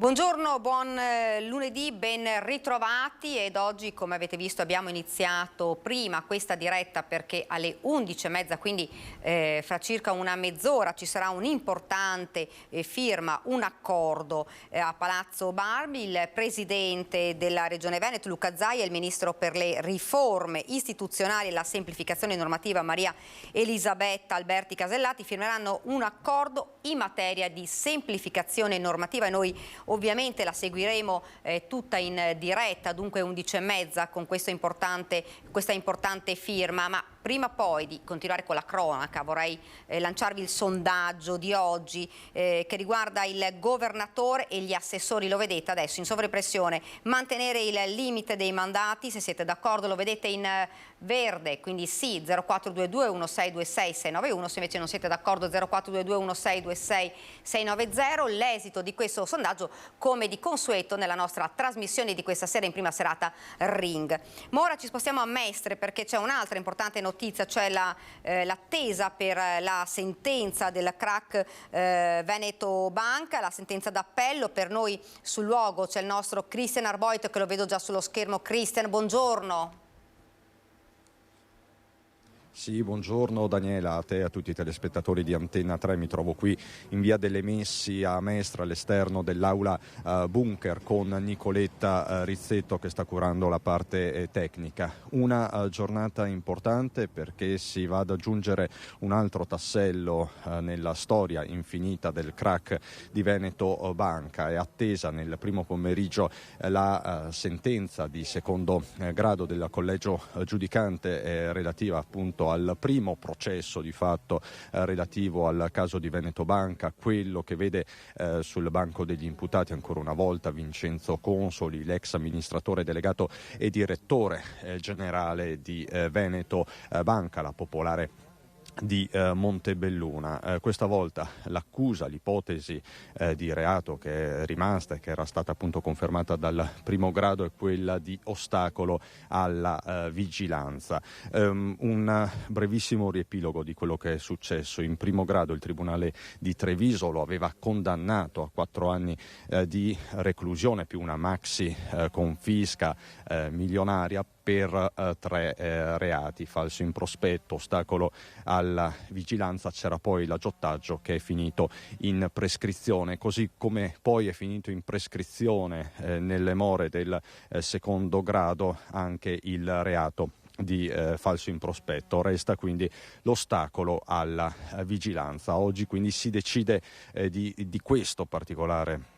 Buongiorno, buon lunedì, ben ritrovati ed oggi, come avete visto, abbiamo iniziato prima questa diretta perché alle 11:30, quindi fra circa una mezz'ora, ci sarà un'importante firma, un accordo a Palazzo Barbi. Il presidente della Regione Veneto, Luca Zaia, e il ministro per le riforme istituzionali e la semplificazione normativa, Maria Elisabetta Alberti Casellati, firmeranno un accordo in materia di semplificazione normativa e noi ovviamente la seguiremo tutta in diretta, dunque 11:30 con questa importante firma. Ma prima poi di continuare con la cronaca vorrei lanciarvi il sondaggio di oggi che riguarda il governatore e gli assessori. Lo vedete adesso in sovraimpressione: mantenere il limite dei mandati, se siete d'accordo lo vedete in verde, quindi sì 0422 1626 691, se invece non siete d'accordo 0422 1626 690. L'esito di questo sondaggio come di consueto nella nostra trasmissione di questa sera in prima serata Ring. Ma ora ci spostiamo a Mestre perché c'è un'altra importante notizia, cioè l'attesa per la sentenza del crack Veneto Banca, la sentenza d'appello. Per noi sul luogo c'è il nostro Christian Arboit, che lo vedo già sullo schermo. Christian, buongiorno. Sì, buongiorno Daniela, a te e a tutti i telespettatori di Antenna 3. Mi trovo qui in via delle Messi a Mestre, all'esterno dell'aula bunker, con Nicoletta Rizzetto che sta curando la parte tecnica. Una giornata importante perché si va ad aggiungere un altro tassello nella storia infinita del crack di Veneto Banca. È attesa nel primo pomeriggio la sentenza di secondo grado del collegio giudicante relativa appunto al primo processo di fatto relativo al caso di Veneto Banca, quello che vede sul banco degli imputati ancora una volta Vincenzo Consoli, l'ex amministratore delegato e direttore generale di Veneto Banca, la popolare di Montebelluna. Questa volta l'accusa, l'ipotesi di reato che è rimasta e che era stata appunto confermata dal primo grado è quella di ostacolo alla vigilanza. Un brevissimo riepilogo di quello che è successo. In primo grado il Tribunale di Treviso lo aveva condannato a 4 anni di reclusione più una maxi confisca milionaria per 3 reati: falso in prospetto, ostacolo alla vigilanza. C'era poi l'aggiotaggio che è finito in prescrizione, così come poi è finito in prescrizione nelle more del secondo grado anche il reato di falso in prospetto. Resta quindi l'ostacolo alla vigilanza. Oggi quindi si decide di questa particolare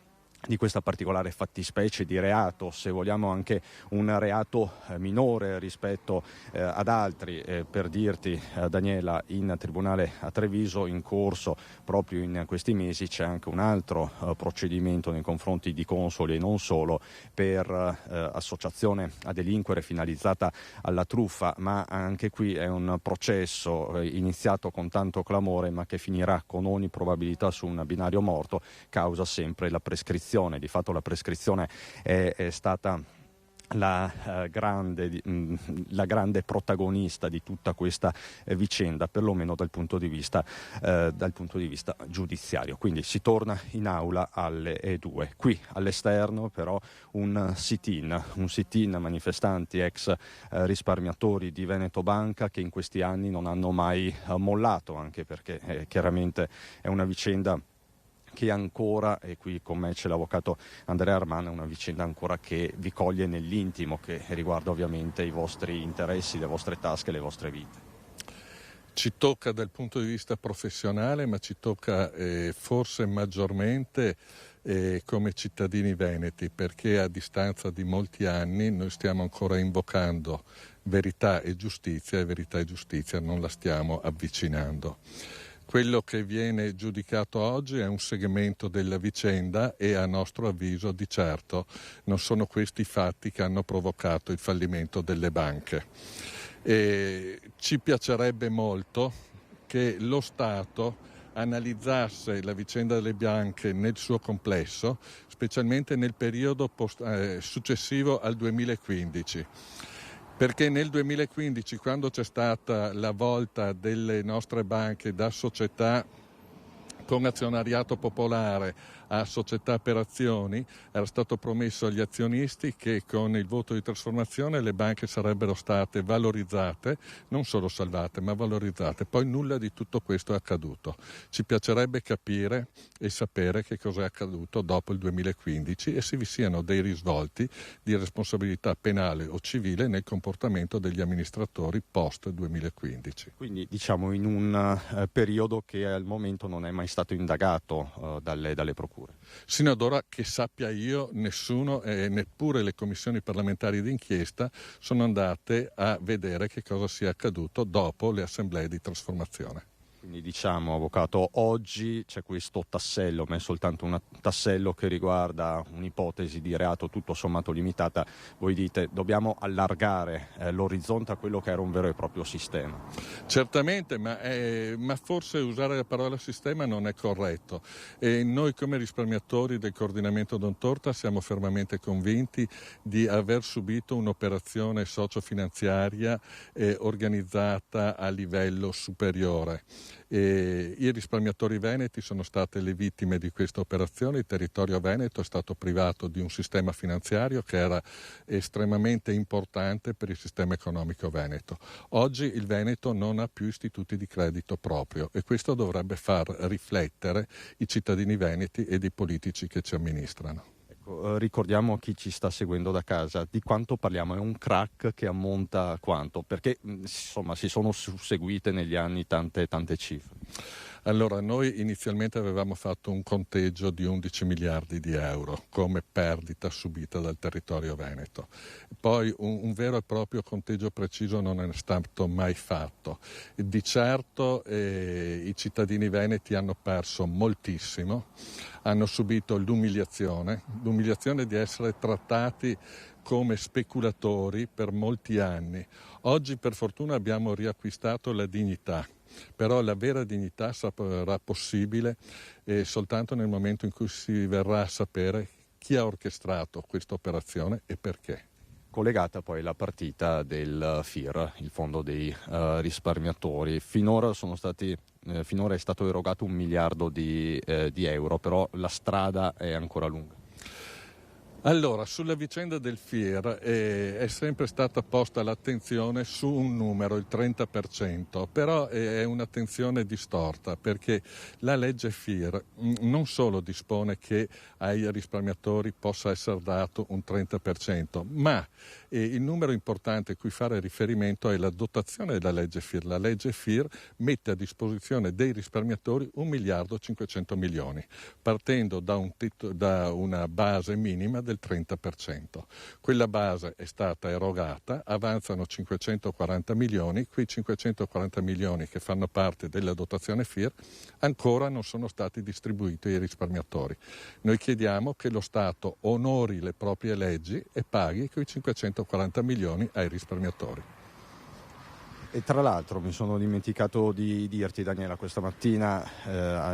fattispecie di reato, se vogliamo anche un reato minore rispetto ad altri. Per dirti, Daniela, in tribunale a Treviso in corso proprio in questi mesi c'è anche un altro procedimento nei confronti di Consoli e non solo, per associazione a delinquere finalizzata alla truffa, ma anche qui è un processo iniziato con tanto clamore ma che finirà con ogni probabilità su un binario morto, causa sempre la prescrizione. Di fatto la prescrizione è stata la grande protagonista di tutta questa vicenda, perlomeno dal punto di vista giudiziario. Quindi si torna in aula alle 2. Qui all'esterno però un sit-in manifestanti ex risparmiatori di Veneto Banca che in questi anni non hanno mai mollato, anche perché chiaramente è una vicenda che ancora, e qui con me c'è l'avvocato Andrea Armana, una vicenda ancora che vi coglie nell'intimo, che riguarda ovviamente i vostri interessi, le vostre tasche, le vostre vite. Ci tocca dal punto di vista professionale, ma ci tocca forse maggiormente come cittadini veneti, perché a distanza di molti anni noi stiamo ancora invocando verità e giustizia, e verità e giustizia non la stiamo avvicinando. Quello che viene giudicato oggi è un segmento della vicenda e a nostro avviso di certo non sono questi i fatti che hanno provocato il fallimento delle banche. Ci piacerebbe molto che lo Stato analizzasse la vicenda delle banche nel suo complesso, specialmente nel periodo successivo al 2015. Perché nel 2015, quando c'è stata la volta delle nostre banche da società con azionariato popolare a società per azioni, era stato promesso agli azionisti che con il voto di trasformazione le banche sarebbero state valorizzate, non solo salvate ma valorizzate. Poi nulla di tutto questo è accaduto. Ci piacerebbe capire e sapere che cosa è accaduto dopo il 2015 e se vi siano dei risvolti di responsabilità penale o civile nel comportamento degli amministratori post 2015. Quindi diciamo in un periodo che al momento non è mai stato indagato dalle procure. Sino ad ora, che sappia io, nessuno e neppure le commissioni parlamentari d'inchiesta sono andate a vedere che cosa sia accaduto dopo le assemblee di trasformazione. Quindi diciamo, avvocato, oggi c'è questo tassello, ma è soltanto un tassello che riguarda un'ipotesi di reato tutto sommato limitata. Voi dite dobbiamo allargare l'orizzonte a quello che era un vero e proprio sistema. Certamente, ma forse usare la parola sistema non è corretto. E noi come risparmiatori del coordinamento Don Torta siamo fermamente convinti di aver subito un'operazione socio-finanziaria organizzata a livello superiore. I risparmiatori veneti sono state le vittime di questa operazione. Il territorio veneto è stato privato di un sistema finanziario che era estremamente importante per il sistema economico veneto. Oggi il Veneto non ha più istituti di credito proprio e questo dovrebbe far riflettere i cittadini veneti ed i politici che ci amministrano. Ricordiamo a chi ci sta seguendo da casa di quanto parliamo, è un crack che ammonta a quanto? Perché insomma si sono susseguite negli anni tante cifre. Allora, noi inizialmente avevamo fatto un conteggio di 11 miliardi di euro come perdita subita dal territorio veneto. Poi un vero e proprio conteggio preciso non è stato mai fatto. Di certo i cittadini veneti hanno perso moltissimo, hanno subito l'umiliazione di essere trattati come speculatori per molti anni. Oggi per fortuna abbiamo riacquistato la dignità. Però la vera dignità sarà possibile soltanto nel momento in cui si verrà a sapere chi ha orchestrato questa operazione e perché. Collegata poi la partita del FIR, il fondo dei risparmiatori. Finora è stato erogato 1 miliardo di euro, però la strada è ancora lunga. Allora, sulla vicenda del FIR è sempre stata posta l'attenzione su un numero, il 30%, però è un'attenzione distorta perché la legge FIR non solo dispone che ai risparmiatori possa essere dato un 30%, ma il numero importante a cui fare riferimento è la dotazione della legge FIR. La legge FIR mette a disposizione dei risparmiatori 1 miliardo 500 milioni, partendo da una base minima del 30%. Quella base è stata erogata, avanzano 540 milioni, quei 540 milioni che fanno parte della dotazione FIR ancora non sono stati distribuiti ai risparmiatori. Noi chiediamo che lo Stato onori le proprie leggi e paghi quei 540 milioni ai risparmiatori. E tra l'altro mi sono dimenticato di dirti, Daniela, questa mattina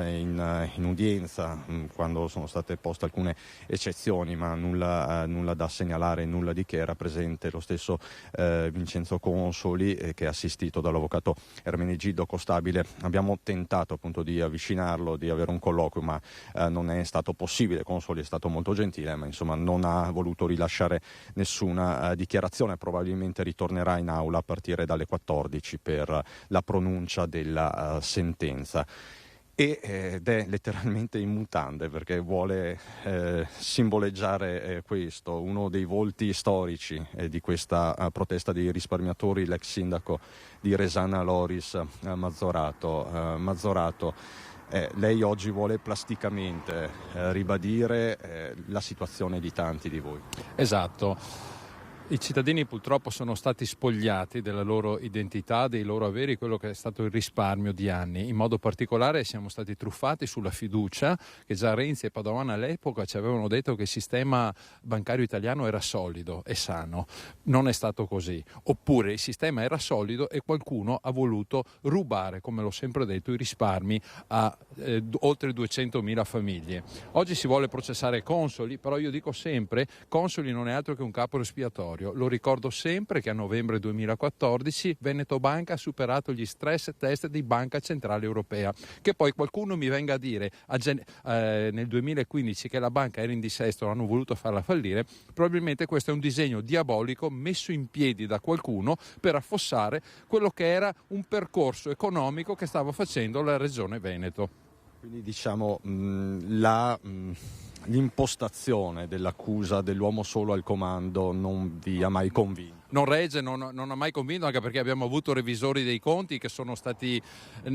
in udienza, quando sono state poste alcune eccezioni, ma nulla da segnalare, nulla di che, era presente lo stesso Vincenzo Consoli che è assistito dall'avvocato Ermenegildo Costabile. Abbiamo tentato appunto di avvicinarlo, di avere un colloquio, ma non è stato possibile. Consoli è stato molto gentile, ma insomma non ha voluto rilasciare nessuna dichiarazione. Probabilmente ritornerà in aula a partire dalle 14 per la pronuncia della sentenza ed è letteralmente in mutande perché vuole simboleggiare questo. Uno dei volti storici di questa protesta dei risparmiatori, l'ex sindaco di Resana Loris Mazzorato. Lei oggi vuole plasticamente ribadire la situazione di tanti di voi. Esatto. I cittadini purtroppo sono stati spogliati della loro identità, dei loro averi, quello che è stato il risparmio di anni. In modo particolare siamo stati truffati sulla fiducia che già Renzi e Padoan all'epoca ci avevano detto che il sistema bancario italiano era solido e sano. Non è stato così. Oppure il sistema era solido e qualcuno ha voluto rubare, come l'ho sempre detto, i risparmi a oltre 200.000 famiglie. Oggi si vuole processare Consoli, però io dico sempre Consoli non è altro che un capo espiatorio. territorio. Lo ricordo sempre che a novembre 2014 Veneto Banca ha superato gli stress test di Banca Centrale Europea. Che poi qualcuno mi venga a dire nel 2015 che la banca era in dissesto, hanno voluto farla fallire, probabilmente questo è un disegno diabolico messo in piedi da qualcuno per affossare quello che era un percorso economico che stava facendo la Regione Veneto. Quindi diciamo l'impostazione dell'accusa dell'uomo solo al comando non vi ha mai convinto? Non regge, non ha mai convinto, anche perché abbiamo avuto revisori dei conti che sono stati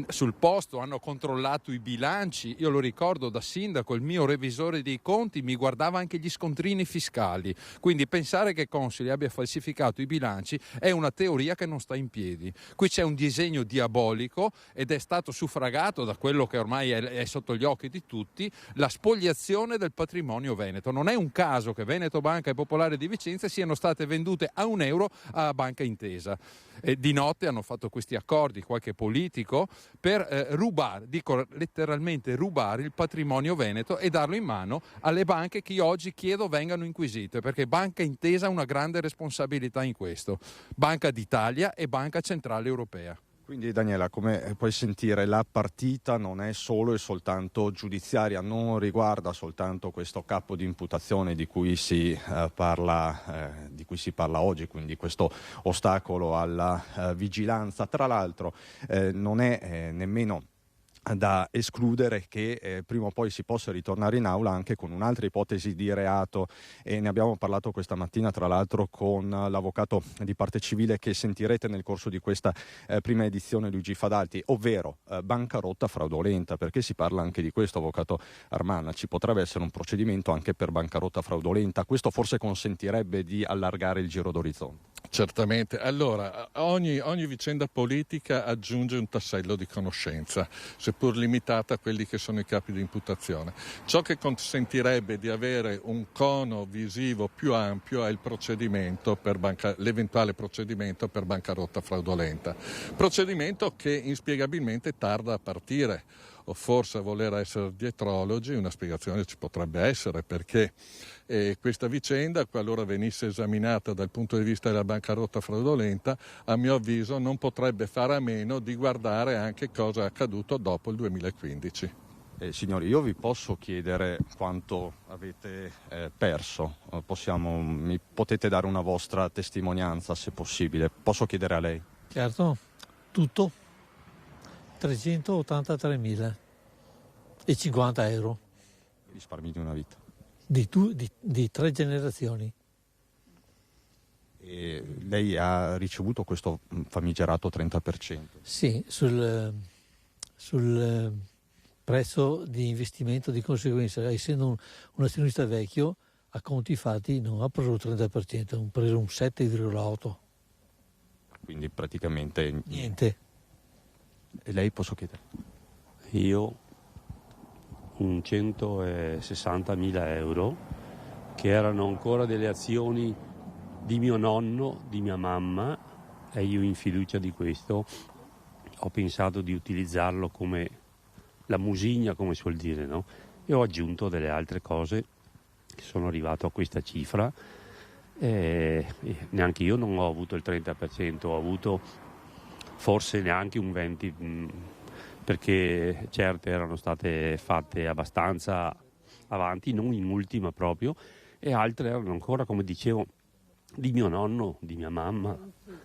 sul posto, hanno controllato i bilanci. Io lo ricordo da sindaco, il mio revisore dei conti mi guardava anche gli scontrini fiscali. Quindi pensare che Consili abbia falsificato i bilanci è una teoria che non sta in piedi. Qui c'è un disegno diabolico ed è stato suffragato da quello che ormai è sotto gli occhi di tutti, la spoliazione del patrimonio veneto. Non è un caso che Veneto Banca e Popolare di Vicenza siano state vendute a €1 a Banca Intesa. Di notte hanno fatto questi accordi, qualche politico, per rubare, dico letteralmente rubare il patrimonio veneto e darlo in mano alle banche che io oggi chiedo vengano inquisite, perché Banca Intesa ha una grande responsabilità in questo. Banca d'Italia e Banca Centrale Europea. Quindi Daniela, come puoi sentire, la partita non è solo e soltanto giudiziaria, non riguarda soltanto questo capo di imputazione di cui si parla oggi, quindi questo ostacolo alla vigilanza. Tra l'altro non è nemmeno da escludere che prima o poi si possa ritornare in aula anche con un'altra ipotesi di reato, e ne abbiamo parlato questa mattina tra l'altro con l'avvocato di parte civile che sentirete nel corso di questa prima edizione, Luigi Fadalti, ovvero bancarotta fraudolenta, perché si parla anche di questo, avvocato Armanna. Ci potrebbe essere un procedimento anche per bancarotta fraudolenta, questo forse consentirebbe di allargare il giro d'orizzonte. Certamente. Allora, ogni vicenda politica aggiunge un tassello di conoscenza, seppur limitata a quelli che sono i capi di imputazione. Ciò che consentirebbe di avere un cono visivo più ampio è il procedimento l'eventuale procedimento per bancarotta fraudolenta. Procedimento che inspiegabilmente tarda a partire, o forse a voler essere dietrologi una spiegazione ci potrebbe essere, perché questa vicenda, qualora venisse esaminata dal punto di vista della bancarotta fraudolenta, a mio avviso non potrebbe fare a meno di guardare anche cosa è accaduto dopo il 2015. Signori, io vi posso chiedere quanto avete perso? Mi potete dare una vostra testimonianza, se possibile? Posso chiedere a lei? Certo, tutto. 383.050 euro. Risparmi di una vita. Di 3 generazioni. E lei ha ricevuto questo famigerato 30%? Sì, sul prezzo di investimento, di conseguenza, essendo un azionista vecchio, a conti fatti non ha preso il 30%, ha preso un 7,8%. Quindi praticamente niente. E lei, posso chiedere? Io un 160.000 euro, che erano ancora delle azioni di mio nonno, di mia mamma, e io in fiducia di questo ho pensato di utilizzarlo come la musigna, come suol dire, no? E ho aggiunto delle altre cose che sono arrivato a questa cifra. Neanche io non ho avuto il 30%, ho avuto forse neanche un 20%, perché certe erano state fatte abbastanza avanti, non in ultima proprio, e altre erano ancora, come dicevo, di mio nonno, di mia mamma,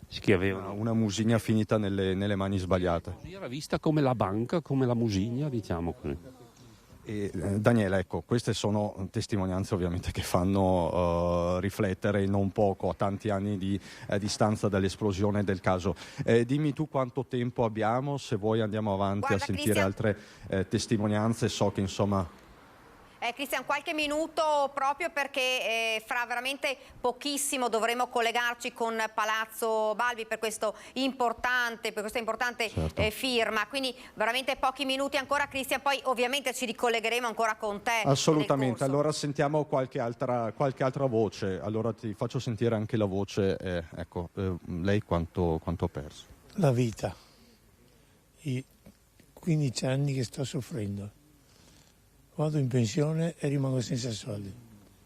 che avevano una musigna finita nelle mani sbagliate. Era vista come la banca, come la musigna, diciamo così. E, Daniela, ecco, queste sono testimonianze ovviamente che fanno riflettere non poco a tanti anni di distanza dall'esplosione del caso. Dimmi tu quanto tempo abbiamo, se vuoi andiamo avanti a sentire altre testimonianze. So che insomma... Cristian, qualche minuto, proprio perché fra veramente pochissimo dovremo collegarci con Palazzo Balbi per questa importante certo. Firma, quindi veramente pochi minuti ancora, Cristian, poi ovviamente ci ricollegheremo ancora con te. Assolutamente, allora sentiamo qualche altra voce, allora ti faccio sentire anche la voce, lei quanto ha perso? La vita, i 15 anni che sto soffrendo. Vado in pensione e rimango senza soldi.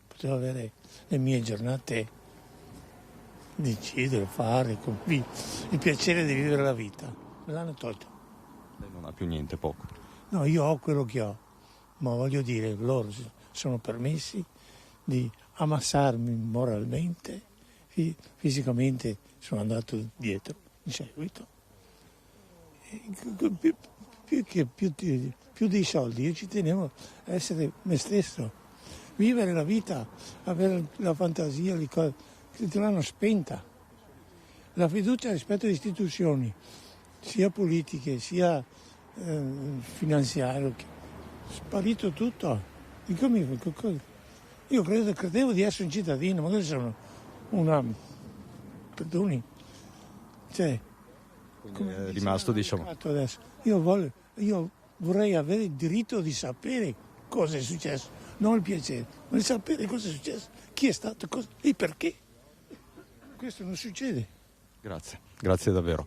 Potevo avere le mie giornate decidere, fare, il piacere di vivere la vita. Me l'hanno tolto. Lei non ha più niente, poco. No, io ho quello che ho, ma voglio dire, loro sono permessi di ammassarmi moralmente, fisicamente sono andato dietro, in seguito. Più dei soldi, io ci tenevo a essere me stesso, vivere la vita, avere la fantasia, le cose che te l'hanno spenta. La fiducia rispetto alle istituzioni, sia politiche, sia finanziarie, sparito tutto. Io credevo di essere un cittadino, ma cosa sono? Perdoni, cioè, Quindi è rimasto, diciamo... adesso. Io vorrei avere il diritto di sapere cosa è successo, non il piacere, ma di sapere cosa è successo, chi è stato, e perché. Questo non succede. Grazie davvero.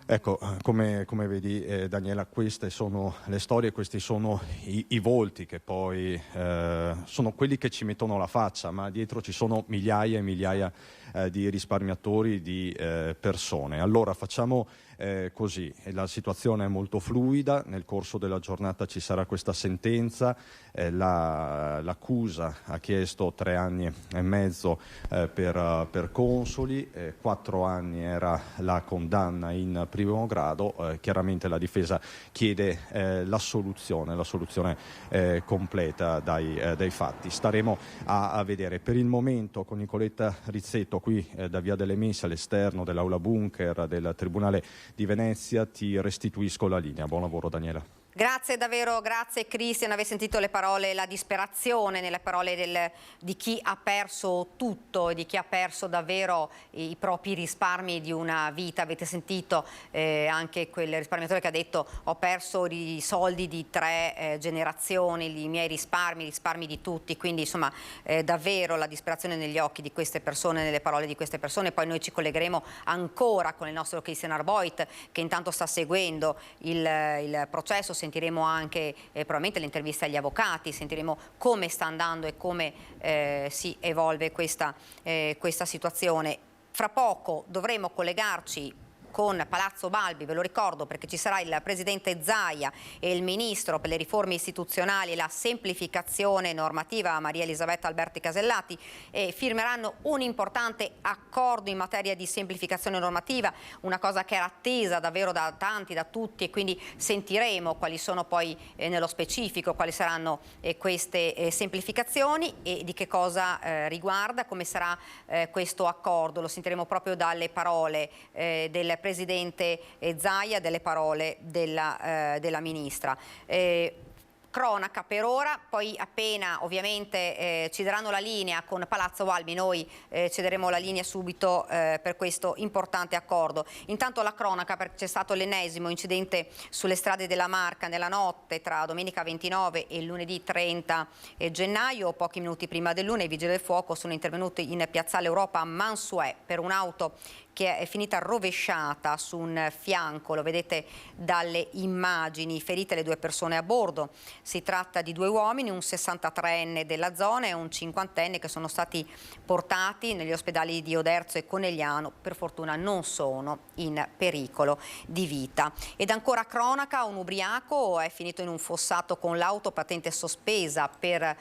Ecco, come vedi Daniela, queste sono le storie, questi sono i volti che poi sono quelli che ci mettono la faccia, ma dietro ci sono migliaia e migliaia di risparmiatori, di persone. Allora facciamo così, la situazione è molto fluida, nel corso della giornata ci sarà questa sentenza, l'accusa ha chiesto 3 anni e mezzo per Consoli, 4 anni era la condanna in primo grado, chiaramente la difesa chiede l'assoluzione completa dai fatti. Staremo a vedere. Per il momento con Nicoletta Rizzetto qui da Via delle Messe all'esterno dell'aula bunker del Tribunale di Venezia ti restituisco la linea. Buon lavoro Daniela. Grazie davvero, grazie Cristian, aver sentito le parole, la disperazione nelle parole di chi ha perso tutto e di chi ha perso davvero i propri risparmi di una vita. Avete sentito anche quel risparmiatore che ha detto: ho perso i soldi di 3 generazioni, i miei risparmi di tutti. Quindi insomma davvero la disperazione negli occhi di queste persone, nelle parole di queste persone. Poi noi ci collegheremo ancora con il nostro Christian Arboit, che intanto sta seguendo il processo. Sentiremo anche probabilmente le interviste agli avvocati, sentiremo come sta andando e come si evolve questa situazione. Fra poco dovremo collegarci con Palazzo Balbi, ve lo ricordo, perché ci sarà il presidente Zaia e il ministro per le riforme istituzionali e la semplificazione normativa Maria Elisabetta Alberti Casellati, e firmeranno un importante accordo in materia di semplificazione normativa, una cosa che era attesa davvero da tanti, da tutti, e quindi sentiremo quali sono poi nello specifico quali saranno queste semplificazioni e di che cosa riguarda, come sarà questo accordo. Lo sentiremo proprio dalle parole del presidente Zaia, delle parole della ministra. Cronaca per ora, poi appena ovviamente ci daranno la linea con Palazzo Balbi, noi cederemo la linea subito per questo importante accordo. Intanto la cronaca, perché c'è stato l'ennesimo incidente sulle strade della Marca nella notte tra domenica 29 e lunedì 30 gennaio. Pochi minuti prima dell'1 i vigili del fuoco sono intervenuti in piazzale Europa a Mansuè per un'auto che è finita rovesciata su un fianco, lo vedete dalle immagini, ferite le 2 persone a bordo. Si tratta di 2 uomini, un 63enne della zona e un 50enne, che sono stati portati negli ospedali di Oderzo e Conegliano. Per fortuna non sono in pericolo di vita. Ed ancora cronaca, un ubriaco è finito in un fossato con l'auto, patente sospesa per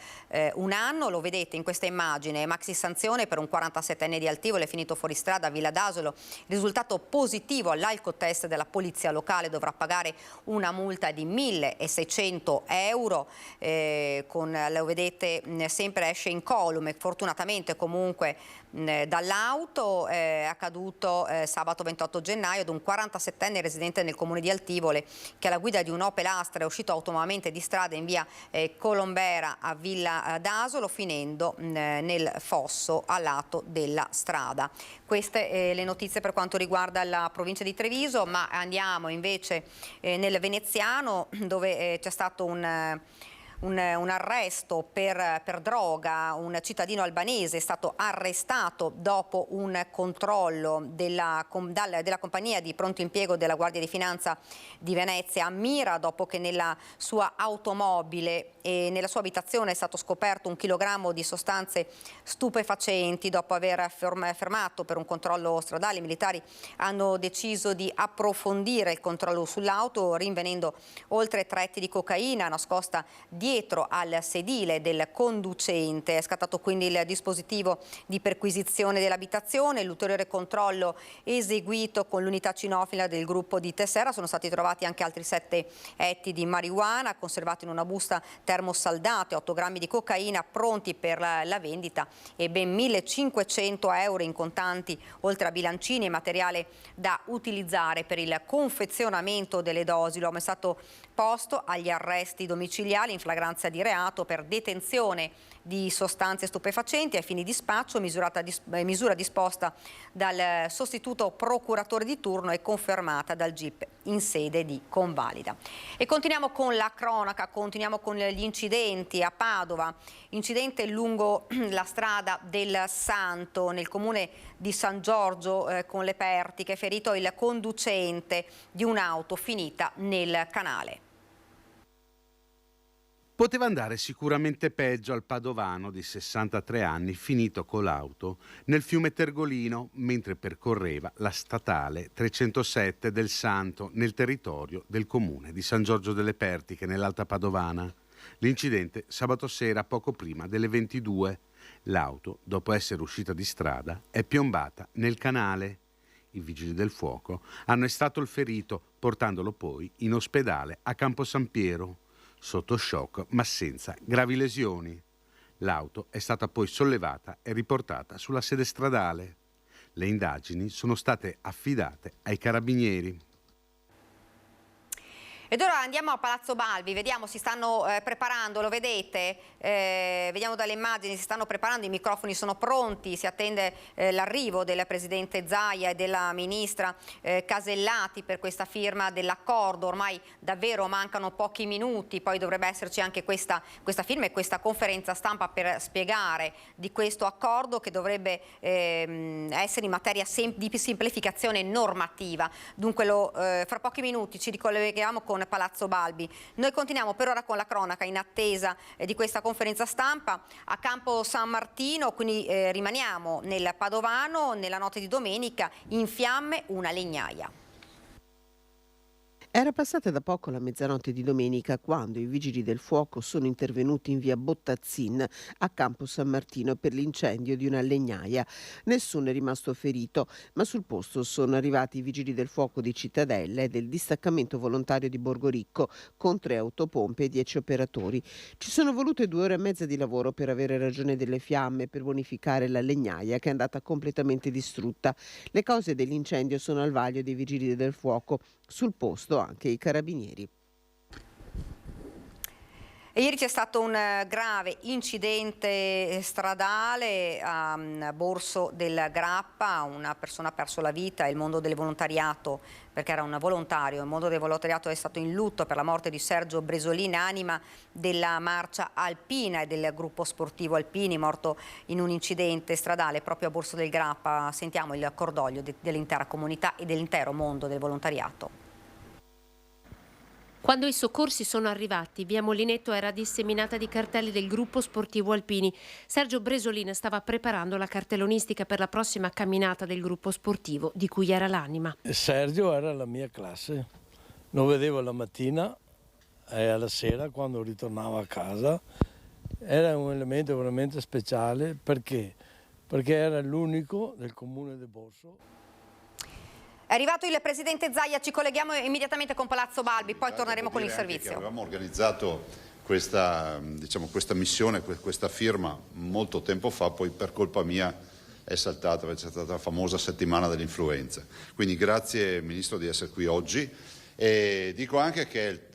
1 anno, lo vedete in questa immagine. Maxi sanzione per un 47enne di Altivole, è finito fuori strada a Villa d'Asolo. Risultato positivo all'alcotest della polizia locale, dovrà pagare una multa di 1.600 euro, lo vedete sempre esce incolume, fortunatamente comunque dall'auto. È accaduto sabato 28 gennaio ad un 47enne residente nel comune di Altivole, che alla guida di un Opel Astra è uscito autonomamente di strada in via Colombera a Villa d'Asolo, finendo nel fosso a lato della strada. Queste le notizie per quanto riguarda la provincia di Treviso, ma andiamo invece nel Veneziano, dove c'è stato un arresto per droga. Un cittadino albanese è stato arrestato dopo un controllo della compagnia di pronto impiego della Guardia di Finanza di Venezia a Mira, dopo che nella sua automobile e nella sua abitazione è stato scoperto 1 chilogrammo di sostanze stupefacenti. Dopo aver fermato per un controllo stradale, i militari hanno deciso di approfondire il controllo sull'auto, rinvenendo oltre 3 etti di cocaina nascosta dietro al sedile del conducente. È scattato quindi il dispositivo di perquisizione dell'abitazione. L'ulteriore controllo eseguito con l'unità cinofila del gruppo di Tessera. Sono stati trovati anche altri 7 etti di marijuana conservati in una busta termosaldata, 8 grammi di cocaina pronti per la vendita e ben 1.500 euro in contanti, oltre a bilancini e materiale da utilizzare per il confezionamento delle dosi. L'uomo è stato posto agli arresti domiciliari in flagranza di reato per detenzione di sostanze stupefacenti ai fini di spaccio, misura disposta dal sostituto procuratore di turno e confermata dal GIP in sede di convalida. E continuiamo con la cronaca, continuiamo con gli incidenti a Padova. Incidente lungo la strada del Santo nel comune di San Giorgio con le Pertiche, ferito il conducente di un'auto finita nel canale. Poteva andare sicuramente peggio al padovano di 63 anni finito con l'auto nel fiume Tergolino mentre percorreva la statale 307 del Santo nel territorio del comune di San Giorgio delle Pertiche nell'Alta Padovana. L'incidente sabato sera poco prima delle 22. L'auto, dopo essere uscita di strada, è piombata nel canale. I vigili del fuoco hanno estratto il ferito portandolo poi in ospedale a Campo San Piero, sotto shock ma senza gravi lesioni. L'auto è stata poi sollevata e riportata sulla sede stradale. Le indagini sono state affidate ai carabinieri. Ed ora andiamo a Palazzo Balbi, vediamo, si stanno preparando, lo vedete, vediamo dalle immagini, si stanno preparando, i microfoni sono pronti, si attende l'arrivo del Presidente Zaia e della Ministra Casellati per questa firma dell'accordo. Ormai davvero mancano pochi minuti, poi dovrebbe esserci anche questa firma e questa conferenza stampa per spiegare di questo accordo che dovrebbe essere in materia di semplificazione normativa. Dunque fra pochi minuti ci ricolleghiamo con Palazzo Balbi. Noi continuiamo per ora con la cronaca in attesa di questa conferenza stampa a Campo San Martino, quindi rimaniamo nel Padovano. Nella notte di domenica in fiamme una legnaia. Era passata da poco la mezzanotte di domenica quando i vigili del fuoco sono intervenuti in via Bottazzin a Campo San Martino per l'incendio di una legnaia. Nessuno è rimasto ferito, ma sul posto sono arrivati i vigili del fuoco di Cittadella e del distaccamento volontario di Borgoricco con 3 autopompe e 10 operatori. Ci sono volute 2 ore e mezza di lavoro per avere ragione delle fiamme, per bonificare la legnaia che è andata completamente distrutta. Le cause dell'incendio sono al vaglio dei vigili del fuoco. Sul posto anche i carabinieri. E ieri c'è stato un grave incidente stradale a Borso del Grappa, una persona ha perso la vita. Il mondo del volontariato, perché era un volontario, il mondo del volontariato è stato in lutto per la morte di Sergio Bresolin, anima della marcia alpina e del gruppo sportivo Alpini, morto in un incidente stradale proprio a Borso del Grappa. Sentiamo il cordoglio dell'intera comunità e dell'intero mondo del volontariato. Quando i soccorsi sono arrivati, via Molinetto era disseminata di cartelli del gruppo sportivo Alpini. Sergio Bresolin stava preparando la cartellonistica per la prossima camminata del gruppo sportivo di cui era l'anima. Sergio era la mia classe, lo vedevo la mattina e alla sera quando ritornavo a casa. Era un elemento veramente speciale perché era l'unico del comune di Borso. È arrivato il Presidente Zaia, ci colleghiamo immediatamente con Palazzo Balbi, poi torneremo con il servizio. Avevamo organizzato questa missione, questa firma molto tempo fa, poi per colpa mia è saltata, perché c'è stata la famosa settimana dell'influenza. Quindi grazie Ministro di essere qui oggi. E dico anche che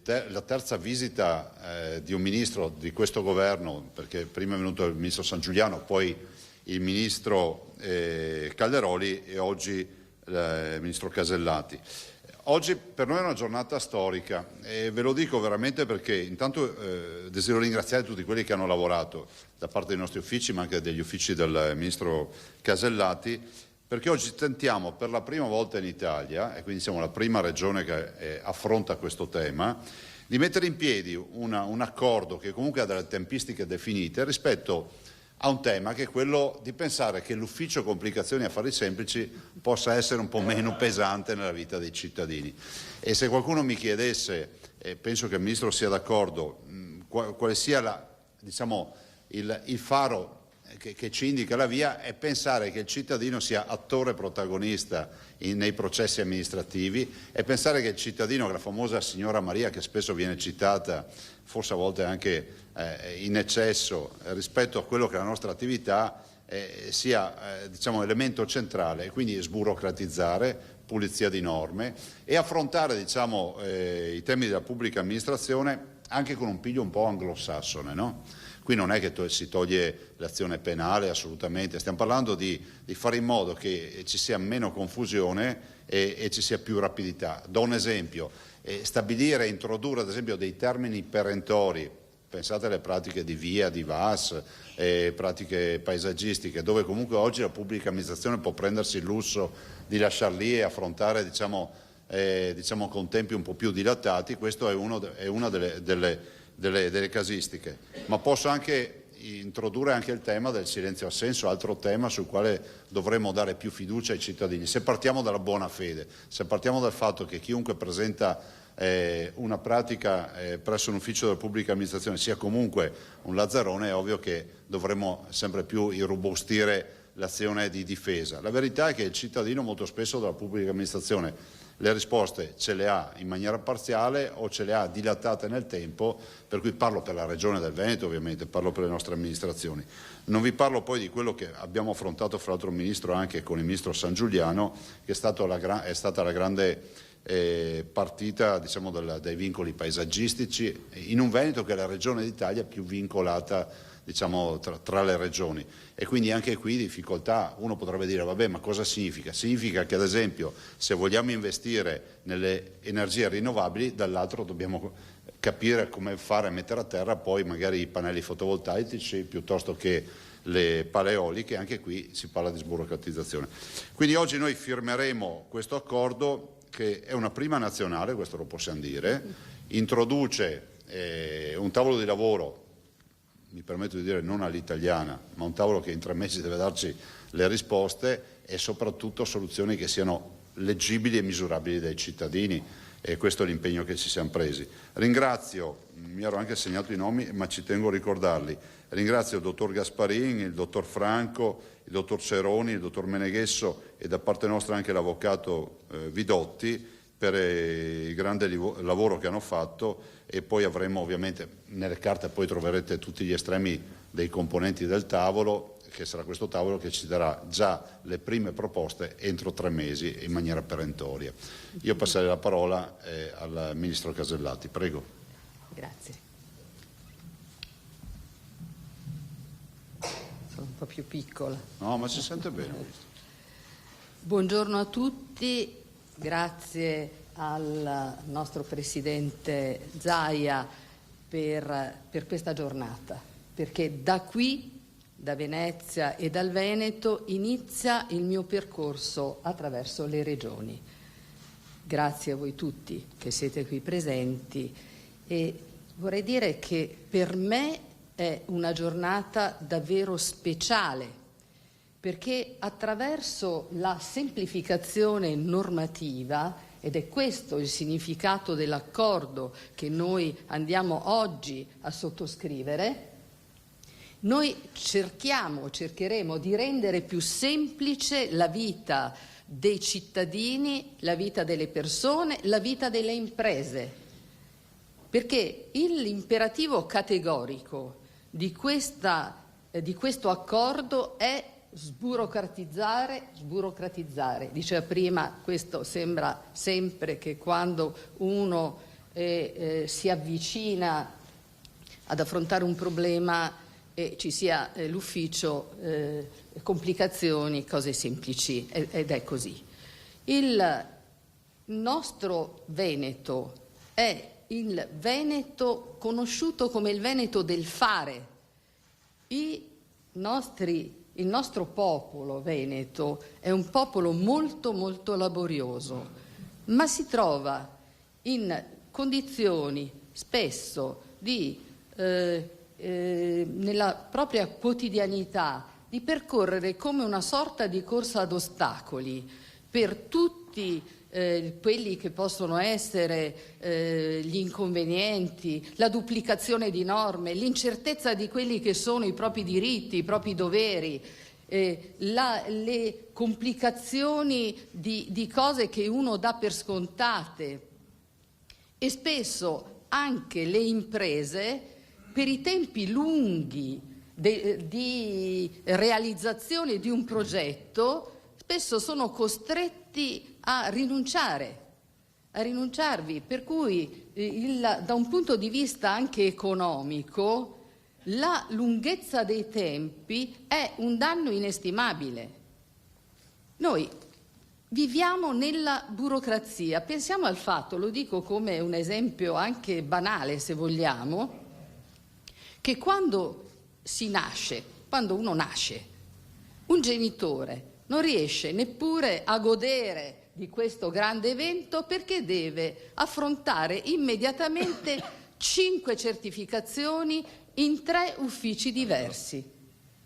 la terza visita di un Ministro di questo governo, perché prima è venuto il Ministro San Giuliano, poi il Ministro Calderoli e oggi il Ministro Casellati. Oggi per noi è una giornata storica e ve lo dico veramente perché intanto desidero ringraziare tutti quelli che hanno lavorato da parte dei nostri uffici ma anche degli uffici del Ministro Casellati, perché oggi tentiamo per la prima volta in Italia, e quindi siamo la prima regione che affronta questo tema, di mettere in piedi un accordo che comunque ha delle tempistiche definite rispetto a un tema che è quello di pensare che l'ufficio complicazioni e affari semplici possa essere un po' meno pesante nella vita dei cittadini. E se qualcuno mi chiedesse, e penso che il Ministro sia d'accordo, quale sia il faro che ci indica la via, è pensare che il cittadino sia attore protagonista nei processi amministrativi, e pensare che il cittadino, che la famosa signora Maria che spesso viene citata, forse a volte anche in eccesso rispetto a quello che è la nostra attività, sia elemento centrale, e quindi sburocratizzare, pulizia di norme e affrontare i temi della pubblica amministrazione anche con un piglio un po' anglosassone, no? Qui non è che si toglie l'azione penale, assolutamente, stiamo parlando di fare in modo che ci sia meno confusione e ci sia più rapidità. Do un esempio, stabilire e introdurre ad esempio dei termini perentori, pensate alle pratiche di VIA, di VAS, pratiche paesaggistiche, dove comunque oggi la pubblica amministrazione può prendersi il lusso di lasciar lì e affrontare con tempi un po' più dilatati. Questo è una delle casistiche, ma posso anche introdurre anche il tema del silenzio assenso, altro tema sul quale dovremmo dare più fiducia ai cittadini. Se partiamo dalla buona fede, se partiamo dal fatto che chiunque presenta una pratica presso un ufficio della pubblica amministrazione sia comunque un lazzarone, è ovvio che dovremmo sempre più irrobustire l'azione di difesa. La verità è che il cittadino molto spesso dalla pubblica amministrazione le risposte ce le ha in maniera parziale o ce le ha dilatate nel tempo, per cui parlo per la Regione del Veneto, ovviamente, parlo per le nostre amministrazioni. Non vi parlo poi di quello che abbiamo affrontato fra l'altro Ministro anche con il Ministro San Giuliano, che è stata la grande partita dei vincoli paesaggistici in un Veneto che è la regione d'Italia più vincolata tra le regioni, e quindi anche qui difficoltà. Uno potrebbe dire vabbè, ma cosa significa? Significa che ad esempio se vogliamo investire nelle energie rinnovabili, dall'altro dobbiamo capire come fare a mettere a terra poi magari i pannelli fotovoltaici piuttosto che le pale eoliche. Anche qui si parla di sburocratizzazione. Quindi oggi noi firmeremo questo accordo che è una prima nazionale, questo lo possiamo dire, introduce un tavolo di lavoro, mi permetto di dire non all'italiana, ma un tavolo che in 3 mesi deve darci le risposte e soprattutto soluzioni che siano leggibili e misurabili dai cittadini, e questo è l'impegno che ci siamo presi. Ringrazio, mi ero anche segnato i nomi ma ci tengo a ricordarli, ringrazio il dottor Gasparin, il dottor Franco, il dottor Ceroni, il dottor Meneghesso e da parte nostra anche l'avvocato Vidotti per il grande lavoro che hanno fatto, e poi avremo ovviamente nelle carte, poi troverete tutti gli estremi dei componenti del tavolo, che sarà questo tavolo che ci darà già le prime proposte entro 3 mesi in maniera perentoria. Io passerei la parola al Ministro Casellati, prego. Grazie. Sono un po' più piccola. No, ma si sente bene. Buongiorno a tutti, grazie al nostro Presidente Zaia per questa giornata, perché da qui, da Venezia e dal Veneto, inizia il mio percorso attraverso le regioni. Grazie a voi tutti che siete qui presenti, e vorrei dire che per me è una giornata davvero speciale, perché attraverso la semplificazione normativa, ed è questo il significato dell'accordo che noi andiamo oggi a sottoscrivere, noi cercheremo di rendere più semplice la vita dei cittadini, la vita delle persone, la vita delle imprese, perché l'imperativo categorico di questo accordo è sburocratizzare. Diceva prima, questo sembra sempre che quando uno si avvicina ad affrontare un problema ci sia l'ufficio, complicazioni, cose semplici, ed è così. Il nostro Veneto è il Veneto conosciuto come il Veneto del fare. Il nostro popolo veneto è un popolo molto molto laborioso, ma si trova in condizioni spesso nella propria quotidianità di percorrere come una sorta di corsa ad ostacoli per tutti quelli che possono essere gli inconvenienti, la duplicazione di norme, l'incertezza di quelli che sono i propri diritti, i propri doveri, le complicazioni di cose che uno dà per scontate, e spesso anche le imprese, per i tempi lunghi di realizzazione di un progetto, spesso sono costretti a rinunciarvi, per cui da un punto di vista anche economico la lunghezza dei tempi è un danno inestimabile. Noi viviamo nella burocrazia, pensiamo al fatto, lo dico come un esempio anche banale se vogliamo, che quando uno nasce, un genitore non riesce neppure a godere di questo grande evento perché deve affrontare immediatamente 5 certificazioni in 3 uffici diversi.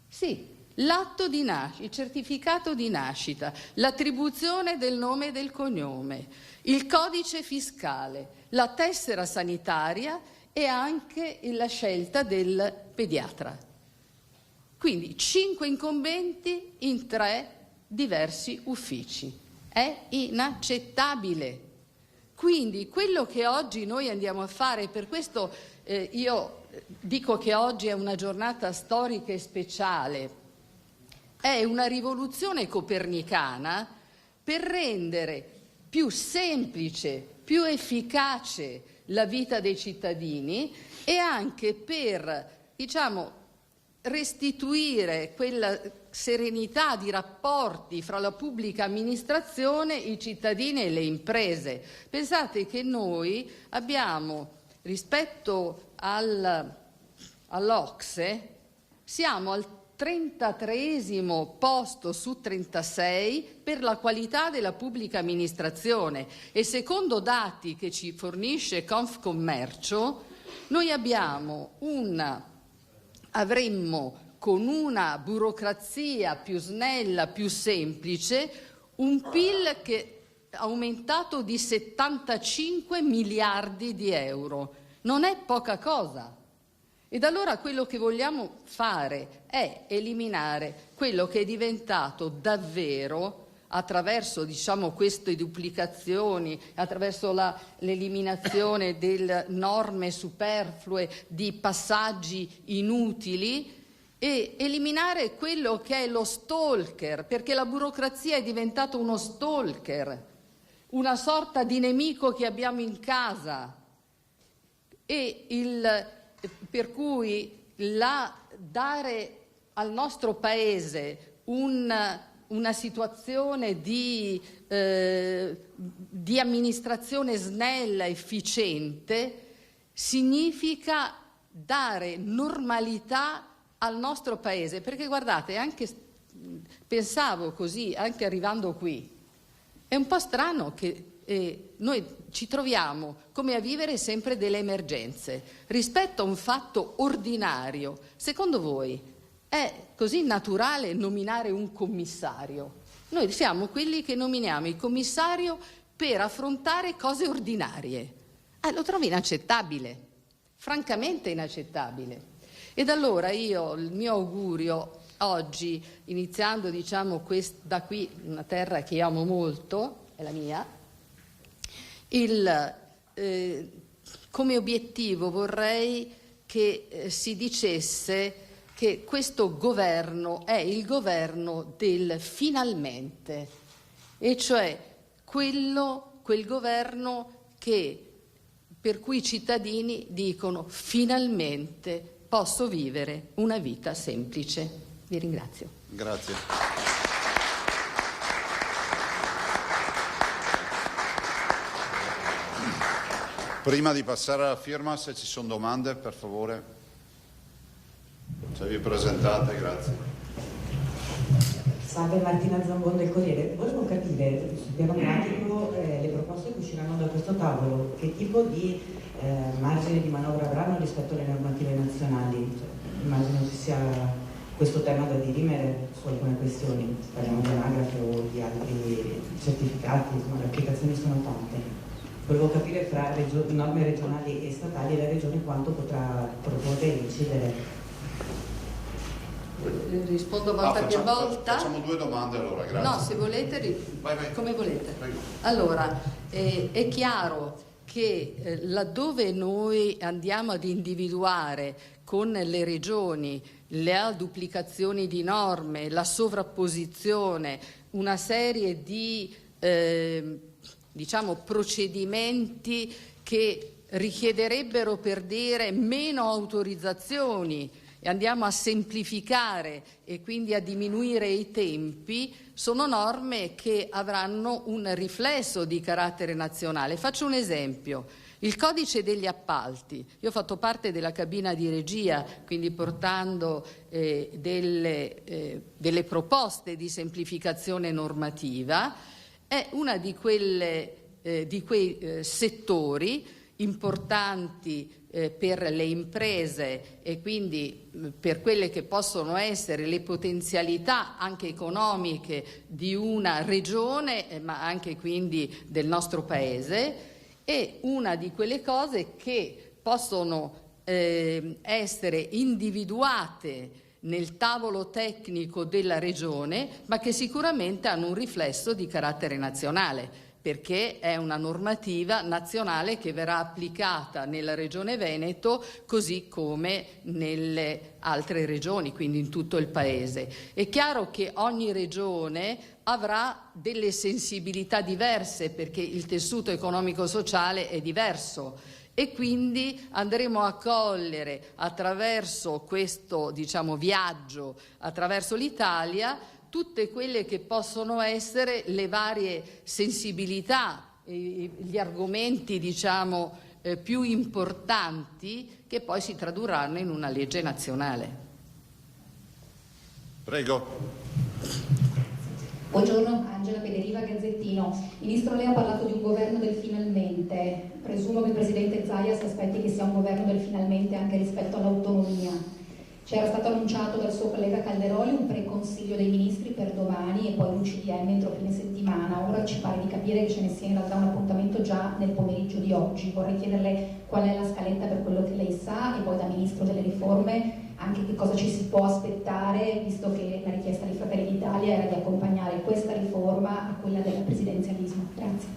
Sì, l'atto di nascita, il certificato di nascita, l'attribuzione del nome e del cognome, il codice fiscale, la tessera sanitaria e anche la scelta del pediatra. Quindi 5 incombenti in 3 diversi uffici. È inaccettabile. Quindi quello che oggi noi andiamo a fare, per questo io dico che oggi è una giornata storica e speciale, è una rivoluzione copernicana per rendere più semplice, più efficace la vita dei cittadini e anche per, restituire quella serenità di rapporti fra la pubblica amministrazione, i cittadini e le imprese. Pensate che noi abbiamo, rispetto all'OCSE, siamo al 33esimo posto su 36 per la qualità della pubblica amministrazione e secondo dati che ci fornisce Confcommercio noi avremmo con una burocrazia più snella, più semplice, un PIL che è aumentato di 75 miliardi di euro. Non è poca cosa. Ed allora quello che vogliamo fare è eliminare quello che è diventato davvero, attraverso queste duplicazioni, attraverso l'eliminazione delle norme superflue, di passaggi inutili, e eliminare quello che è lo stalker, perché la burocrazia è diventata uno stalker, una sorta di nemico che abbiamo in casa, per cui dare al nostro Paese una situazione di amministrazione snella, efficiente, significa dare normalità al nostro Paese. Perché guardate, pensavo così, anche arrivando qui, è un po' strano che noi ci troviamo come a vivere sempre delle emergenze rispetto a un fatto ordinario. Secondo voi è così naturale nominare un commissario? Noi siamo quelli che nominiamo il commissario per affrontare cose ordinarie. Lo trovo inaccettabile, francamente inaccettabile. Ed allora il mio augurio oggi, iniziando da qui, una terra che amo molto, è la mia, come obiettivo vorrei che si dicesse che questo governo è il governo del finalmente, e cioè quel governo per cui i cittadini dicono finalmente posso vivere una vita semplice. Vi ringrazio. Grazie. Prima di passare alla firma, se ci sono domande, per favore. Se vi presentate, grazie. Salve, Martina Zambon del Corriere. Volevo capire sul piano pratico le proposte che usciranno da questo tavolo, che tipo di margine di manovra avranno rispetto alle normative nazionali. Immagino che sia questo tema da dirimere su alcune questioni, parliamo di anagrafe o di altri certificati, insomma le applicazioni sono tante. Volevo capire fra norme regionali e statali la Regione quanto potrà proporre e incidere. Rispondo qualche volta. Facciamo 2 domande allora, grazie. No, se volete, vai. come volete. Prego. Allora, è chiaro che laddove noi andiamo ad individuare con le regioni le duplicazioni di norme, la sovrapposizione, una serie di procedimenti che richiederebbero, per dire, meno autorizzazioni, e andiamo a semplificare e quindi a diminuire i tempi, sono norme che avranno un riflesso di carattere nazionale. Faccio un esempio. Il codice degli appalti. Io ho fatto parte della cabina di regia, quindi portando delle proposte di semplificazione normativa. È una di quei settori importanti per le imprese e quindi per quelle che possono essere le potenzialità anche economiche di una regione, ma anche quindi del nostro paese. È una di quelle cose che possono essere individuate nel tavolo tecnico della regione, ma che sicuramente hanno un riflesso di carattere nazionale, perché è una normativa nazionale che verrà applicata nella Regione Veneto così come nelle altre regioni, quindi in tutto il Paese. È chiaro che ogni regione avrà delle sensibilità diverse, perché il tessuto economico-sociale è diverso, e quindi andremo a cogliere attraverso questo, viaggio attraverso l'Italia tutte quelle che possono essere le varie sensibilità, gli argomenti più importanti che poi si tradurranno in una legge nazionale. Prego. Buongiorno, Angela Pederiva, Gazzettino. Ministro, lei ha parlato di un governo del finalmente. Presumo che il Presidente Zaia si aspetti che sia un governo del finalmente anche rispetto all'autonomia. C'era stato annunciato dal suo collega Calderoli un pre-consiglio dei ministri per domani e poi un CDM entro fine settimana. Ora ci pare di capire che ce ne sia in realtà un appuntamento già nel pomeriggio di oggi. Vorrei chiederle qual è la scaletta per quello che lei sa, e poi da Ministro delle Riforme anche che cosa ci si può aspettare, visto che la richiesta di Fratelli d'Italia era di accompagnare questa riforma a quella del presidenzialismo. Grazie.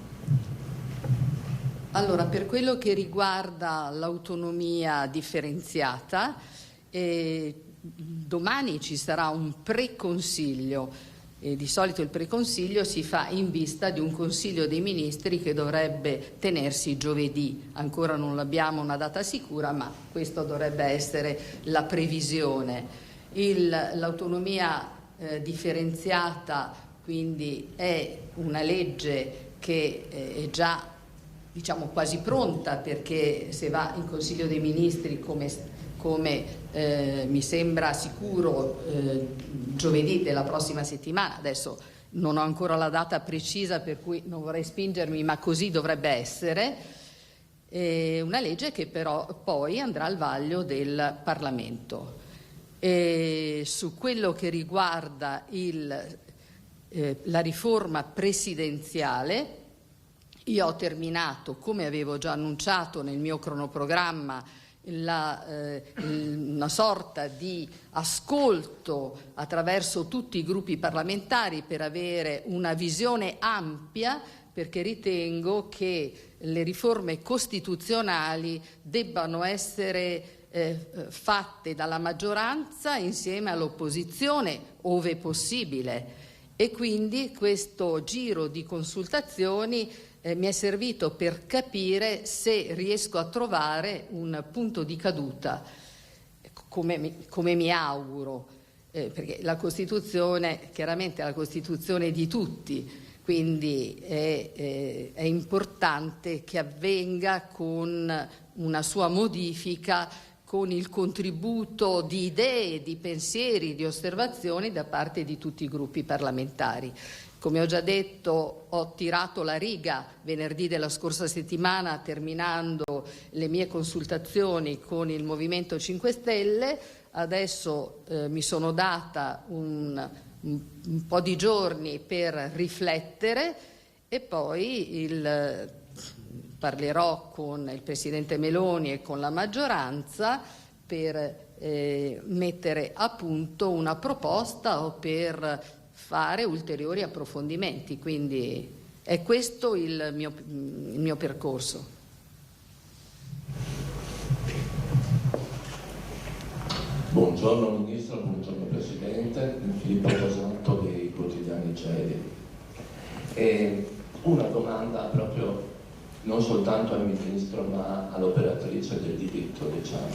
Allora, per quello che riguarda l'autonomia differenziata, domani ci sarà un pre-consiglio. Di solito il preconsiglio si fa in vista di un Consiglio dei Ministri che dovrebbe tenersi giovedì. Ancora non abbiamo una data sicura, ma questo dovrebbe essere la previsione. L'autonomia differenziata quindi è una legge che è già quasi pronta, perché se va in Consiglio dei Ministri come mi sembra sicuro giovedì della prossima settimana. Adesso non ho ancora la data precisa, per cui non vorrei spingermi, ma così dovrebbe essere. Una legge che però poi andrà al vaglio del Parlamento. Su quello che riguarda la riforma presidenziale, io ho terminato, come avevo già annunciato nel mio cronoprogramma, una sorta di ascolto attraverso tutti i gruppi parlamentari per avere una visione ampia, perché ritengo che le riforme costituzionali debbano essere fatte dalla maggioranza insieme all'opposizione, ove possibile, e quindi questo giro di consultazioni mi è servito per capire se riesco a trovare un punto di caduta, come mi auguro, perché la Costituzione chiaramente è la Costituzione di tutti, quindi è importante che avvenga con una sua modifica con il contributo di idee, di pensieri, di osservazioni da parte di tutti i gruppi parlamentari. Come ho già detto, ho tirato la riga venerdì della scorsa settimana, terminando le mie consultazioni con il Movimento 5 Stelle. Adesso mi sono data un po' di giorni per riflettere e poi parlerò con il Presidente Meloni e con la maggioranza per mettere a punto una proposta o per fare ulteriori approfondimenti. Quindi è questo il mio percorso. Buongiorno Ministro, buongiorno Presidente, Filippo Casotto dei quotidiani Celi. Una domanda proprio non soltanto al Ministro ma all'operatrice del diritto, diciamo.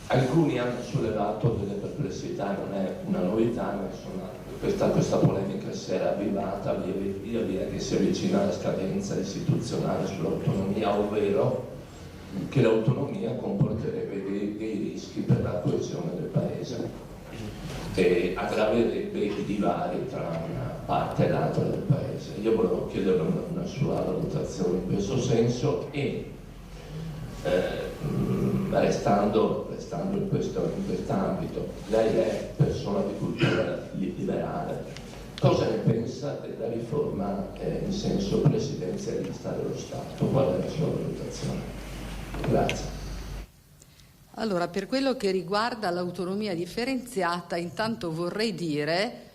Alcuni hanno sollevato delle perplessità, non è una novità, ma insomma questa polemica si è ravvivata via via che si avvicina alla scadenza istituzionale sull'autonomia, ovvero che l'autonomia comporterebbe dei rischi per la coesione del Paese e aggraverebbe i divari tra una parte e l'altra del Paese. Io volevo chiedere una sua valutazione in questo senso e restando in quest'ambito, lei è persona di cultura liberale, cosa ne pensa della riforma in senso presidenzialista dello Stato? Qual è la sua valutazione? Grazie. Allora, per quello che riguarda l'autonomia differenziata, intanto vorrei dire,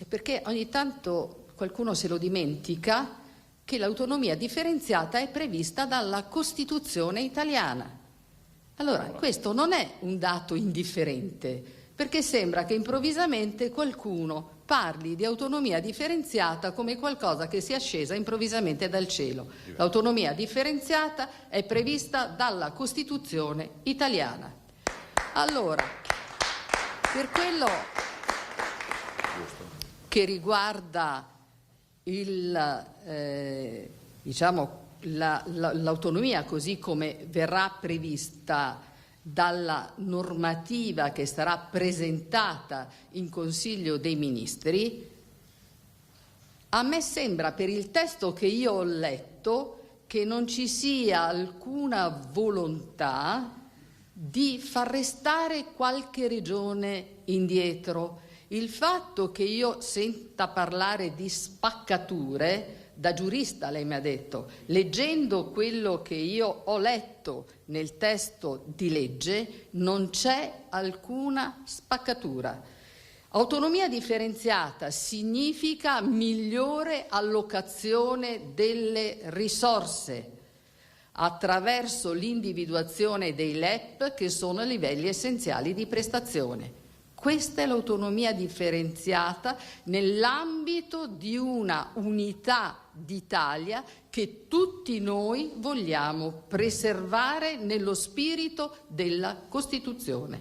perché ogni tanto qualcuno se lo dimentica, che l'autonomia differenziata è prevista dalla Costituzione italiana. Allora, questo non è un dato indifferente, perché sembra che improvvisamente qualcuno parli di autonomia differenziata come qualcosa che sia scesa improvvisamente dal cielo. L'autonomia differenziata è prevista dalla Costituzione italiana. Allora, per quello che riguarda l'autonomia così come verrà prevista dalla normativa che sarà presentata in Consiglio dei Ministri, a me sembra, per il testo che io ho letto, che non ci sia alcuna volontà di far restare qualche regione indietro. Il fatto che io senta parlare di spaccature, da giurista lei mi ha detto, leggendo quello che io ho letto nel testo di legge, non c'è alcuna spaccatura. Autonomia differenziata significa migliore allocazione delle risorse attraverso l'individuazione dei LEP, che sono i livelli essenziali di prestazione. Questa è l'autonomia differenziata nell'ambito di una unità d'Italia che tutti noi vogliamo preservare nello spirito della Costituzione.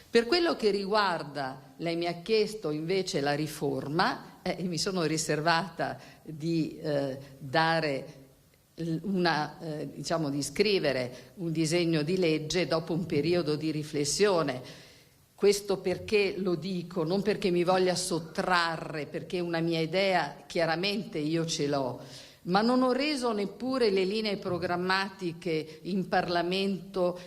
Per quello che riguarda, lei mi ha chiesto invece la riforma, mi sono riservata di di scrivere un disegno di legge dopo un periodo di riflessione. Questo perché lo dico? Non perché mi voglia sottrarre, perché una mia idea chiaramente io ce l'ho, ma non ho reso neppure le linee programmatiche in Parlamento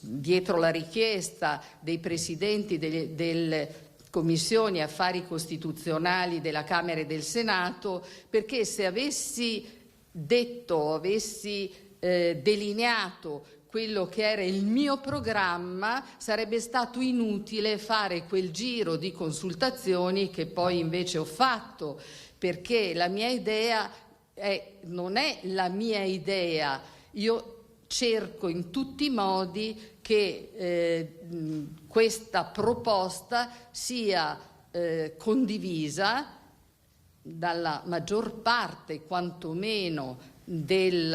dietro la richiesta dei presidenti delle commissioni affari costituzionali della Camera e del Senato, perché se avessi delineato quello che era il mio programma, sarebbe stato inutile fare quel giro di consultazioni che poi invece ho fatto, perché la mia idea non è la mia idea. Io cerco in tutti i modi che questa proposta sia condivisa dalla maggior parte, quantomeno, del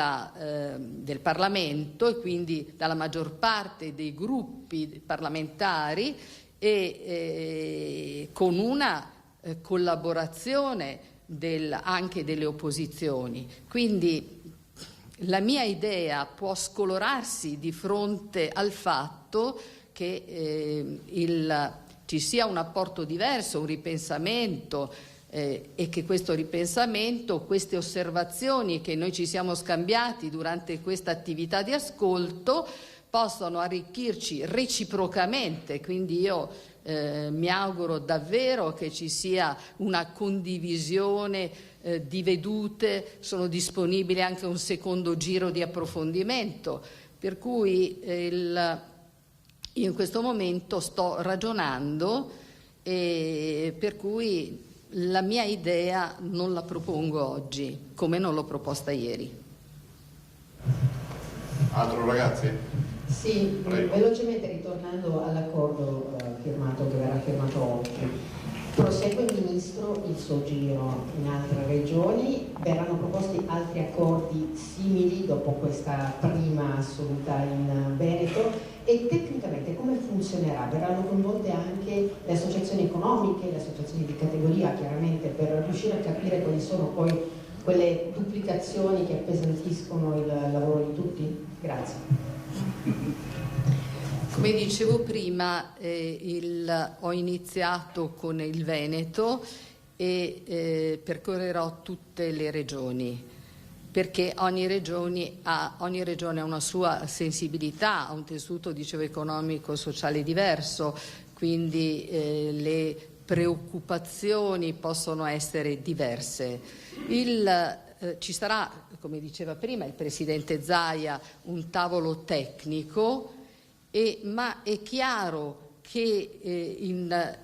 Parlamento e quindi dalla maggior parte dei gruppi parlamentari e con una collaborazione anche delle opposizioni. Quindi la mia idea può scolorarsi di fronte al fatto che ci sia un apporto diverso, un ripensamento, e che questo ripensamento, queste osservazioni che noi ci siamo scambiati durante questa attività di ascolto possono arricchirci reciprocamente. Quindi io mi auguro davvero che ci sia una condivisione di vedute, sono disponibile anche a un secondo giro di approfondimento, per cui io in questo momento sto ragionando e per cui la mia idea non la propongo oggi, come non l'ho proposta ieri. Altro ragazzi? Sì, velocemente ritornando all'accordo che verrà firmato oggi. Prosegue il Ministro il suo giro in altre regioni, verranno proposti altri accordi simili dopo questa prima assoluta in Veneto, e tecnicamente come funzionerà? Verranno coinvolte anche le associazioni economiche, le associazioni di categoria, chiaramente, per riuscire a capire quali sono poi quelle duplicazioni che appesantiscono il lavoro di tutti? Grazie. Come dicevo prima, ho iniziato con il Veneto e percorrerò tutte le regioni, perché ogni regione ha una sua sensibilità, ha un tessuto, dicevo, economico, sociale diverso, quindi le preoccupazioni possono essere diverse. Ci sarà, come diceva prima il Presidente Zaia, un tavolo tecnico, ma è chiaro che in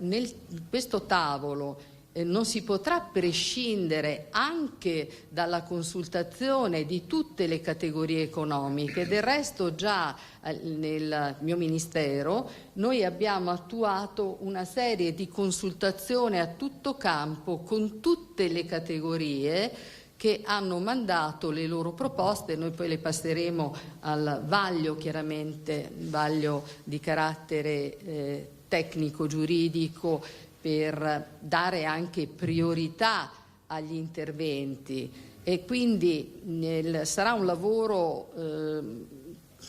questo tavolo non si potrà prescindere anche dalla consultazione di tutte le categorie economiche. Del resto già nel mio Ministero noi abbiamo attuato una serie di consultazioni a tutto campo con tutte le categorie che hanno mandato le loro proposte. Noi poi le passeremo al vaglio, chiaramente, vaglio di carattere tecnico-giuridico, per dare anche priorità agli interventi, e quindi sarà un lavoro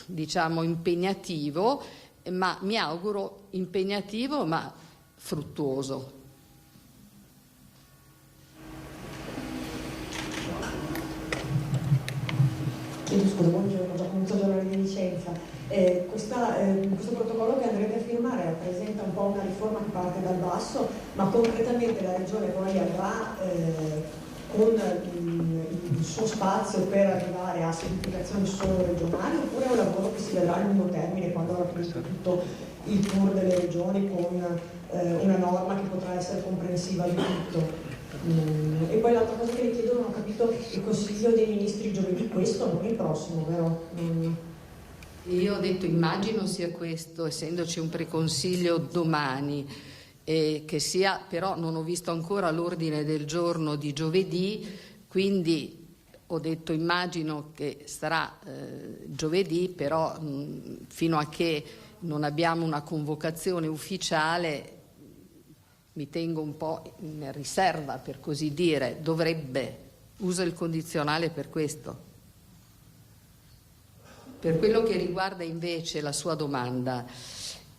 diciamo impegnativo, ma mi auguro impegnativo ma fruttuoso. Scusa, buongiorno, Giacomo Giornale di Vicenza. Questo protocollo che andrete a firmare rappresenta un po' una riforma che parte dal basso, ma concretamente la Regione poi avrà con il suo spazio per arrivare a semplificazioni solo regionali, oppure è un lavoro che si vedrà a lungo termine quando avrà finito tutto il tour delle regioni con una norma che potrà essere comprensiva di tutto? E poi l'altra cosa che le chiedo, non ho capito, il Consiglio dei Ministri giovedì, questo non il prossimo, vero? Io ho detto immagino sia questo, essendoci un preconsiglio domani, che sia, però non ho visto ancora l'ordine del giorno di giovedì, quindi ho detto immagino che sarà giovedì, però fino a che non abbiamo una convocazione ufficiale mi tengo un po' in riserva, per così dire. Dovrebbe, uso il condizionale per questo. Per quello che riguarda invece la sua domanda,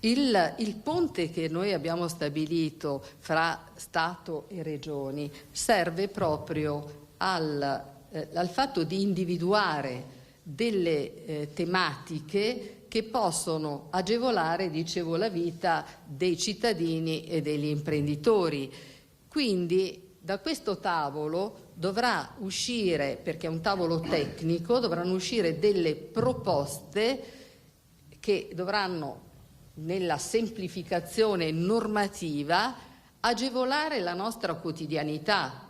il ponte che noi abbiamo stabilito fra Stato e Regioni serve proprio al fatto di individuare delle tematiche che possono agevolare, dicevo, la vita dei cittadini e degli imprenditori. Quindi da questo tavolo dovrà uscire, perché è un tavolo tecnico, dovranno uscire delle proposte che dovranno, nella semplificazione normativa, agevolare la nostra quotidianità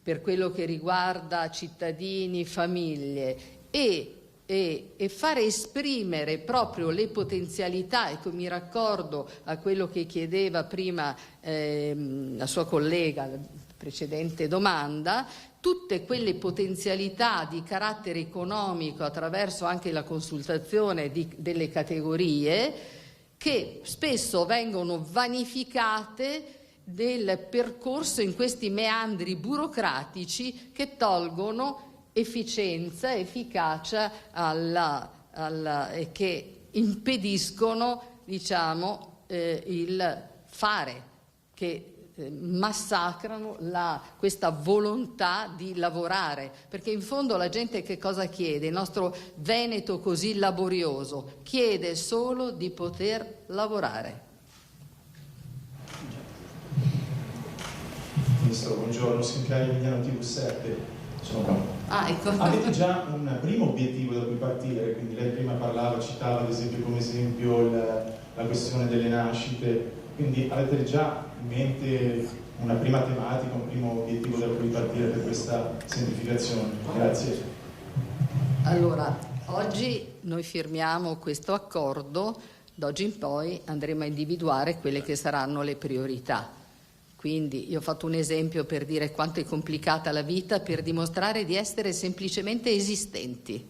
per quello che riguarda cittadini, famiglie, e fare esprimere proprio le potenzialità. Ecco, mi raccordo a quello che chiedeva prima la sua collega, la precedente domanda, tutte quelle potenzialità di carattere economico attraverso anche la consultazione delle categorie, che spesso vengono vanificate del percorso in questi meandri burocratici che tolgono efficienza, efficacia che impediscono, diciamo, il fare, che massacrano questa volontà di lavorare, perché in fondo la gente che cosa chiede? Il nostro Veneto così laborioso chiede solo di poter lavorare. Ministro, buongiorno, Simpiani Emiliano TV7. Sono qua. Ecco. Avete già un primo obiettivo da cui partire? Quindi lei prima parlava, citava ad esempio come esempio la questione delle nascite, quindi avete già in mente una prima tematica, un primo obiettivo da cui partire per questa semplificazione? Grazie. Allora, oggi noi firmiamo questo accordo, d'oggi in poi andremo a individuare quelle che saranno le priorità. Quindi io ho fatto un esempio per dire quanto è complicata la vita, per dimostrare di essere semplicemente esistenti.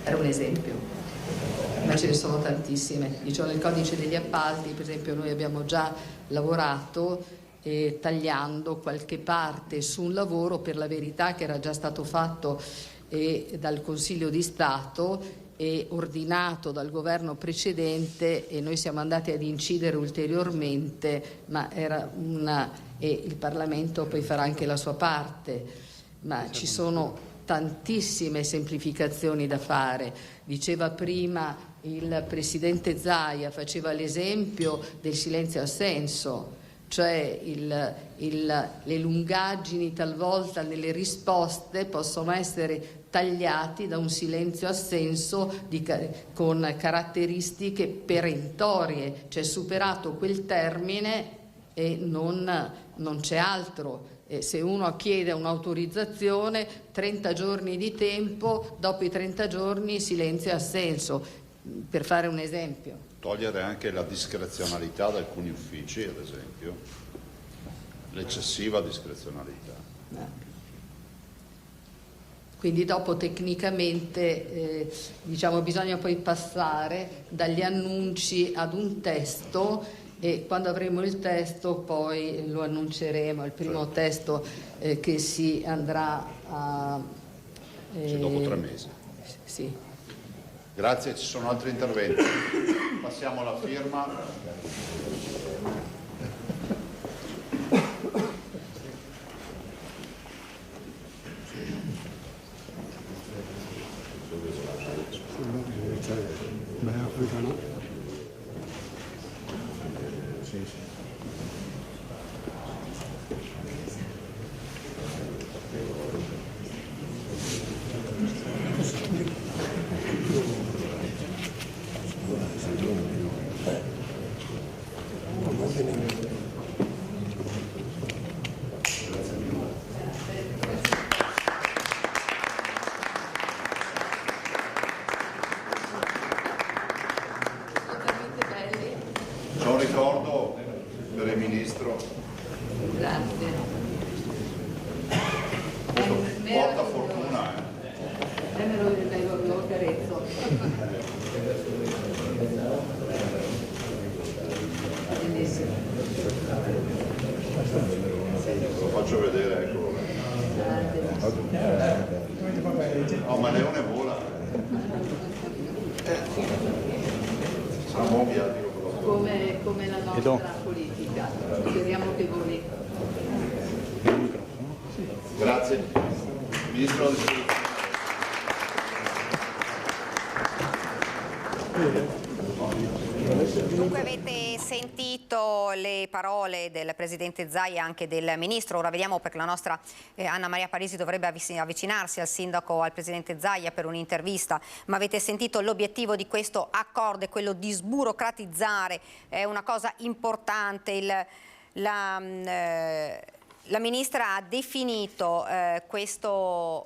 Era un esempio, ma ce ne sono tantissime. Diciamo, nel codice degli appalti, per esempio, noi abbiamo già lavorato tagliando qualche parte su un lavoro, per la verità, che era già stato fatto dal Consiglio di Stato e ordinato dal governo precedente, e noi siamo andati ad incidere ulteriormente, ma era e il Parlamento poi farà anche la sua parte, ma ci sono tantissime semplificazioni da fare. Diceva prima il Presidente Zaia, faceva l'esempio del silenzio assenso, cioè le lungaggini talvolta nelle risposte possono essere tagliati da un silenzio assenso con caratteristiche perentorie, cioè superato quel termine e non c'è altro. Se uno chiede un'autorizzazione, 30 giorni di tempo, dopo i 30 giorni silenzio assenso, per fare un esempio. Togliere anche la discrezionalità da alcuni uffici, ad esempio, l'eccessiva discrezionalità. Quindi dopo tecnicamente diciamo, bisogna poi passare dagli annunci ad un testo, e quando avremo il testo poi lo annunceremo, il primo testo che si andrà a... dopo 3 mesi. Sì. Grazie, ci sono altri interventi. Passiamo alla firma. C'è un ricordo per il Ministro. Grazie. Porta fortuna. Lo carezzo. Bellissimo. Lo faccio vedere, ecco. Oh, ma Leone vola. Sarà un buon viatico. Come la nostra politica. Speriamo che voli. Grazie. Ministro del Dunque avete sentito le parole del Presidente Zaia e anche del Ministro. Ora vediamo, perché la nostra Anna Maria Parisi dovrebbe avvicinarsi al Sindaco, al Presidente Zaia, per un'intervista, ma avete sentito l'obiettivo di questo accordo è quello di sburocratizzare, è una cosa importante. La Ministra ha definito questa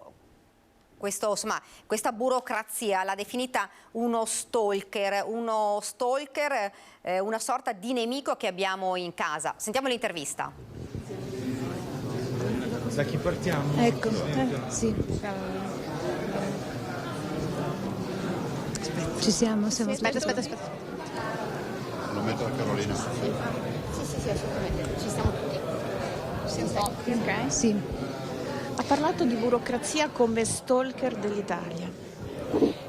burocrazia, l'ha definita una sorta di nemico che abbiamo in casa. Sentiamo l'intervista. Da chi partiamo? Ecco, sì. Ci siamo. Aspetta. Lo metto a Carolina. Sì, assolutamente. Ci siamo tutti. Ok, sì. Ha parlato di burocrazia come stalker dell'Italia.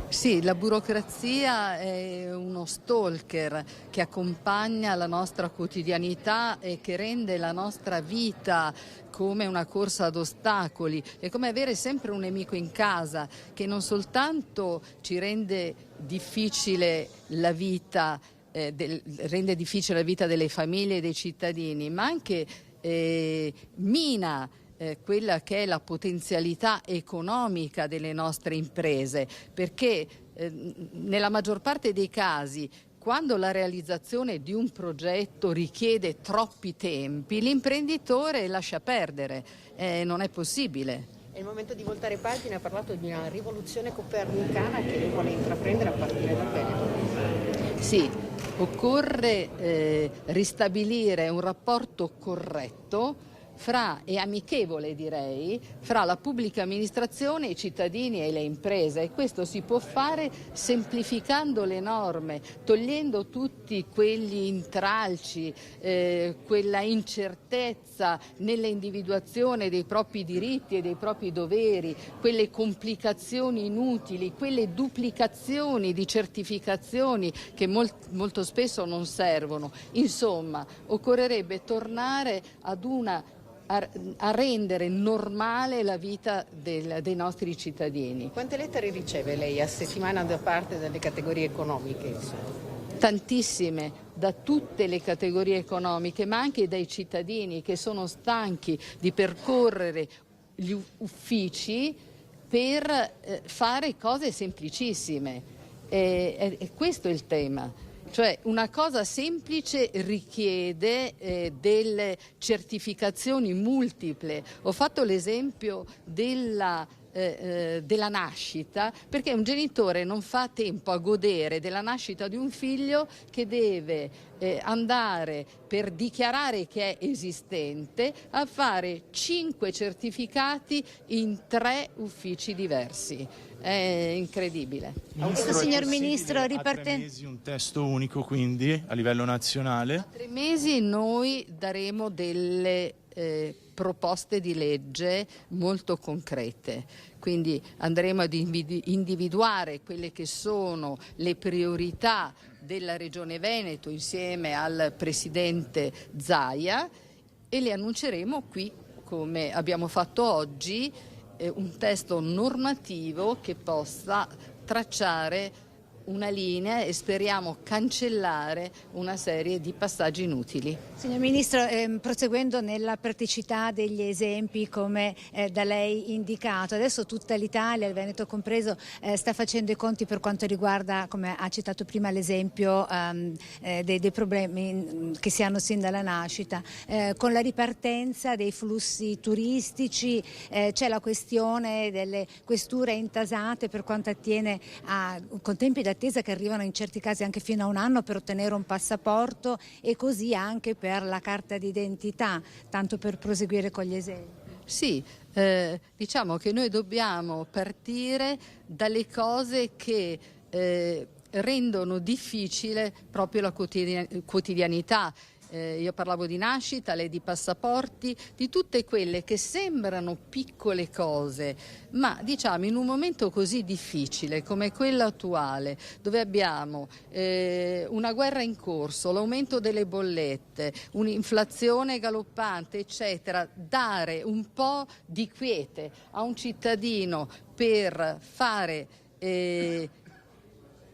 Sì, la burocrazia è uno stalker che accompagna la nostra quotidianità e che rende la nostra vita come una corsa ad ostacoli. È come avere sempre un nemico in casa che non soltanto ci rende difficile la vita, rende difficile la vita delle famiglie e dei cittadini, ma anche mina quella che è la potenzialità economica delle nostre imprese, perché nella maggior parte dei casi, quando la realizzazione di un progetto richiede troppi tempi, l'imprenditore lascia perdere, non è possibile. È il momento di voltare pagina, ha parlato di una rivoluzione copernicana che lui vuole intraprendere a partire dal Veneto. Sì, occorre ristabilire un rapporto corretto e amichevole, direi, fra la pubblica amministrazione, i cittadini e le imprese, e questo si può fare semplificando le norme, togliendo tutti quegli intralci, quella incertezza nell'individuazione dei propri diritti e dei propri doveri, quelle complicazioni inutili, quelle duplicazioni di certificazioni che molto spesso non servono. Insomma, occorrerebbe tornare a rendere normale la vita dei nostri cittadini. Quante lettere riceve lei a settimana da parte delle categorie economiche? Tantissime, da tutte le categorie economiche, ma anche dai cittadini che sono stanchi di percorrere gli uffici per fare cose semplicissime. E questo è il tema. Cioè una cosa semplice richiede delle certificazioni multiple. Ho fatto l'esempio della nascita, perché un genitore non fa tempo a godere della nascita di un figlio che deve andare per dichiarare che è esistente a fare 5 certificati in 3 uffici diversi. È incredibile. Signor Ministro, a 3 mesi un testo unico, quindi a livello nazionale? A 3 mesi noi daremo delle proposte di legge molto concrete, quindi andremo ad individuare quelle che sono le priorità della Regione Veneto insieme al Presidente Zaia e le annunceremo qui, come abbiamo fatto oggi, un testo normativo che possa tracciare una linea e speriamo cancellare una serie di passaggi inutili. Signor Ministro, proseguendo nella praticità degli esempi come da lei indicato, adesso tutta l'Italia, il Veneto compreso, sta facendo i conti per quanto riguarda, come ha citato prima, l'esempio dei problemi che si hanno sin dalla nascita. Con la ripartenza dei flussi turistici c'è la questione delle questure intasate per quanto attiene con tempi d'attesa che arrivano in certi casi anche fino a un anno per ottenere un passaporto e così anche per la carta d'identità, tanto per proseguire con gli esempi. Sì, diciamo che noi dobbiamo partire dalle cose che rendono difficile proprio la quotidianità. Io parlavo di nascita, lei di passaporti, di tutte quelle che sembrano piccole cose, ma diciamo in un momento così difficile come quello attuale, dove abbiamo una guerra in corso, l'aumento delle bollette, un'inflazione galoppante, eccetera, dare un po' di quiete a un cittadino per fare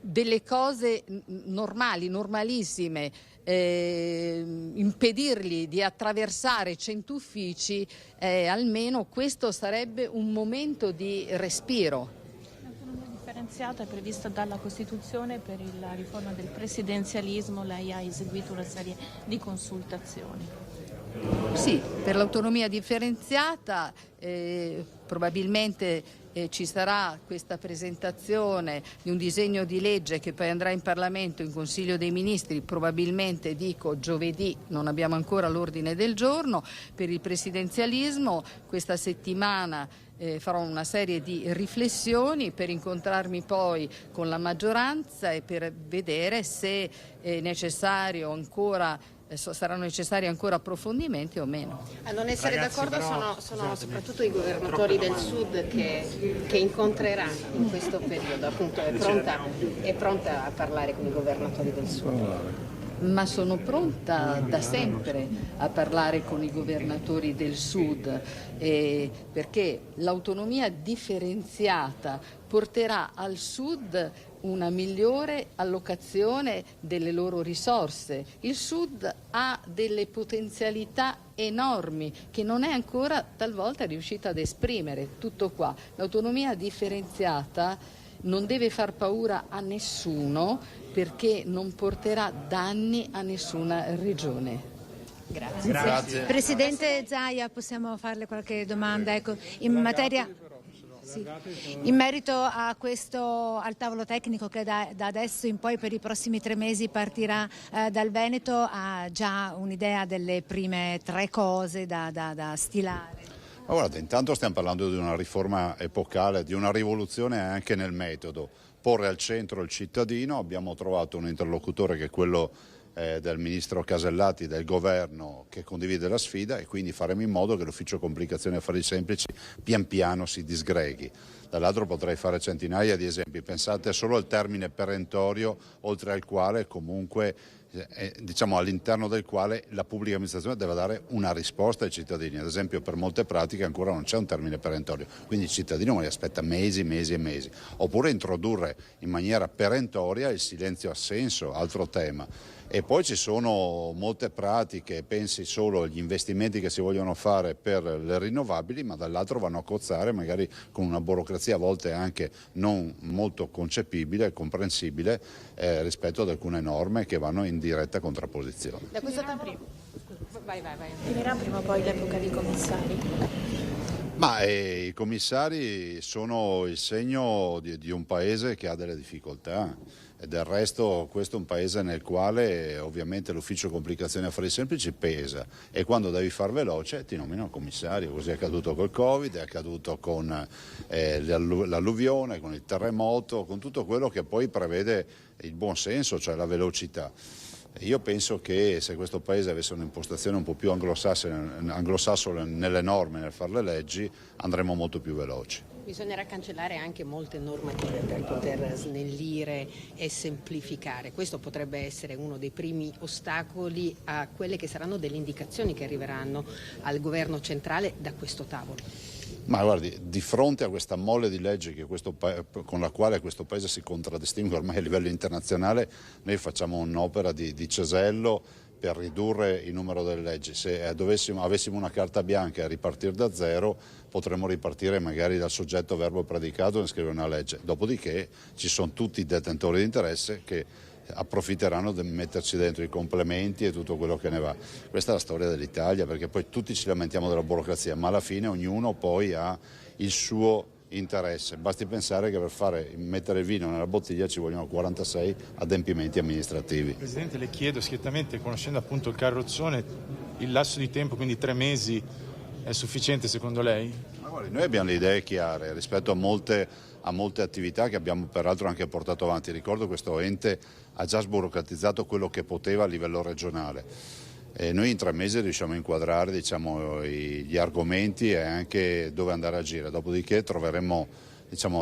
delle cose normali, normalissime, impedirgli di attraversare 100 uffici, almeno questo sarebbe un momento di respiro. L'autonomia differenziata è prevista dalla Costituzione per la riforma del presidenzialismo, lei ha eseguito una serie di consultazioni. Sì, per l'autonomia differenziata probabilmente ci sarà questa presentazione di un disegno di legge che poi andrà in Parlamento, in Consiglio dei Ministri, probabilmente dico giovedì, non abbiamo ancora l'ordine del giorno. Per il presidenzialismo questa settimana farò una serie di riflessioni per incontrarmi poi con la maggioranza e per vedere se è necessario ancora saranno necessari ancora approfondimenti o meno. A non essere d'accordo sono soprattutto i governatori del Sud che incontrerà in questo periodo, appunto è pronta a parlare con i governatori del Sud. Ma sono pronta da sempre a parlare con i governatori del Sud, perché l'autonomia differenziata porterà al Sud una migliore allocazione delle loro risorse. Il Sud ha delle potenzialità enormi che non è ancora talvolta riuscita ad esprimere. Tutto qua. L'autonomia differenziata non deve far paura a nessuno, perché non porterà danni a nessuna regione. Grazie. Presidente Zaia, possiamo farle qualche domanda? Ecco, in materia... Sì. In merito a al tavolo tecnico che da adesso in poi per i prossimi 3 mesi partirà dal Veneto, ha già un'idea delle prime 3 cose da stilare? Ma guarda, intanto stiamo parlando di una riforma epocale, di una rivoluzione anche nel metodo. Porre al centro il cittadino, abbiamo trovato un interlocutore che è quello del ministro Casellati, del governo, che condivide la sfida, e quindi faremo in modo che l'ufficio complicazioni e affari semplici pian piano si disgreghi. Dall'altro potrei fare centinaia di esempi, pensate solo al termine perentorio, oltre al quale comunque all'interno del quale la pubblica amministrazione deve dare una risposta ai cittadini. Ad esempio, per molte pratiche ancora non c'è un termine perentorio, quindi il cittadino li aspetta mesi e mesi. Oppure introdurre in maniera perentoria il silenzio assenso, altro tema. E poi ci sono molte pratiche, pensi solo agli investimenti che si vogliono fare per le rinnovabili, ma dall'altro vanno a cozzare magari con una burocrazia a volte anche non molto concepibile e comprensibile rispetto ad alcune norme che vanno in diretta contrapposizione. Da questo tavolo... Vai. Finirà prima o poi l'epoca dei commissari? Ma i commissari sono il segno di un paese che ha delle difficoltà. E del resto questo è un paese nel quale ovviamente l'ufficio complicazioni e affari semplici pesa, e quando devi far veloce ti nominano commissario. Così è accaduto col Covid, è accaduto con l'alluvione, con il terremoto, con tutto quello che poi prevede il buon senso, cioè la velocità. Io penso che se questo paese avesse un'impostazione un po' più anglosassone nelle norme, nel fare le leggi, andremo molto più veloci. Bisognerà cancellare anche molte normative per poter snellire e semplificare. Questo potrebbe essere uno dei primi ostacoli a quelle che saranno delle indicazioni che arriveranno al governo centrale da questo tavolo. Ma guardi, di fronte a questa mole di leggi con la quale questo paese si contraddistingue ormai a livello internazionale, noi facciamo un'opera di cesello per ridurre il numero delle leggi. Se avessimo una carta bianca e ripartire da zero, potremmo ripartire magari dal soggetto verbo predicato e scrivere una legge. Dopodiché ci sono tutti i detentori di interesse che approfitteranno di metterci dentro i complementi e tutto quello che ne va. Questa è la storia dell'Italia, perché poi tutti ci lamentiamo della burocrazia, ma alla fine ognuno poi ha il suo interesse. Basti pensare che per mettere il vino nella bottiglia ci vogliono 46 adempimenti amministrativi. Presidente, le chiedo schiettamente, conoscendo appunto il carrozzone, il lasso di tempo, quindi 3 mesi, è sufficiente secondo lei? Ma guardi, noi abbiamo le idee chiare rispetto a molte attività che abbiamo peraltro anche portato avanti. Ricordo questo ente ha già sburocratizzato quello che poteva a livello regionale. E noi in 3 mesi riusciamo a inquadrare gli argomenti e anche dove andare a agire, dopodiché troveremo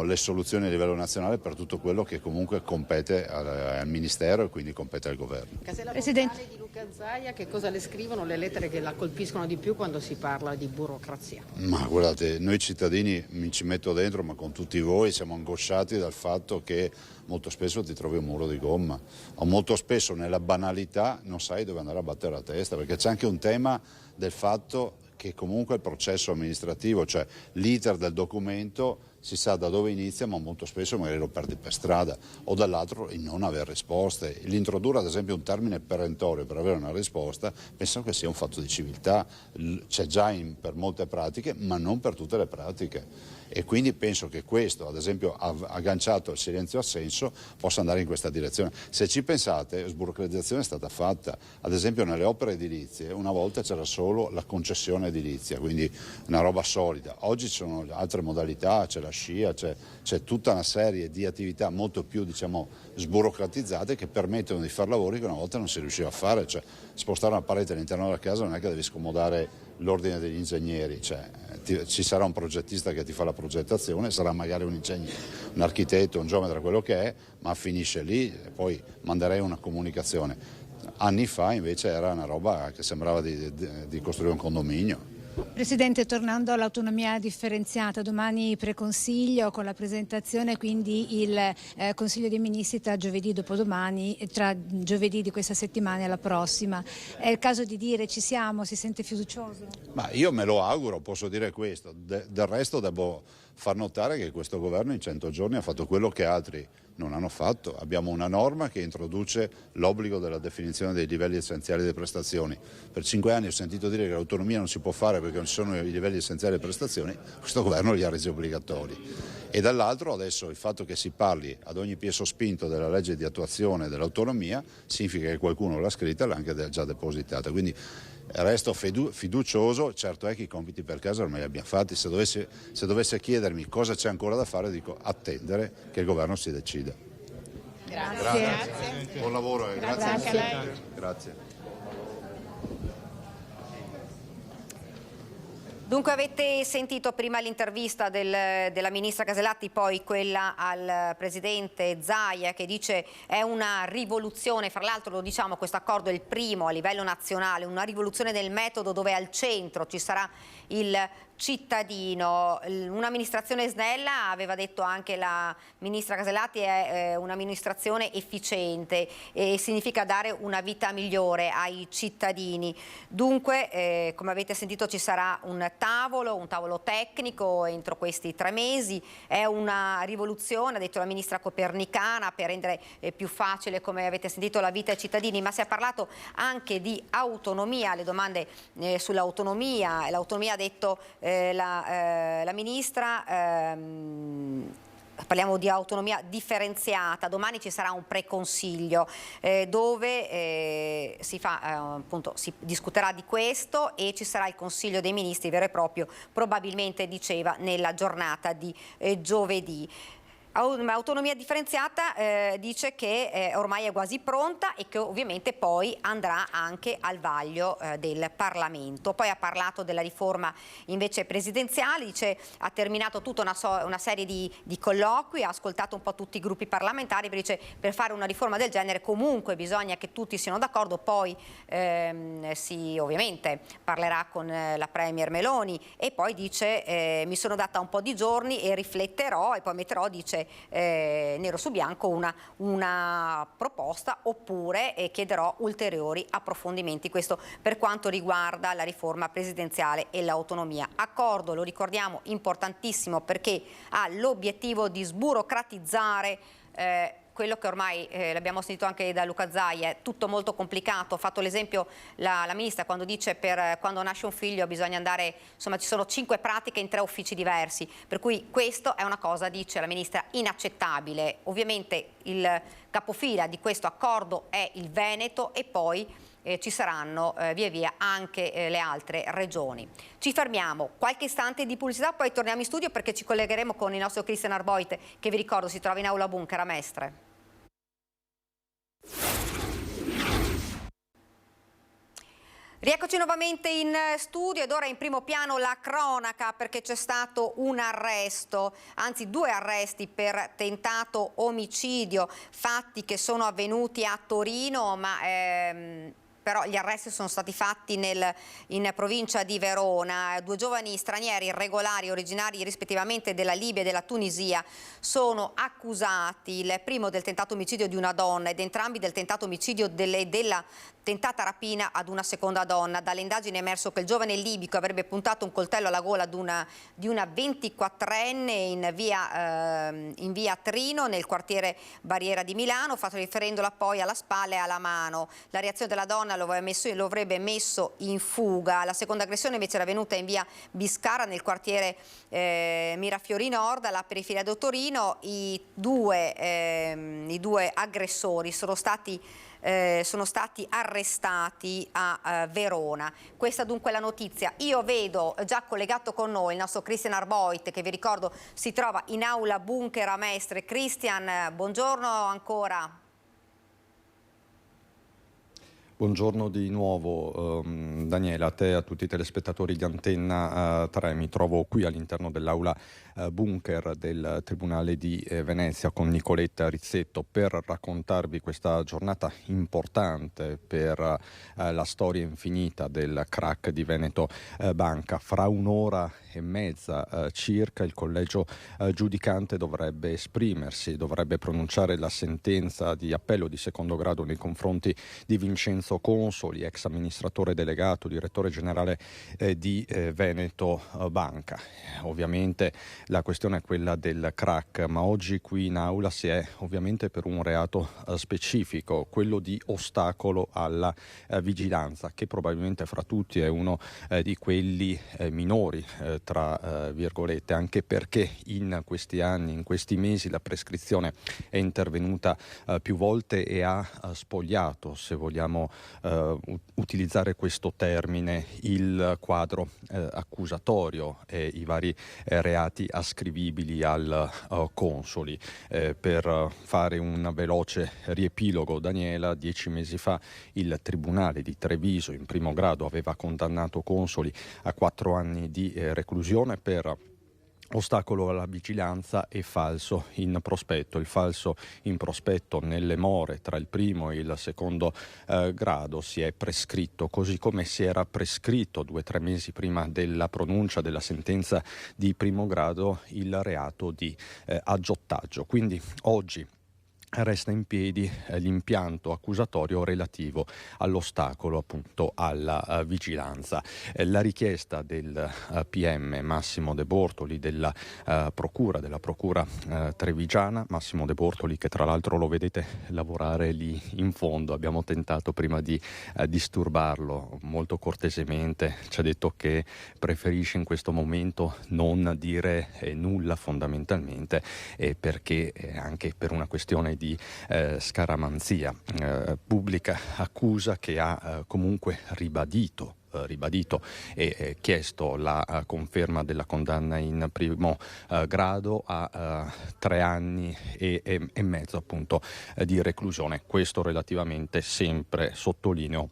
le soluzioni a livello nazionale per tutto quello che comunque compete al Ministero e quindi compete al Governo. Casella Presidente di Luca Zaia, che cosa le scrivono le lettere che la colpiscono di più quando si parla di burocrazia? Ma guardate, noi cittadini, mi ci metto dentro, ma con tutti voi siamo angosciati dal fatto che molto spesso ti trovi un muro di gomma, o molto spesso nella banalità non sai dove andare a battere la testa, perché c'è anche un tema del fatto che comunque il processo amministrativo, cioè l'iter del documento, si sa da dove inizia, ma molto spesso magari lo perdi per strada, o dall'altro il non avere risposte. L'introdurre ad esempio un termine perentorio per avere una risposta penso che sia un fatto di civiltà, c'è già per molte pratiche ma non per tutte le pratiche, e quindi penso che questo, ad esempio agganciato al silenzio assenso, possa andare in questa direzione. Se ci pensate, sburocratizzazione è stata fatta, ad esempio nelle opere edilizie una volta c'era solo la concessione edilizia, quindi una roba solida. Oggi ci sono altre modalità, c'è la SCIA, c'è tutta una serie di attività molto più sburocratizzate che permettono di fare lavori che una volta non si riusciva a fare, cioè spostare una parete all'interno della casa non è che devi scomodare l'ordine degli ingegneri, ci sarà un progettista che ti fa la progettazione, sarà magari un ingegnere, un architetto, un geometra, quello che è, ma finisce lì e poi manderei una comunicazione. Anni fa invece era una roba che sembrava di costruire un condominio. Presidente, tornando all'autonomia differenziata, domani preconsiglio con la presentazione, quindi il Consiglio dei Ministri tra giovedì dopodomani e tra giovedì di questa settimana e la prossima. È il caso di dire ci siamo, si sente fiducioso? Ma io me lo auguro, posso dire questo. Del resto devo far notare che questo governo in 100 giorni ha fatto quello che altri non hanno fatto. Abbiamo una norma che introduce l'obbligo della definizione dei livelli essenziali delle prestazioni. Per 5 anni ho sentito dire che l'autonomia non si può fare perché non ci sono i livelli essenziali delle prestazioni, questo governo li ha resi obbligatori. E dall'altro adesso il fatto che si parli ad ogni piè sospinto della legge di attuazione dell'autonomia significa che qualcuno l'ha scritta e l'ha anche già depositata. Quindi resto fiducioso, certo è che i compiti per casa ormai li abbiamo fatti. Se dovesse chiedermi cosa c'è ancora da fare, dico attendere che il governo si decida. Grazie. Buon lavoro e grazie. Anche a lei. Grazie. Dunque avete sentito prima l'intervista della ministra Casellati, poi quella al presidente Zaia che dice è una rivoluzione, fra l'altro lo diciamo, questo accordo è il primo a livello nazionale, una rivoluzione del metodo dove al centro ci sarà il cittadino. Un'amministrazione snella, aveva detto anche la ministra Casellati, è un'amministrazione efficiente e significa dare una vita migliore ai cittadini. Dunque, come avete sentito, ci sarà un tavolo tecnico entro questi 3 mesi. È una rivoluzione, ha detto la ministra copernicana, per rendere più facile, come avete sentito, la vita ai cittadini, ma si è parlato anche di autonomia, le domande sull'autonomia. L'autonomia, ha detto la ministra, parliamo di autonomia differenziata. Domani ci sarà un preconsiglio dove si discuterà di questo e ci sarà il Consiglio dei Ministri vero e proprio, probabilmente, diceva, nella giornata di giovedì. Autonomia differenziata dice che ormai è quasi pronta e che ovviamente poi andrà anche al vaglio del Parlamento. Poi ha parlato della riforma invece presidenziale, dice ha terminato tutta una serie di colloqui, ha ascoltato un po' tutti i gruppi parlamentari, dice per fare una riforma del genere comunque bisogna che tutti siano d'accordo, poi si ovviamente parlerà con la Premier Meloni e poi dice mi sono data un po' di giorni e rifletterò e poi metterò, dice, nero su bianco una proposta oppure chiederò ulteriori approfondimenti. Questo per quanto riguarda la riforma presidenziale e l'autonomia. Accordo, lo ricordiamo, importantissimo perché ha l'obiettivo di sburocratizzare quello che ormai l'abbiamo sentito anche da Luca Zaia, è tutto molto complicato. Ha fatto l'esempio la ministra quando dice quando nasce un figlio bisogna andare, insomma ci sono 5 pratiche in 3 uffici diversi, per cui questo è una cosa, dice la ministra, inaccettabile. Ovviamente il capofila di questo accordo è il Veneto e poi ci saranno via via anche le altre regioni. Ci fermiamo qualche istante di pubblicità, poi torniamo in studio perché ci collegheremo con il nostro Christian Arboit che vi ricordo si trova in aula Bunker a Mestre. Rieccoci nuovamente in studio ed ora in primo piano la cronaca perché c'è stato un arresto, anzi 2 arresti per tentato omicidio, fatti che sono avvenuti a Torino ma però gli arresti sono stati fatti in provincia di Verona. 2 giovani stranieri irregolari originari rispettivamente della Libia e della Tunisia sono accusati, il primo del tentato omicidio di una donna ed entrambi del tentato omicidio della tentata rapina ad una seconda donna. Dalle indagini è emerso che il giovane libico avrebbe puntato un coltello alla gola di una 24enne in via Trino nel quartiere Barriera di Milano, riferendola poi alla spalla e alla mano. La reazione della donna lo avrebbe messo in fuga. La seconda aggressione invece era avvenuta in via Biscara nel quartiere Mirafiori Nord, alla periferia di Torino. I due aggressori sono stati arrestati arrestati a Verona. Questa dunque è la notizia. Io vedo già collegato con noi il nostro Christian Arboit, che vi ricordo si trova in aula bunker a Mestre. Christian, buongiorno ancora. Buongiorno di nuovo Daniela, a te e a tutti i telespettatori di Antenna 3. Mi trovo qui all'interno dell'aula bunker del Tribunale di Venezia con Nicoletta Rizzetto per raccontarvi questa giornata importante per la storia infinita del crack di Veneto Banca. Fra un'ora e mezza circa il collegio giudicante dovrebbe esprimersi, dovrebbe pronunciare la sentenza di appello di secondo grado nei confronti di Vincenzo Consoli, ex amministratore delegato, direttore generale di Veneto Banca. Ovviamente la questione è quella del crack, ma oggi qui in aula si è ovviamente per un reato specifico, quello di ostacolo alla vigilanza, che probabilmente fra tutti è uno di quelli minori, tra virgolette, anche perché in questi anni, in questi mesi, la prescrizione è intervenuta più volte e ha spogliato, se vogliamo utilizzare questo termine, il quadro accusatorio e i vari reati ascrivibili al Consoli. Per fare un veloce riepilogo, Daniela, 10 mesi fa il Tribunale di Treviso in primo grado aveva condannato Consoli a 4 anni di reclusione per ostacolo alla vigilanza e falso in prospetto. Il falso in prospetto nelle more tra il primo e il secondo grado si è prescritto, così come si era prescritto 2 o 3 mesi prima della pronuncia della sentenza di primo grado il reato di aggiottaggio. Quindi oggi resta in piedi l'impianto accusatorio relativo all'ostacolo appunto alla vigilanza. La richiesta del PM Massimo De Bortoli della procura trevigiana, Massimo De Bortoli che tra l'altro lo vedete lavorare lì in fondo, abbiamo tentato prima di disturbarlo molto cortesemente, ci ha detto che preferisce in questo momento non dire nulla fondamentalmente perché anche per una questione di scaramanzia, pubblica accusa che ha comunque ribadito e chiesto la conferma della condanna in primo grado a 3 anni e mezzo appunto di reclusione. Questo relativamente, sempre sottolineo,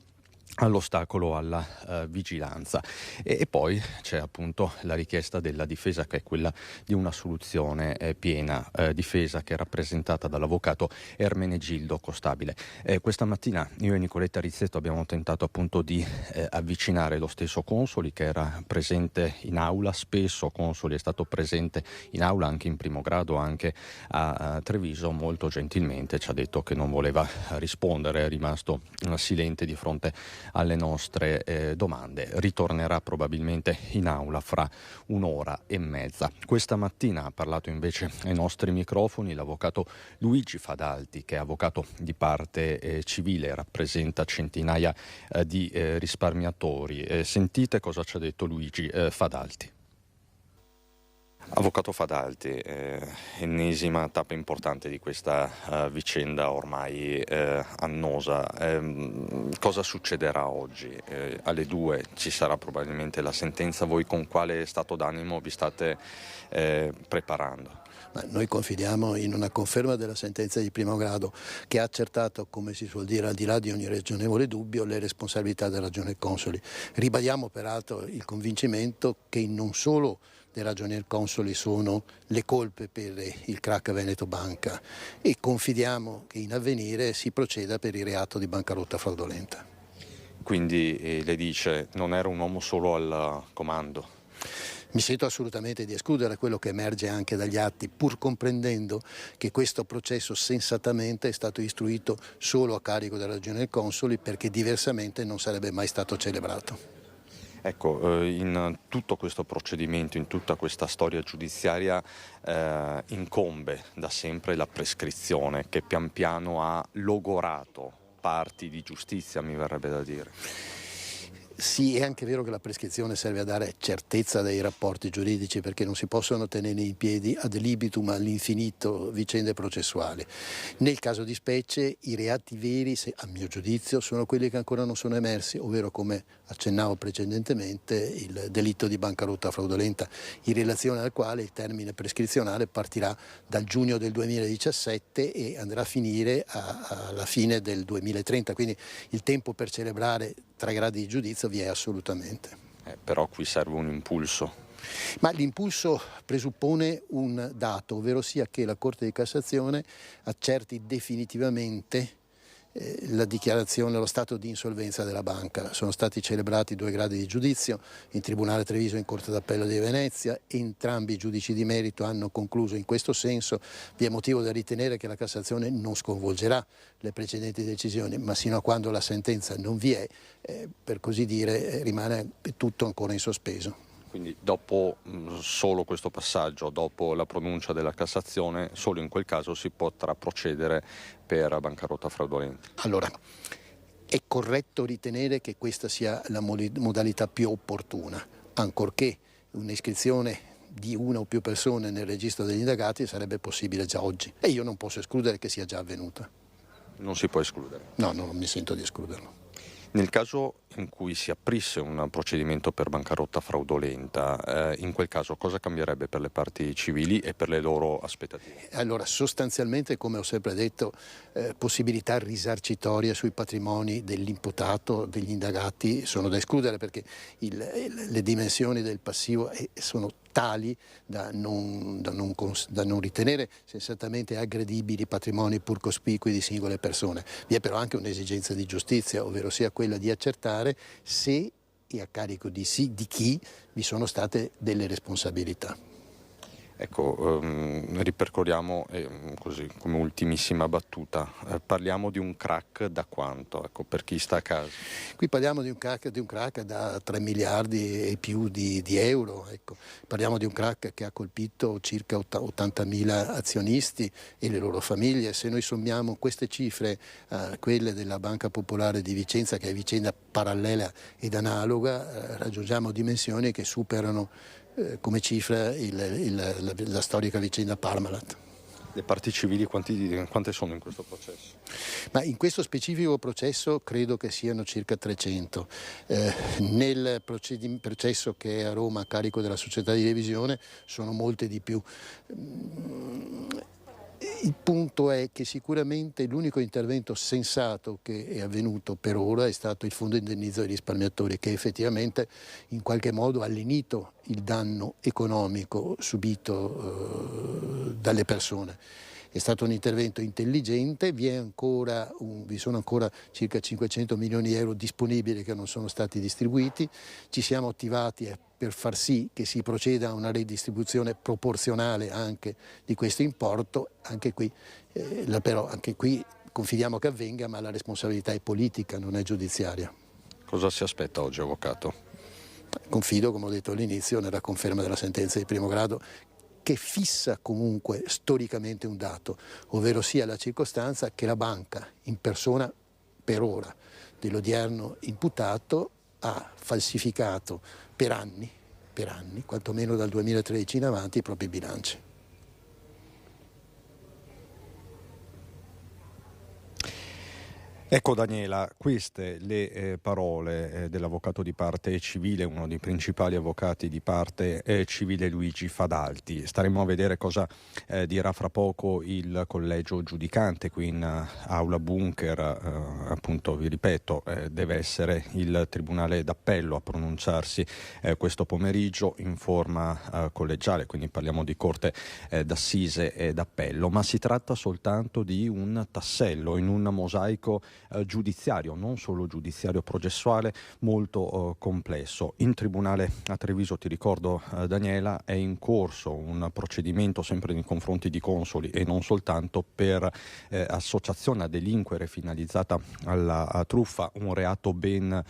all'ostacolo alla vigilanza. E poi c'è appunto la richiesta della difesa, che è quella di una soluzione piena, difesa che è rappresentata dall'avvocato Ermenegildo Costabile. Questa mattina io e Nicoletta Rizzetto abbiamo tentato appunto di avvicinare lo stesso Consoli, che era presente in aula. Spesso Consoli è stato presente in aula anche in primo grado, anche a Treviso. Molto gentilmente ci ha detto che non voleva rispondere, è rimasto silente di fronte alle nostre domande. Ritornerà probabilmente in aula fra un'ora e mezza. Questa mattina ha parlato invece ai nostri microfoni l'avvocato Luigi Fadalti, che è avvocato di parte civile, rappresenta centinaia di risparmiatori. Sentite cosa ci ha detto Luigi Fadalti. Avvocato Fadalti, ennesima tappa importante di questa vicenda ormai annosa. Cosa succederà oggi? Alle 2 ci sarà probabilmente la sentenza. Voi con quale stato d'animo vi state preparando? Ma noi confidiamo in una conferma della sentenza di primo grado che ha accertato, come si suol dire, al di là di ogni ragionevole dubbio, le responsabilità della ragione Consoli. Ribadiamo peraltro il convincimento che non solo del ragionier Consoli sono le colpe per il crack Veneto Banca, e confidiamo che in avvenire si proceda per il reato di bancarotta fraudolenta. Quindi le dice non era un uomo solo al comando? Mi sento assolutamente di escludere quello che emerge anche dagli atti, pur comprendendo che questo processo sensatamente è stato istruito solo a carico della ragionier Consoli, perché diversamente non sarebbe mai stato celebrato. Ecco, in tutto questo procedimento, in tutta questa storia giudiziaria incombe da sempre la prescrizione, che pian piano ha logorato parti di giustizia, mi verrebbe da dire. Sì, è anche vero che la prescrizione serve a dare certezza dei rapporti giuridici, perché non si possono tenere in piedi ad libitum all'infinito vicende processuali. Nel caso di specie i reati veri, a mio giudizio, sono quelli che ancora non sono emersi, ovvero, come accennavo precedentemente, il delitto di bancarotta fraudolenta, in relazione al quale il termine prescrizionale partirà dal giugno del 2017 e andrà a finire alla fine del 2030, quindi il tempo per celebrare 3 gradi di giudizio vi è assolutamente. Però qui serve un impulso. Ma l'impulso presuppone un dato, ovvero sia che la Corte di Cassazione accerti definitivamente la dichiarazione, lo stato di insolvenza della banca. Sono stati celebrati 2 gradi di giudizio in Tribunale Treviso e in Corte d'Appello di Venezia, entrambi i giudici di merito hanno concluso in questo senso. Vi è motivo da ritenere che la Cassazione non sconvolgerà le precedenti decisioni, ma sino a quando la sentenza non vi è, per così dire, rimane tutto ancora in sospeso. Quindi dopo solo questo passaggio, dopo la pronuncia della Cassazione, solo in quel caso si potrà procedere per bancarotta fraudolenta. Allora, è corretto ritenere che questa sia la modalità più opportuna, ancorché un'iscrizione di una o più persone nel registro degli indagati sarebbe possibile già oggi. E io non posso escludere che sia già avvenuta. Non si può escludere? No, non mi sento di escluderlo. Nel caso in cui si aprisse un procedimento per bancarotta fraudolenta, in quel caso cosa cambierebbe per le parti civili e per le loro aspettative? Allora, sostanzialmente, come ho sempre detto, possibilità risarcitorie sui patrimoni dell'imputato, degli indagati sono da escludere, perché le dimensioni del passivo sono tali da non ritenere sensatamente aggredibili patrimoni pur cospicui di singole persone. Vi è però anche un'esigenza di giustizia, ovvero sia quella di accertare se e a carico di chi vi sono state delle responsabilità. Ecco, ripercorriamo così come ultimissima battuta, parliamo di un crack da quanto, ecco, per chi sta a casa? Qui parliamo di un crack da 3 miliardi e più di euro, ecco. Parliamo di un crack che ha colpito circa 80.000 azionisti e le loro famiglie. Se noi sommiamo queste cifre a quelle della Banca Popolare di Vicenza, che è vicenda parallela ed analoga, raggiungiamo dimensioni che superano come cifra la storica vicenda Parmalat. Le parti civili quante sono in questo processo? Ma in questo specifico processo credo che siano circa 300. Nel processo che è a Roma a carico della società di revisione sono molte di più. Il punto è che sicuramente l'unico intervento sensato che è avvenuto per ora è stato il fondo indennizzo ai risparmiatori, che effettivamente in qualche modo ha lenito il danno economico subito dalle persone. È stato un intervento intelligente, vi sono ancora circa 500 milioni di euro disponibili che non sono stati distribuiti, ci siamo attivati per far sì che si proceda a una redistribuzione proporzionale anche di questo importo, anche qui confidiamo che avvenga, ma la responsabilità è politica, non è giudiziaria. Cosa si aspetta oggi, avvocato? Confido, come ho detto all'inizio, nella conferma della sentenza di primo grado, che fissa comunque storicamente un dato, ovvero sia la circostanza che la banca, in persona per ora dell'odierno imputato, ha falsificato per anni, quantomeno dal 2013 in avanti, i propri bilanci. Ecco Daniela, queste le parole dell'avvocato di parte civile, uno dei principali avvocati di parte civile, Luigi Fadalti. Staremo a vedere cosa dirà fra poco il collegio giudicante qui in aula bunker, appunto vi ripeto, deve essere il Tribunale d'Appello a pronunciarsi questo pomeriggio in forma collegiale, quindi parliamo di Corte d'Assise e d'Appello, ma si tratta soltanto di un tassello in un mosaico giudiziario, non solo giudiziario processuale, molto complesso. In tribunale a Treviso, ti ricordo Daniela, è in corso un procedimento sempre nei confronti di consoli e non soltanto per associazione a delinquere finalizzata alla truffa, un reato ben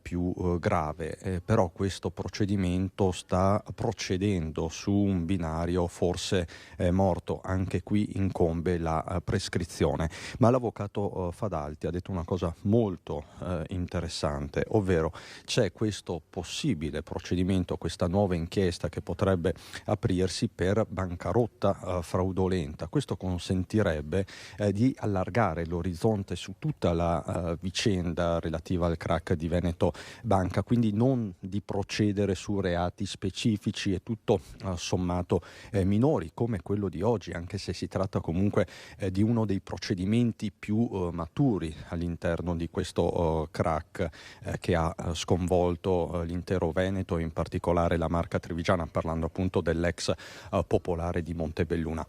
più grave, però questo procedimento sta procedendo su un binario forse morto, anche qui incombe la prescrizione, ma l'avvocato Fadalti ha detto una cosa molto interessante, ovvero c'è questo possibile procedimento, questa nuova inchiesta che potrebbe aprirsi per bancarotta fraudolenta. Questo consentirebbe di allargare l'orizzonte su tutta la vicenda relativa al crack di Veneto Banca, quindi non di procedere su reati specifici e tutto sommato minori come quello di oggi, anche se si tratta comunque di uno dei procedimenti più maturi all'interno di questo crack che ha sconvolto l'intero Veneto, in particolare la Marca Trevigiana, parlando appunto dell'ex Popolare di Montebelluna.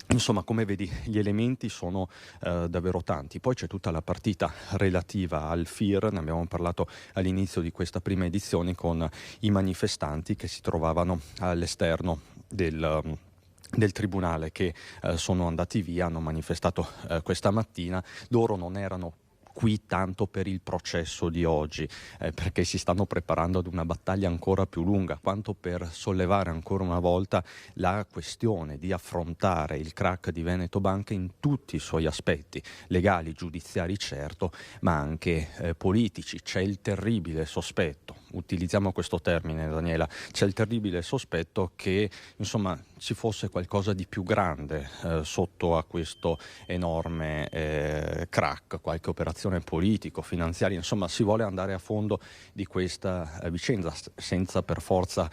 Insomma, come vedi, gli elementi sono davvero tanti. Poi c'è tutta la partita relativa al FIR, ne abbiamo parlato all'inizio di questa prima edizione, con i manifestanti che si trovavano all'esterno del tribunale, che sono andati via, hanno manifestato questa mattina. Loro non erano qui tanto per il processo di oggi, perché si stanno preparando ad una battaglia ancora più lunga, quanto per sollevare ancora una volta la questione di affrontare il crack di Veneto Banca in tutti i suoi aspetti, legali, giudiziari certo, ma anche politici. C'è il terribile sospetto, utilizziamo questo termine Daniela, c'è il terribile sospetto che insomma ci fosse qualcosa di più grande sotto a questo enorme crack, qualche operazione politico-finanziaria, insomma si vuole andare a fondo di questa vicenda senza per forza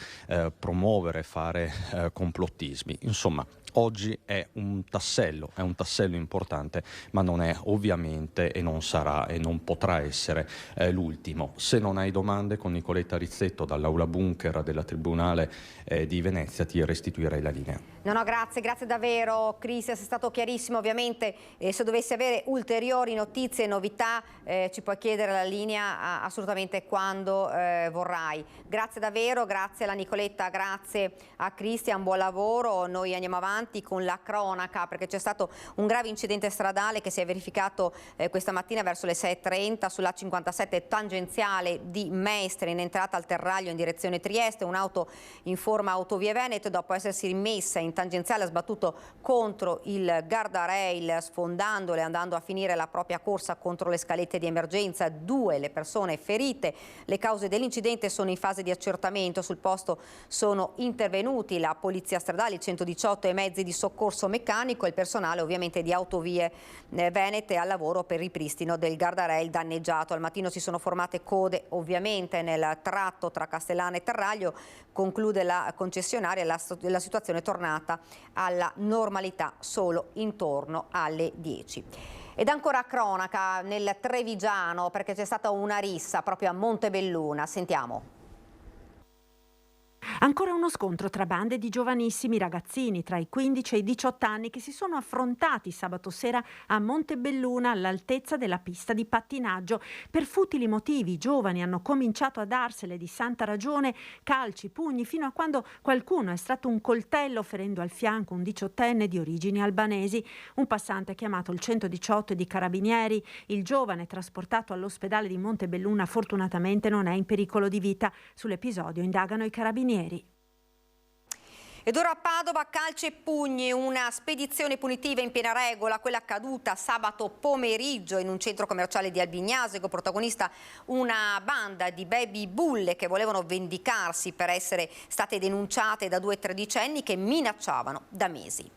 promuovere, fare complottismi. Insomma, oggi è un tassello importante, ma non è ovviamente e non sarà e non potrà essere l'ultimo. Se non hai domande, con Nicoletta Rizzetto dall'Aula Bunker della Tribunale di Venezia ti restituirei la linea. No, grazie davvero Cristian, sei stato chiarissimo. Ovviamente se dovessi avere ulteriori notizie e novità ci puoi chiedere la linea assolutamente quando vorrai. Grazie davvero, grazie alla Nicoletta, grazie a Cristian, buon lavoro. Noi andiamo avanti con la cronaca, perché c'è stato un grave incidente stradale che si è verificato questa mattina verso le 6:30 sulla 57 tangenziale di Mestre, in entrata al Terraglio in direzione Trieste. Un'auto in forma Autovie Veneto, dopo essersi rimessa in tangenziale, ha sbattuto contro il guardrail, sfondandole, andando a finire la propria corsa contro le scalette di emergenza. 2 le persone ferite. Le cause dell'incidente sono in fase di accertamento. Sul posto sono intervenuti la polizia stradale, il 118 e mezzi di soccorso meccanico e il personale ovviamente di Autovie Venete al lavoro per ripristino del guardrail danneggiato. Al mattino si sono formate code ovviamente nel tratto tra Castellana e Terraglio. Conclude la concessionaria, la situazione è tornata alla normalità solo intorno alle 10. Ed ancora cronaca nel Trevigiano, perché c'è stata una rissa proprio a Montebelluna. Sentiamo. Ancora uno scontro tra bande di giovanissimi ragazzini tra i 15 e i 18 anni che si sono affrontati sabato sera a Montebelluna, all'altezza della pista di pattinaggio. Per futili motivi i giovani hanno cominciato a darsele di santa ragione, calci, pugni, fino a quando qualcuno ha estratto un coltello ferendo al fianco un 18enne di origini albanesi. Un passante ha chiamato il 118 di carabinieri. Il giovane, trasportato all'ospedale di Montebelluna, fortunatamente non è in pericolo di vita. Sull'episodio indagano i carabinieri. Ed ora a Padova, calci e pugni, una spedizione punitiva in piena regola, quella accaduta sabato pomeriggio in un centro commerciale di Albignasego. Protagonista una banda di baby bulle che volevano vendicarsi per essere state denunciate da 2 tredicenni che minacciavano da mesi.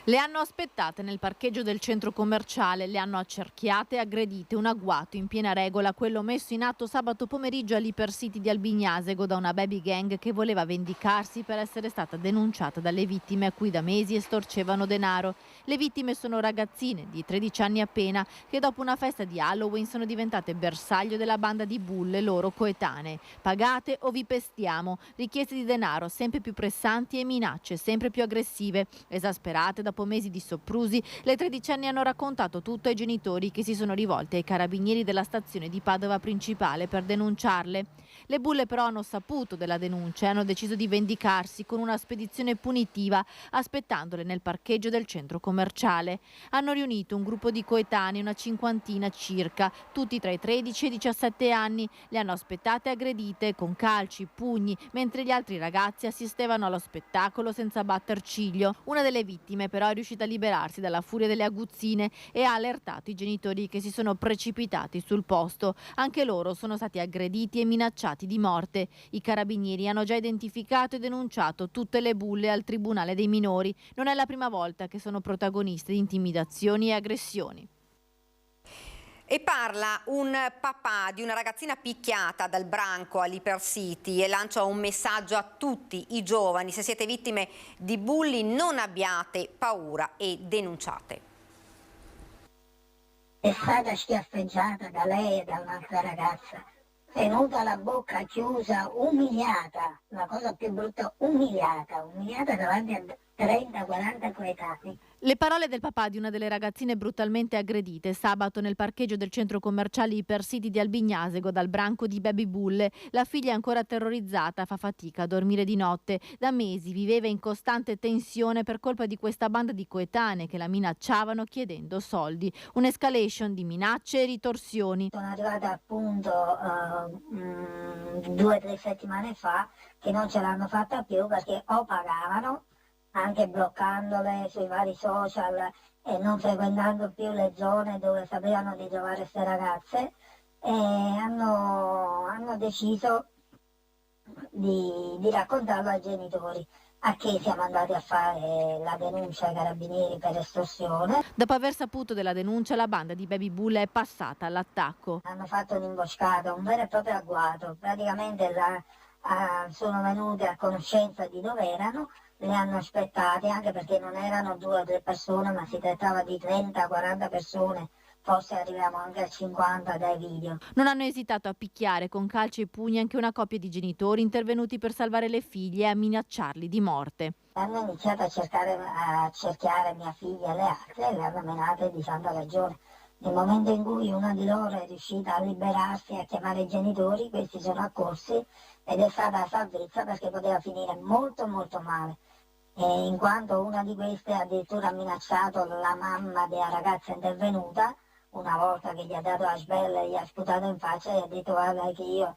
Le hanno aspettate nel parcheggio del centro commerciale, le hanno accerchiate e aggredite. Un agguato in piena regola, quello messo in atto sabato pomeriggio all'Ipercity di Albignasego da una baby gang che voleva vendicarsi per essere stata denunciata dalle vittime a cui da mesi estorcevano denaro. Le vittime sono ragazzine di 13 anni appena che dopo una festa di Halloween sono diventate bersaglio della banda di bulle loro coetanee. Pagate o vi pestiamo, richieste di denaro sempre più pressanti e minacce sempre più aggressive. Esasperate dopo mesi di soprusi, le tredicenni hanno raccontato tutto ai genitori che si sono rivolti ai carabinieri della stazione di Padova principale per denunciarle. Le bulle però hanno saputo della denuncia e hanno deciso di vendicarsi con una spedizione punitiva, aspettandole nel parcheggio del centro commerciale. Hanno riunito un gruppo di coetanei, una cinquantina circa, tutti tra i 13 e i 17 anni. Le hanno aspettate aggredite con calci, pugni, mentre gli altri ragazzi assistevano allo spettacolo senza batter ciglio. Una delle vittime però però è riuscita a liberarsi dalla furia delle aguzzine e ha allertato i genitori che si sono precipitati sul posto. Anche loro sono stati aggrediti e minacciati di morte. I carabinieri hanno già identificato e denunciato tutte le bulle al Tribunale dei minori. Non è la prima volta che sono protagonisti di intimidazioni e aggressioni. E parla un papà di una ragazzina picchiata dal branco all'Hypercity e lancia un messaggio a tutti i giovani: se siete vittime di bulli non abbiate paura e denunciate. È stata schiaffeggiata da lei e da un'altra ragazza, tenuta la bocca chiusa, umiliata, la cosa più brutta, umiliata davanti a 30-40 coetanei. Le parole del papà di una delle ragazzine brutalmente aggredite sabato nel parcheggio del centro commerciale Hypercity di Albignasego dal branco di baby bulle. La figlia è ancora terrorizzata, fa fatica a dormire di notte. Da mesi viveva in costante tensione per colpa di questa banda di coetanee che la minacciavano chiedendo soldi. Un'escalation di minacce e ritorsioni. Sono arrivata appunto 2 o 3 settimane fa che non ce l'hanno fatta più perché o pagavano, anche bloccandole sui vari social e non frequentando più le zone dove sapevano di trovare queste ragazze, e hanno deciso di raccontarlo ai genitori, a che siamo andati a fare la denuncia ai carabinieri per estorsione. Dopo aver saputo della denuncia, la banda di baby bulle è passata all'attacco. Hanno fatto un'imboscata, un vero e proprio agguato, praticamente sono venute a conoscenza di dove erano, le hanno aspettate, anche perché non erano 2 o 3 persone, ma si trattava di 30-40 persone, forse arriviamo anche a 50 dai video. Non hanno esitato a picchiare con calci e pugni anche una coppia di genitori intervenuti per salvare le figlie e a minacciarli di morte. Hanno iniziato a cerchiare mia figlia e le altre e le hanno menate di santa ragione. Nel momento in cui una di loro è riuscita a liberarsi e a chiamare i genitori, questi sono accorsi ed è stata la salvezza, perché poteva finire molto molto male, in quanto una di queste addirittura ha minacciato la mamma della ragazza intervenuta, una volta che gli ha dato la sbella e gli ha sputato in faccia e ha detto: guarda che io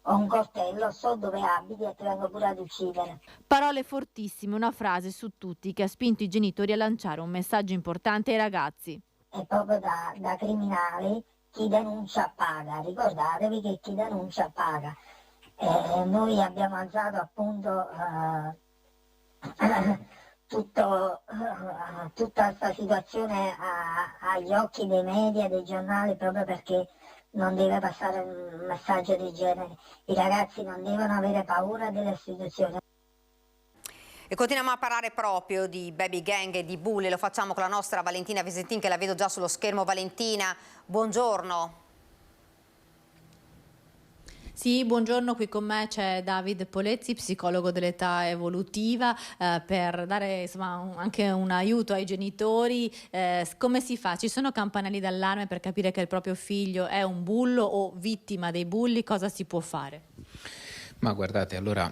ho un coltello, so dove abiti e ti vengo pure ad uccidere. Parole fortissime, una frase su tutti che ha spinto i genitori a lanciare un messaggio importante ai ragazzi. È proprio da criminali, chi denuncia paga, ricordatevi che chi denuncia paga. Noi abbiamo alzato appunto tutta questa situazione agli occhi dei media, dei giornali, proprio perché non deve passare un messaggio del genere. I ragazzi non devono avere paura delle istituzioni. E continuiamo a parlare proprio di baby gang e di bulli, lo facciamo con la nostra Valentina Visentin, che la vedo già sullo schermo. Valentina, buongiorno. Sì, buongiorno, qui con me c'è David Polezzi, psicologo dell'età evolutiva, per dare anche un aiuto ai genitori. Come si fa? Ci sono campanelli d'allarme per capire che il proprio figlio è un bullo o vittima dei bulli? Cosa si può fare? Ma guardate, allora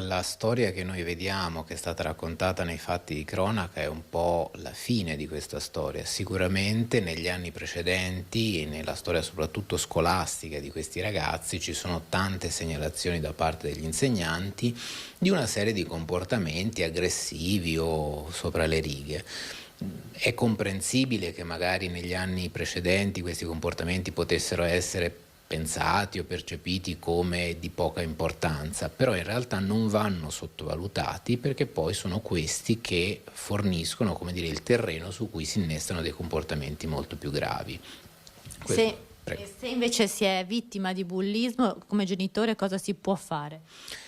la storia che noi vediamo, che è stata raccontata nei fatti di cronaca, è un po' la fine di questa storia. Sicuramente negli anni precedenti, nella storia soprattutto scolastica di questi ragazzi, ci sono tante segnalazioni da parte degli insegnanti di una serie di comportamenti aggressivi o sopra le righe. È comprensibile che magari negli anni precedenti questi comportamenti potessero essere pensati o percepiti come di poca importanza, però in realtà non vanno sottovalutati, perché poi sono questi che forniscono, come dire, il terreno su cui si innestano dei comportamenti molto più gravi. Se invece si è vittima di bullismo, come genitore cosa si può fare?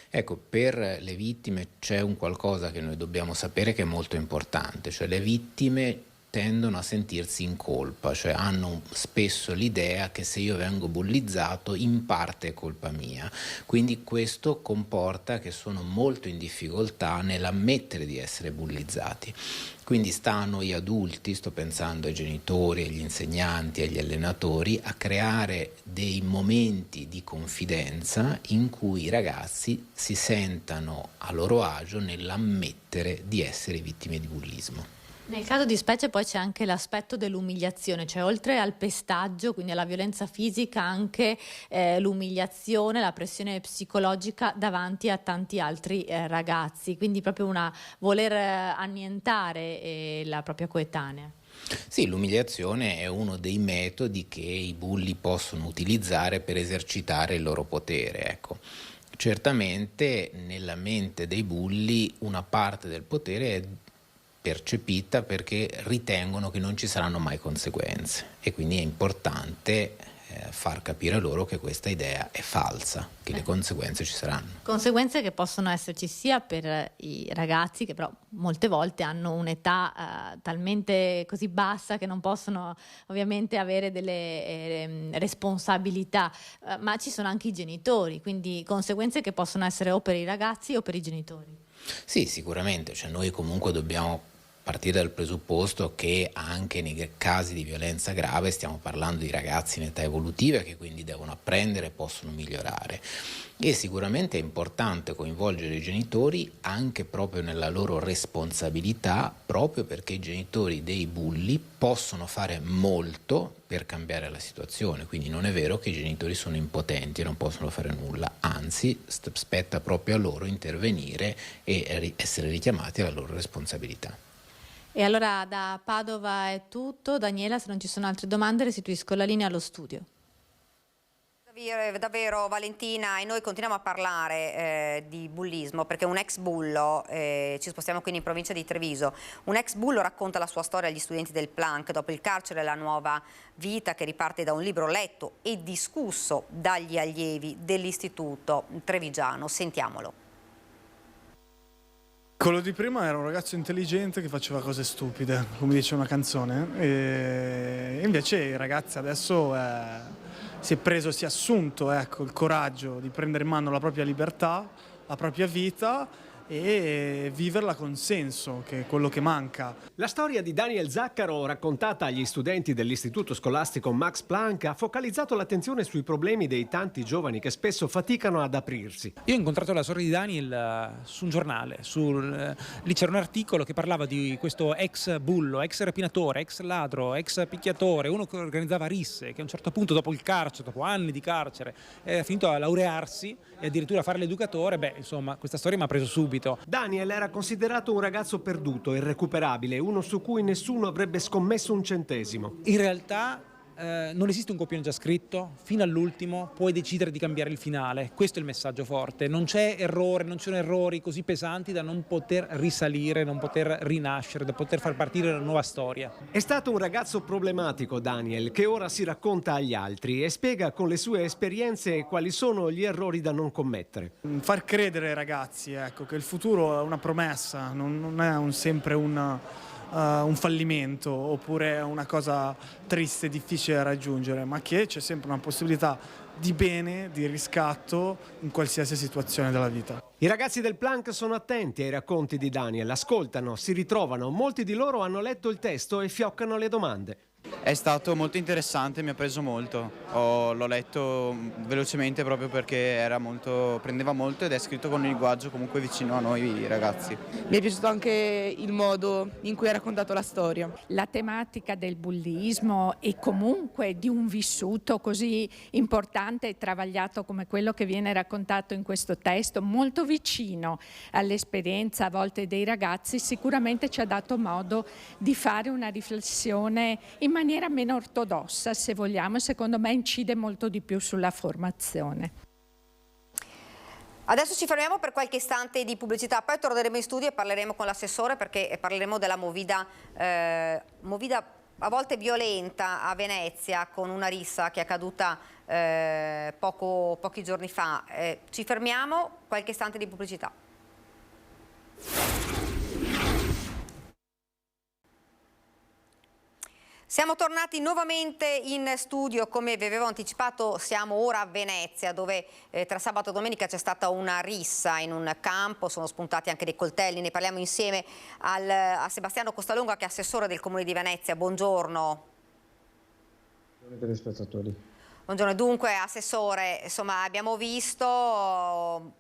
Ecco, per le vittime c'è un qualcosa che noi dobbiamo sapere che è molto importante, cioè le vittime tendono a sentirsi in colpa, cioè hanno spesso l'idea che se io vengo bullizzato in parte è colpa mia, quindi questo comporta che sono molto in difficoltà nell'ammettere di essere bullizzati. Quindi sta a noi adulti, sto pensando ai genitori, agli insegnanti, agli allenatori, a creare dei momenti di confidenza in cui i ragazzi si sentano a loro agio nell'ammettere di essere vittime di bullismo. Nel caso di specie poi c'è anche l'aspetto dell'umiliazione, cioè oltre al pestaggio, quindi alla violenza fisica, anche l'umiliazione, la pressione psicologica davanti a tanti altri ragazzi, quindi proprio una voler annientare la propria coetanea. Sì, l'umiliazione è uno dei metodi che i bulli possono utilizzare per esercitare il loro potere, ecco. Certamente nella mente dei bulli una parte del potere è percepita perché ritengono che non ci saranno mai conseguenze e quindi è importante far capire loro che questa idea è falsa, che le conseguenze ci saranno. Conseguenze che possono esserci sia per i ragazzi che però molte volte hanno un'età talmente così bassa che non possono ovviamente avere delle responsabilità, ma ci sono anche i genitori, quindi conseguenze che possono essere o per i ragazzi o per i genitori. Sì, sicuramente, cioè noi comunque dobbiamo partire dal presupposto che anche nei casi di violenza grave stiamo parlando di ragazzi in età evolutiva che quindi devono apprendere e possono migliorare. E sicuramente è importante coinvolgere i genitori anche proprio nella loro responsabilità, proprio perché i genitori dei bulli possono fare molto per cambiare la situazione, quindi non è vero che i genitori sono impotenti e non possono fare nulla, anzi spetta proprio a loro intervenire e essere richiamati alla loro responsabilità. E allora da Padova è tutto. Daniela, se non ci sono altre domande restituisco la linea allo studio. Davvero Valentina, e noi continuiamo a parlare di bullismo perché un ex bullo, ci spostiamo quindi in provincia di Treviso, un ex bullo racconta la sua storia agli studenti del Planck dopo il carcere e la nuova vita, che riparte da un libro letto e discusso dagli allievi dell'istituto trevigiano. Sentiamolo. Quello di prima era un ragazzo intelligente che faceva cose stupide, come dice una canzone, e invece i ragazzi adesso si è assunto, ecco, il coraggio di prendere in mano la propria libertà, la propria vita e viverla con senso, che è quello che manca. La storia di Daniel Zaccaro, raccontata agli studenti dell'istituto scolastico Max Planck, ha focalizzato l'attenzione sui problemi dei tanti giovani che spesso faticano ad aprirsi. Io ho incontrato la storia di Daniel su un giornale, lì c'era un articolo che parlava di questo ex bullo, ex rapinatore, ex ladro, ex picchiatore, uno che organizzava risse, che a un certo punto dopo il carcere, dopo anni di carcere, è finito a laurearsi e addirittura a fare l'educatore. Beh, insomma, questa storia mi ha preso subito. Daniel era considerato un ragazzo perduto, irrecuperabile, uno su cui nessuno avrebbe scommesso un centesimo. In realtà non esiste un copione già scritto, fino all'ultimo puoi decidere di cambiare il finale, questo è il messaggio forte, non c'è errore, non ci sono errori così pesanti da non poter risalire, non poter rinascere, da poter far partire una nuova storia. È stato un ragazzo problematico Daniel, che ora si racconta agli altri e spiega con le sue esperienze quali sono gli errori da non commettere. Far credere ai ragazzi, ecco, che il futuro è una promessa, non è sempre un fallimento oppure una cosa triste e difficile da raggiungere, ma che c'è sempre una possibilità di bene, di riscatto in qualsiasi situazione della vita. I ragazzi del Planck sono attenti ai racconti di Daniel, ascoltano, si ritrovano, molti di loro hanno letto il testo e fioccano le domande. È stato molto interessante, mi ha preso molto, l'ho letto velocemente proprio perché prendeva molto ed è scritto con un linguaggio comunque vicino a noi ragazzi. Mi è piaciuto anche il modo in cui ha raccontato la storia. La tematica del bullismo e comunque di un vissuto così importante e travagliato come quello che viene raccontato in questo testo, molto vicino all'esperienza a volte dei ragazzi, sicuramente ci ha dato modo di fare una riflessione in maniera meno ortodossa, se vogliamo, e secondo me incide molto di più sulla formazione. Adesso ci fermiamo per qualche istante di pubblicità, poi torneremo in studio e parleremo con l'assessore perché parleremo della movida a volte violenta a Venezia, con una rissa che è accaduta pochi giorni fa. Ci fermiamo, qualche istante di pubblicità. Siamo tornati nuovamente in studio, come vi avevo anticipato siamo ora a Venezia dove tra sabato e domenica c'è stata una rissa in un campo, sono spuntati anche dei coltelli, ne parliamo insieme a Sebastiano Costalonga che è assessore del Comune di Venezia, buongiorno. Buongiorno telespettatori. Buongiorno, dunque assessore, insomma abbiamo visto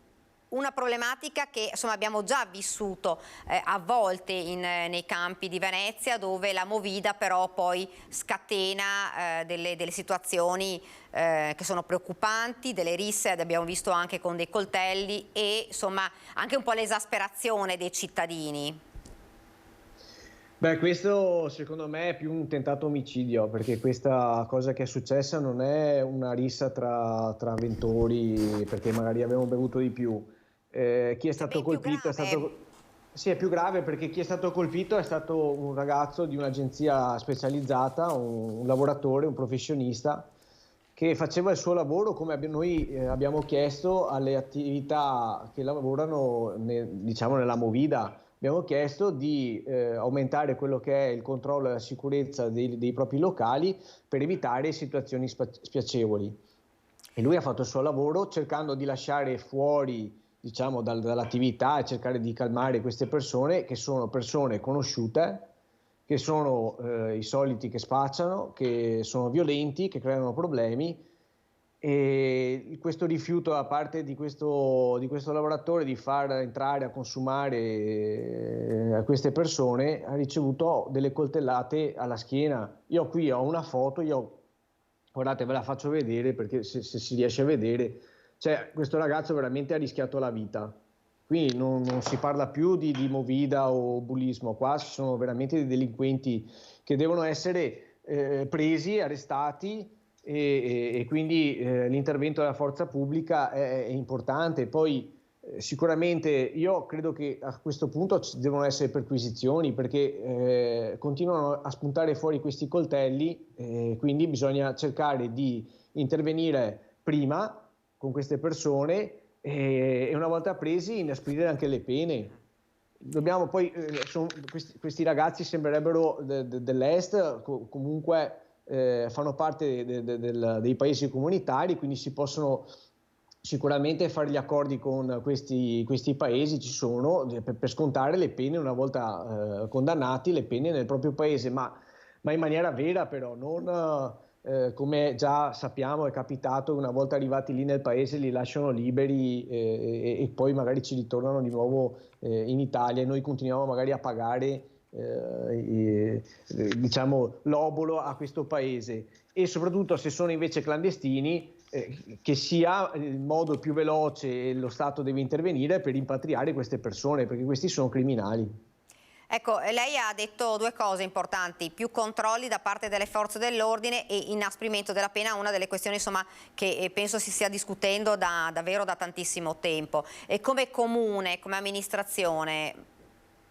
una problematica che insomma abbiamo già vissuto a volte nei campi di Venezia, dove la movida però poi scatena delle situazioni che sono preoccupanti, delle risse, abbiamo visto anche con dei coltelli, e insomma anche un po' l'esasperazione dei cittadini. Beh, questo secondo me è più un tentato omicidio, perché questa cosa che è successa non è una rissa tra avventori, perché magari avevano bevuto di più. Chi è stato colpito è stato... Sì, è più grave, perché chi è stato colpito è stato un ragazzo di un'agenzia specializzata, un lavoratore, un professionista, che faceva il suo lavoro come noi abbiamo chiesto alle attività che lavorano diciamo nella movida. Abbiamo chiesto di aumentare quello che è il controllo e la sicurezza dei propri locali per evitare situazioni spiacevoli. E lui ha fatto il suo lavoro cercando di lasciare fuori, diciamo, dall'attività, e cercare di calmare queste persone, che sono persone conosciute, che sono i soliti che spacciano, che sono violenti, che creano problemi. E questo rifiuto da parte di questo lavoratore di far entrare a consumare a queste persone ha ricevuto delle coltellate alla schiena. Io qui ho una foto, guardate, ve la faccio vedere, perché se si riesce a vedere, cioè, questo ragazzo veramente ha rischiato la vita. Qui non si parla più di movida o bullismo, qua ci sono veramente dei delinquenti che devono essere presi, arrestati, e quindi l'intervento della forza pubblica è importante. Poi sicuramente io credo che a questo punto ci devono essere perquisizioni, perché continuano a spuntare fuori questi coltelli, quindi bisogna cercare di intervenire prima con queste persone e una volta presi inasprire anche le pene. Dobbiamo poi, questi ragazzi sembrerebbero dell'est, comunque fanno parte dei paesi comunitari, quindi si possono sicuramente fare gli accordi con questi paesi, ci sono, per scontare le pene una volta condannati, le pene nel proprio paese, ma in maniera vera, però non come già sappiamo è capitato, una volta arrivati lì nel paese li lasciano liberi e poi magari ci ritornano di nuovo in Italia, e noi continuiamo magari a pagare diciamo l'obolo a questo paese. E soprattutto, se sono invece clandestini, che sia il modo più veloce, e lo Stato deve intervenire per rimpatriare queste persone, perché questi sono criminali. Ecco, lei ha detto due cose importanti: più controlli da parte delle forze dell'ordine e inasprimento della pena, una delle questioni insomma che penso si stia discutendo davvero da tantissimo tempo. E come comune, come amministrazione,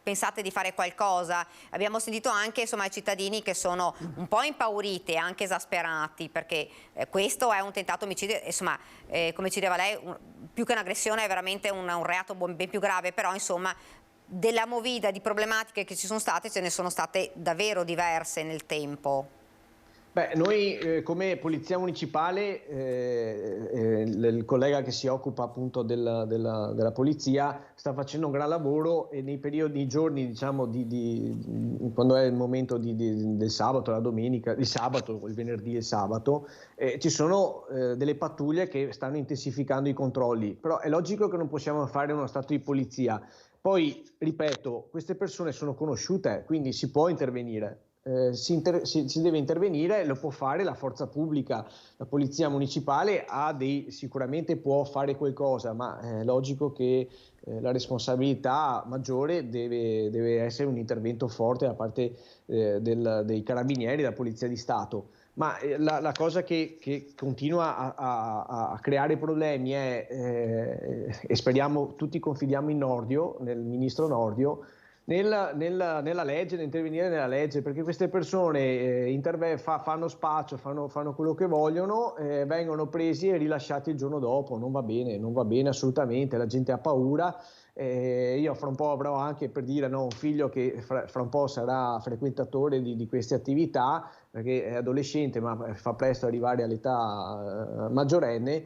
pensate di fare qualcosa? Abbiamo sentito anche insomma i cittadini che sono un po' impauriti e anche esasperati, perché questo è un tentato omicidio, insomma come ci diceva lei, più che un'aggressione è veramente un reato ben più grave, però insomma della movida di problematiche che ci sono state, ce ne sono state davvero diverse nel tempo. Beh, noi come Polizia Municipale, il collega che si occupa appunto della polizia sta facendo un gran lavoro, e nei periodi, giorni, diciamo, quando è il momento del sabato, la domenica, il sabato, il venerdì e il sabato, ci sono delle pattuglie che stanno intensificando i controlli, però è logico che non possiamo fare uno stato di polizia. Poi, ripeto, queste persone sono conosciute, quindi si può intervenire. Si deve intervenire, lo può fare la forza pubblica, la polizia municipale sicuramente può fare qualcosa, ma è logico che la responsabilità maggiore deve essere un intervento forte da parte dei carabinieri, della polizia di Stato. Ma la cosa che continua a creare problemi è, e speriamo, tutti confidiamo in Nordio, nel ministro Nordio, nella legge, nell'intervenire nella legge, perché queste persone fanno spaccio, fanno quello che vogliono, vengono presi e rilasciati il giorno dopo. Non va bene assolutamente, la gente ha paura. Io fra un po' avrò anche, per dire, un figlio che fra un po' sarà frequentatore di queste attività, perché è adolescente ma fa presto arrivare all'età maggiorenne.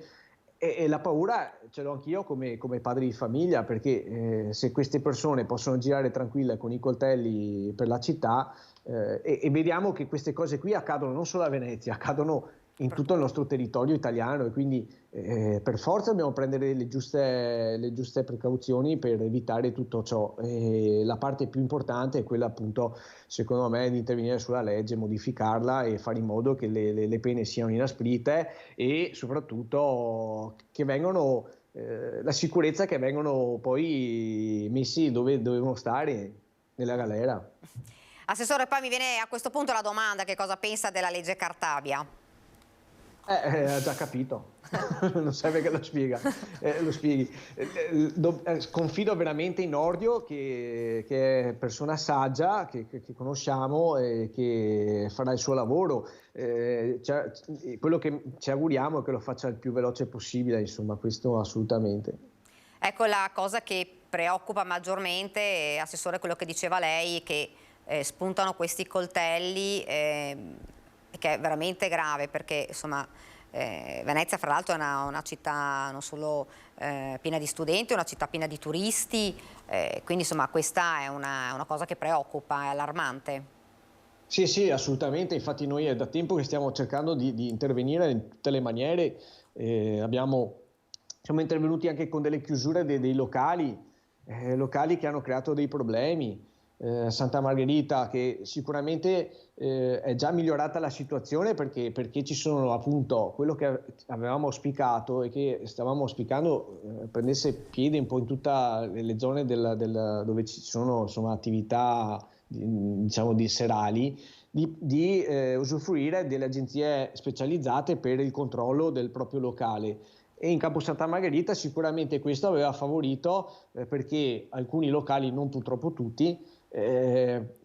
E la paura ce l'ho anch'io come padre di famiglia, perché se queste persone possono girare tranquille con i coltelli per la città, e vediamo che queste cose qui accadono non solo a Venezia, accadono in tutto il nostro territorio italiano, e quindi per forza dobbiamo prendere le giuste precauzioni per evitare tutto ciò. La parte più importante è quella, appunto, secondo me, di intervenire sulla legge, modificarla e fare in modo che le pene siano inasprite e soprattutto che vengano la sicurezza, che vengono poi messi dove dovevano stare, nella galera. Assessore, poi mi viene a questo punto la domanda: che cosa pensa della legge Cartabia? Ha già capito, non serve che lo spieghi. Confido veramente in Nordio, che è persona saggia, che conosciamo e che farà il suo lavoro. Quello che ci auguriamo è che lo faccia il più veloce possibile, insomma, questo assolutamente. Ecco, la cosa che preoccupa maggiormente, Assessore, quello che diceva lei, che spuntano questi coltelli, che è veramente grave, perché insomma Venezia, fra l'altro, è una città non solo piena di studenti, è una città piena di turisti, quindi insomma questa è una cosa che preoccupa, è allarmante. Sì, assolutamente. Infatti noi è da tempo che stiamo cercando di intervenire in tutte le maniere. Siamo intervenuti anche con delle chiusure dei locali che hanno creato dei problemi. Santa Margherita, che sicuramente è già migliorata la situazione, perché ci sono, appunto, quello che avevamo auspicato e che stavamo auspicando prendesse piede un po' in tutte le zone dove ci sono, insomma, attività, diciamo, di serali, di usufruire delle agenzie specializzate per il controllo del proprio locale. E in Campo Santa Margherita sicuramente questo aveva favorito, perché alcuni locali, non purtroppo tutti,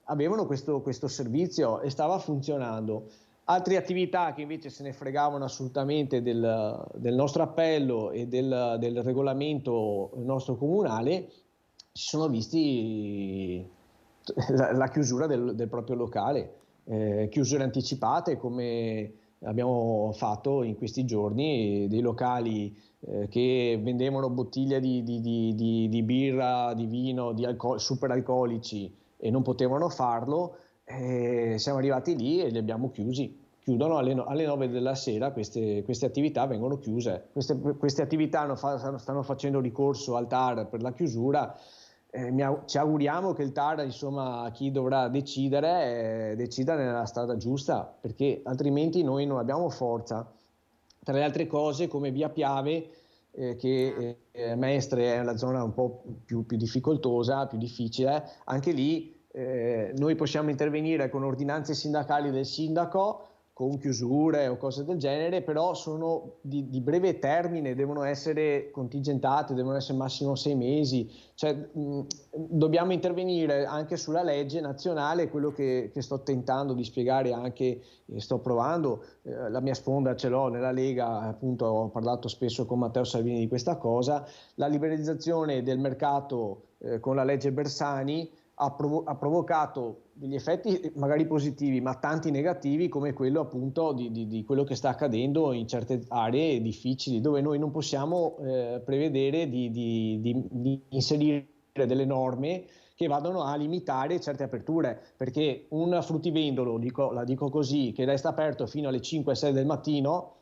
avevano questo servizio e stava funzionando. Altre attività che invece se ne fregavano assolutamente del nostro appello e del regolamento nostro comunale, si sono visti la chiusura del proprio locale, chiusure anticipate, come abbiamo fatto in questi giorni, dei locali che vendevano bottiglie di birra, di vino, di super alcolici, e non potevano farlo. Siamo arrivati lì e li abbiamo chiusi. Chiudono alle 9 della sera, queste attività vengono chiuse. Queste attività stanno facendo ricorso al TAR per la chiusura. Ci auguriamo che il TAR, insomma, chi dovrà decidere, decida nella strada giusta, perché altrimenti noi non abbiamo forza. Tra le altre cose, come via Piave, che Mestre è una zona un po' più difficoltosa, più difficile, anche lì noi possiamo intervenire con ordinanze sindacali del sindaco, con chiusure o cose del genere, però sono di breve termine, devono essere contingentate, devono essere massimo 6 mesi, cioè dobbiamo intervenire anche sulla legge nazionale, quello che sto tentando di spiegare, anche sto provando, la mia sponda ce l'ho nella Lega, appunto ho parlato spesso con Matteo Salvini di questa cosa. La liberalizzazione del mercato con la legge Bersani ha provocato degli effetti magari positivi, ma tanti negativi, come quello, appunto, di quello che sta accadendo in certe aree difficili, dove noi non possiamo prevedere di inserire delle norme che vadano a limitare certe aperture, perché un fruttivendolo, la dico così, che resta aperto fino alle 5-6 del mattino,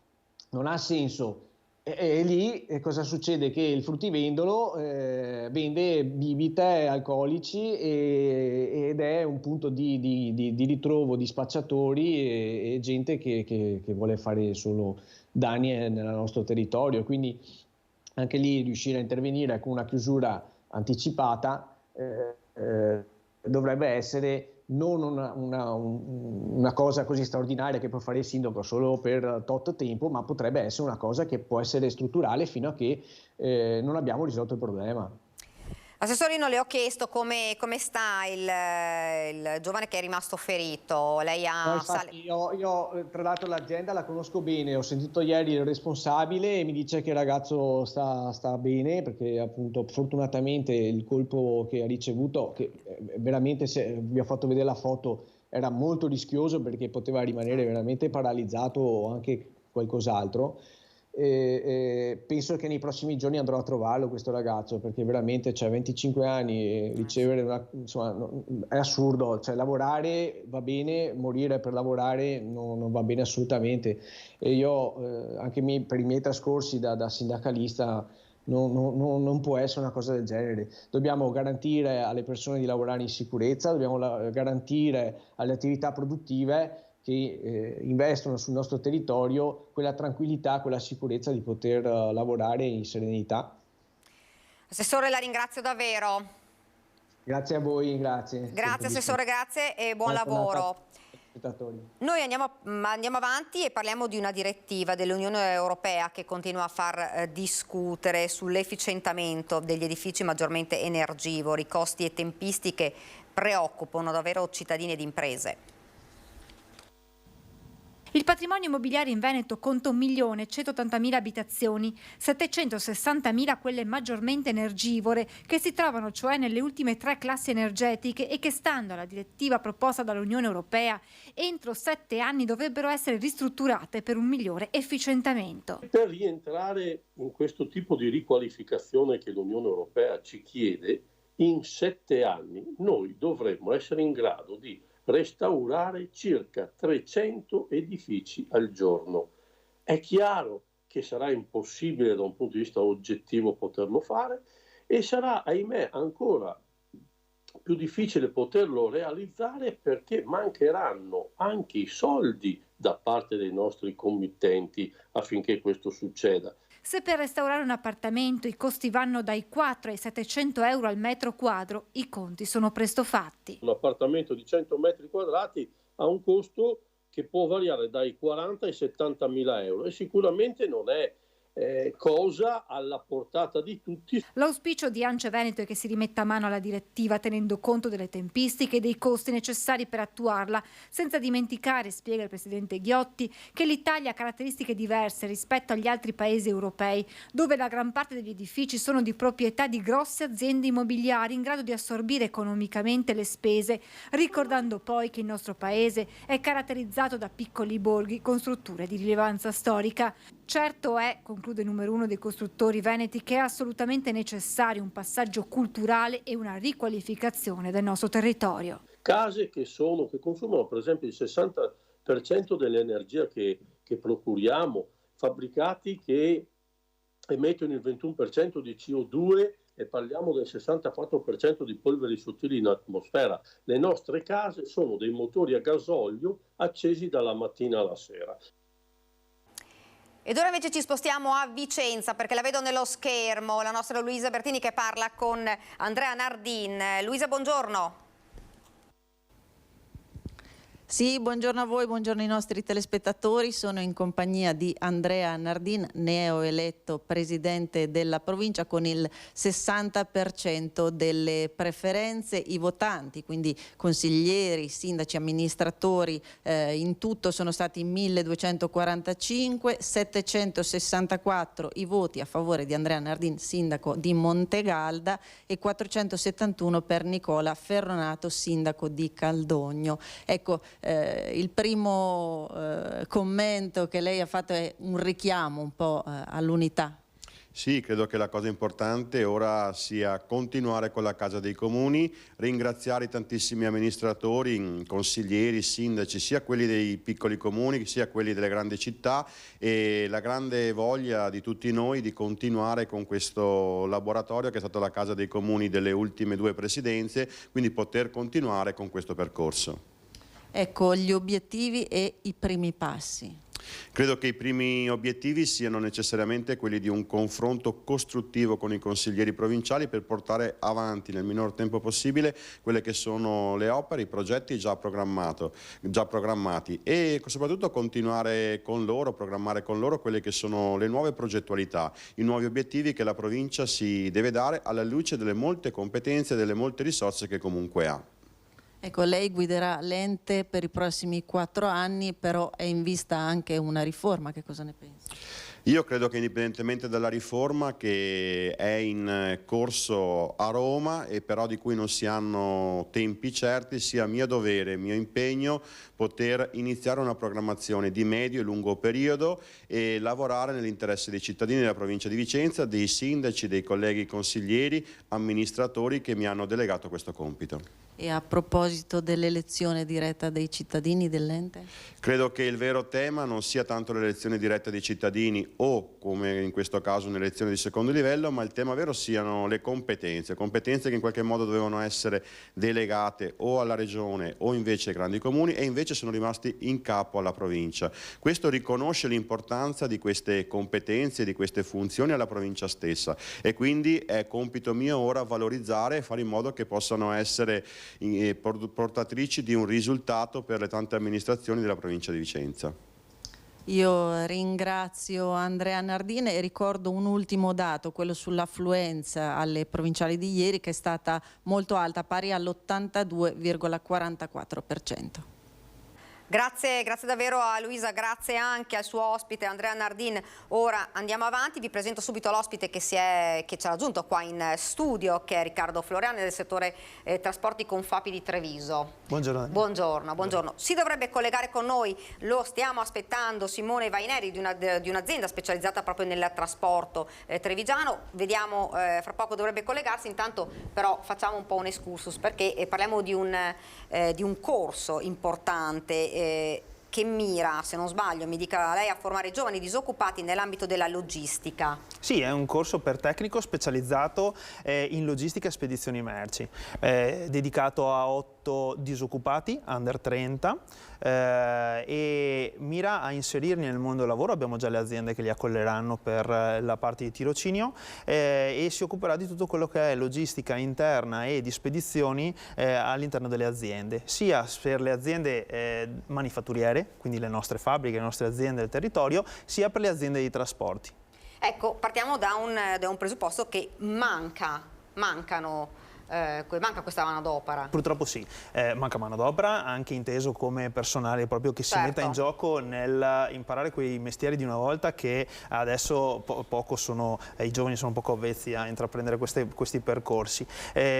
non ha senso. E lì cosa succede? Che il fruttivendolo vende bibite, alcolici, ed è un punto di ritrovo di spacciatori e gente che vuole fare solo danni nel nostro territorio. Quindi anche lì riuscire a intervenire con una chiusura anticipata dovrebbe essere non una cosa così straordinaria che può fare il sindaco solo per tot tempo, ma potrebbe essere una cosa che può essere strutturale fino a che non abbiamo risolto il problema. Assessorino, le ho chiesto come sta il giovane che è rimasto ferito. Lei ha... No, infatti, io tra l'altro l'azienda la conosco bene, ho sentito ieri il responsabile e mi dice che il ragazzo sta bene, perché appunto fortunatamente il colpo che ha ricevuto, che veramente, se vi ho fatto vedere la foto, era molto rischioso, perché poteva rimanere veramente paralizzato o anche qualcos'altro. penso che nei prossimi giorni andrò a trovarlo questo ragazzo, perché veramente 25 anni e ricevere è assurdo, cioè lavorare va bene, morire per lavorare non va bene assolutamente. E io anche per i miei trascorsi da sindacalista non può essere una cosa del genere. Dobbiamo garantire alle persone di lavorare in sicurezza, dobbiamo garantire alle attività produttive che investono sul nostro territorio quella tranquillità, quella sicurezza di poter lavorare in serenità. Assessore, la ringrazio davvero. Grazie a voi, grazie. Grazie Assessore, grazie e buon lavoro. Noi andiamo avanti e parliamo di una direttiva dell'Unione Europea che continua a far discutere sull'efficientamento degli edifici maggiormente energivori. Costi e tempistiche preoccupano davvero cittadini ed imprese. Il patrimonio immobiliare in Veneto conta 1.180.000 abitazioni, 760.000 quelle maggiormente energivore, che si trovano cioè nelle ultime 3 classi energetiche e che, stando alla direttiva proposta dall'Unione Europea, entro 7 anni dovrebbero essere ristrutturate per un migliore efficientamento. Per rientrare in questo tipo di riqualificazione che l'Unione Europea ci chiede, in 7 anni noi dovremmo essere in grado di restaurare circa 300 edifici al giorno. È chiaro che sarà impossibile da un punto di vista oggettivo poterlo fare e sarà, ahimè, ancora più difficile poterlo realizzare perché mancheranno anche i soldi da parte dei nostri committenti affinché questo succeda. Se per restaurare un appartamento i costi vanno dai 4 ai 700 euro al metro quadro, i conti sono presto fatti. Un appartamento di 100 metri quadrati ha un costo che può variare dai 40 ai 70 mila euro e sicuramente non è cosa alla portata di tutti. L'auspicio di ANCE Veneto è che si rimetta mano alla direttiva tenendo conto delle tempistiche e dei costi necessari per attuarla, senza dimenticare, spiega il presidente Ghiotti, che l'Italia ha caratteristiche diverse rispetto agli altri paesi europei, dove la gran parte degli edifici sono di proprietà di grosse aziende immobiliari in grado di assorbire economicamente le spese, ricordando poi che il nostro paese è caratterizzato da piccoli borghi con strutture di rilevanza storica. Certo è, conclude il numero 1 dei costruttori veneti, che è assolutamente necessario un passaggio culturale e una riqualificazione del nostro territorio. Case che consumano per esempio il 60% dell'energia che procuriamo, fabbricati che emettono il 21% di CO2 e parliamo del 64% di polveri sottili in atmosfera. Le nostre case sono dei motori a gasolio accesi dalla mattina alla sera. Ed ora invece ci spostiamo a Vicenza perché la vedo nello schermo, la nostra Luisa Bertini che parla con Andrea Nardin. Luisa, buongiorno. Sì, buongiorno a voi, buongiorno ai nostri telespettatori. Sono in compagnia di Andrea Nardin, neoeletto presidente della provincia con il 60% delle preferenze. I votanti, quindi consiglieri, sindaci, amministratori, in tutto sono stati 1245, 764 i voti a favore di Andrea Nardin, sindaco di Montegalda, e 471 per Nicola Ferronato, sindaco di Caldogno. Ecco, il primo commento che lei ha fatto è un richiamo un po' all'unità. Sì, credo che la cosa importante ora sia continuare con la Casa dei Comuni, ringraziare i tantissimi amministratori, consiglieri, sindaci, sia quelli dei piccoli comuni sia quelli delle grandi città, e la grande voglia di tutti noi di continuare con questo laboratorio che è stato la Casa dei Comuni delle ultime 2 presidenze, quindi poter continuare con questo percorso. Ecco, gli obiettivi e i primi passi. Credo che i primi obiettivi siano necessariamente quelli di un confronto costruttivo con i consiglieri provinciali per portare avanti nel minor tempo possibile quelle che sono le opere, i progetti già programmati e soprattutto continuare con loro, programmare con loro quelle che sono le nuove progettualità, i nuovi obiettivi che la provincia si deve dare alla luce delle molte competenze e delle molte risorse che comunque ha. Ecco, lei guiderà l'ente per i prossimi 4 anni, però è in vista anche una riforma, che cosa ne pensa? Io credo che indipendentemente dalla riforma che è in corso a Roma e però di cui non si hanno tempi certi, sia mio dovere, mio impegno poter iniziare una programmazione di medio e lungo periodo e lavorare nell'interesse dei cittadini della provincia di Vicenza, dei sindaci, dei colleghi consiglieri, amministratori che mi hanno delegato questo compito. E a proposito dell'elezione diretta dei cittadini dell'ente? Credo che il vero tema non sia tanto l'elezione diretta dei cittadini o, come in questo caso, un'elezione di secondo livello, ma il tema vero siano le competenze che in qualche modo dovevano essere delegate o alla Regione o invece ai grandi comuni e invece sono rimasti in capo alla provincia. Questo riconosce l'importanza di queste competenze, di queste funzioni alla provincia stessa e quindi è compito mio ora valorizzare e fare in modo che possano essere portatrici di un risultato per le tante amministrazioni della provincia di Vicenza. Io ringrazio Andrea Nardin e ricordo un ultimo dato, quello sull'affluenza alle provinciali di ieri, che è stata molto alta, pari all'82,44%. Grazie davvero a Luisa, grazie anche al suo ospite Andrea Nardin. Ora andiamo avanti, vi presento subito l'ospite che ci ha raggiunto qua in studio, che è Riccardo Floriani del settore trasporti Confapi di Treviso. Buongiorno. Buongiorno. Si dovrebbe collegare con noi, lo stiamo aspettando, Simone Vaineri di un'azienda specializzata proprio nel trasporto trevigiano. Vediamo, fra poco dovrebbe collegarsi, intanto però facciamo un po' un excursus perché parliamo di un corso importante che mira, se non sbaglio, mi dica lei, a formare giovani disoccupati nell'ambito della logistica. Sì, è un corso per tecnico specializzato in logistica e spedizioni merci, dedicato a 8 disoccupati under 30 e mira a inserirli nel mondo del lavoro. Abbiamo già le aziende che li accoglieranno per la parte di tirocinio e si occuperà di tutto quello che è logistica interna e di spedizioni all'interno delle aziende, sia per le aziende manifatturiere, quindi le nostre fabbriche, le nostre aziende del territorio, sia per le aziende di trasporti. Ecco, partiamo da un presupposto che manca questa manodopera. Purtroppo sì, manca manodopera, anche inteso come personale proprio che si metta in gioco nel imparare quei mestieri di una volta che adesso i giovani sono poco avvezzi a intraprendere questi percorsi,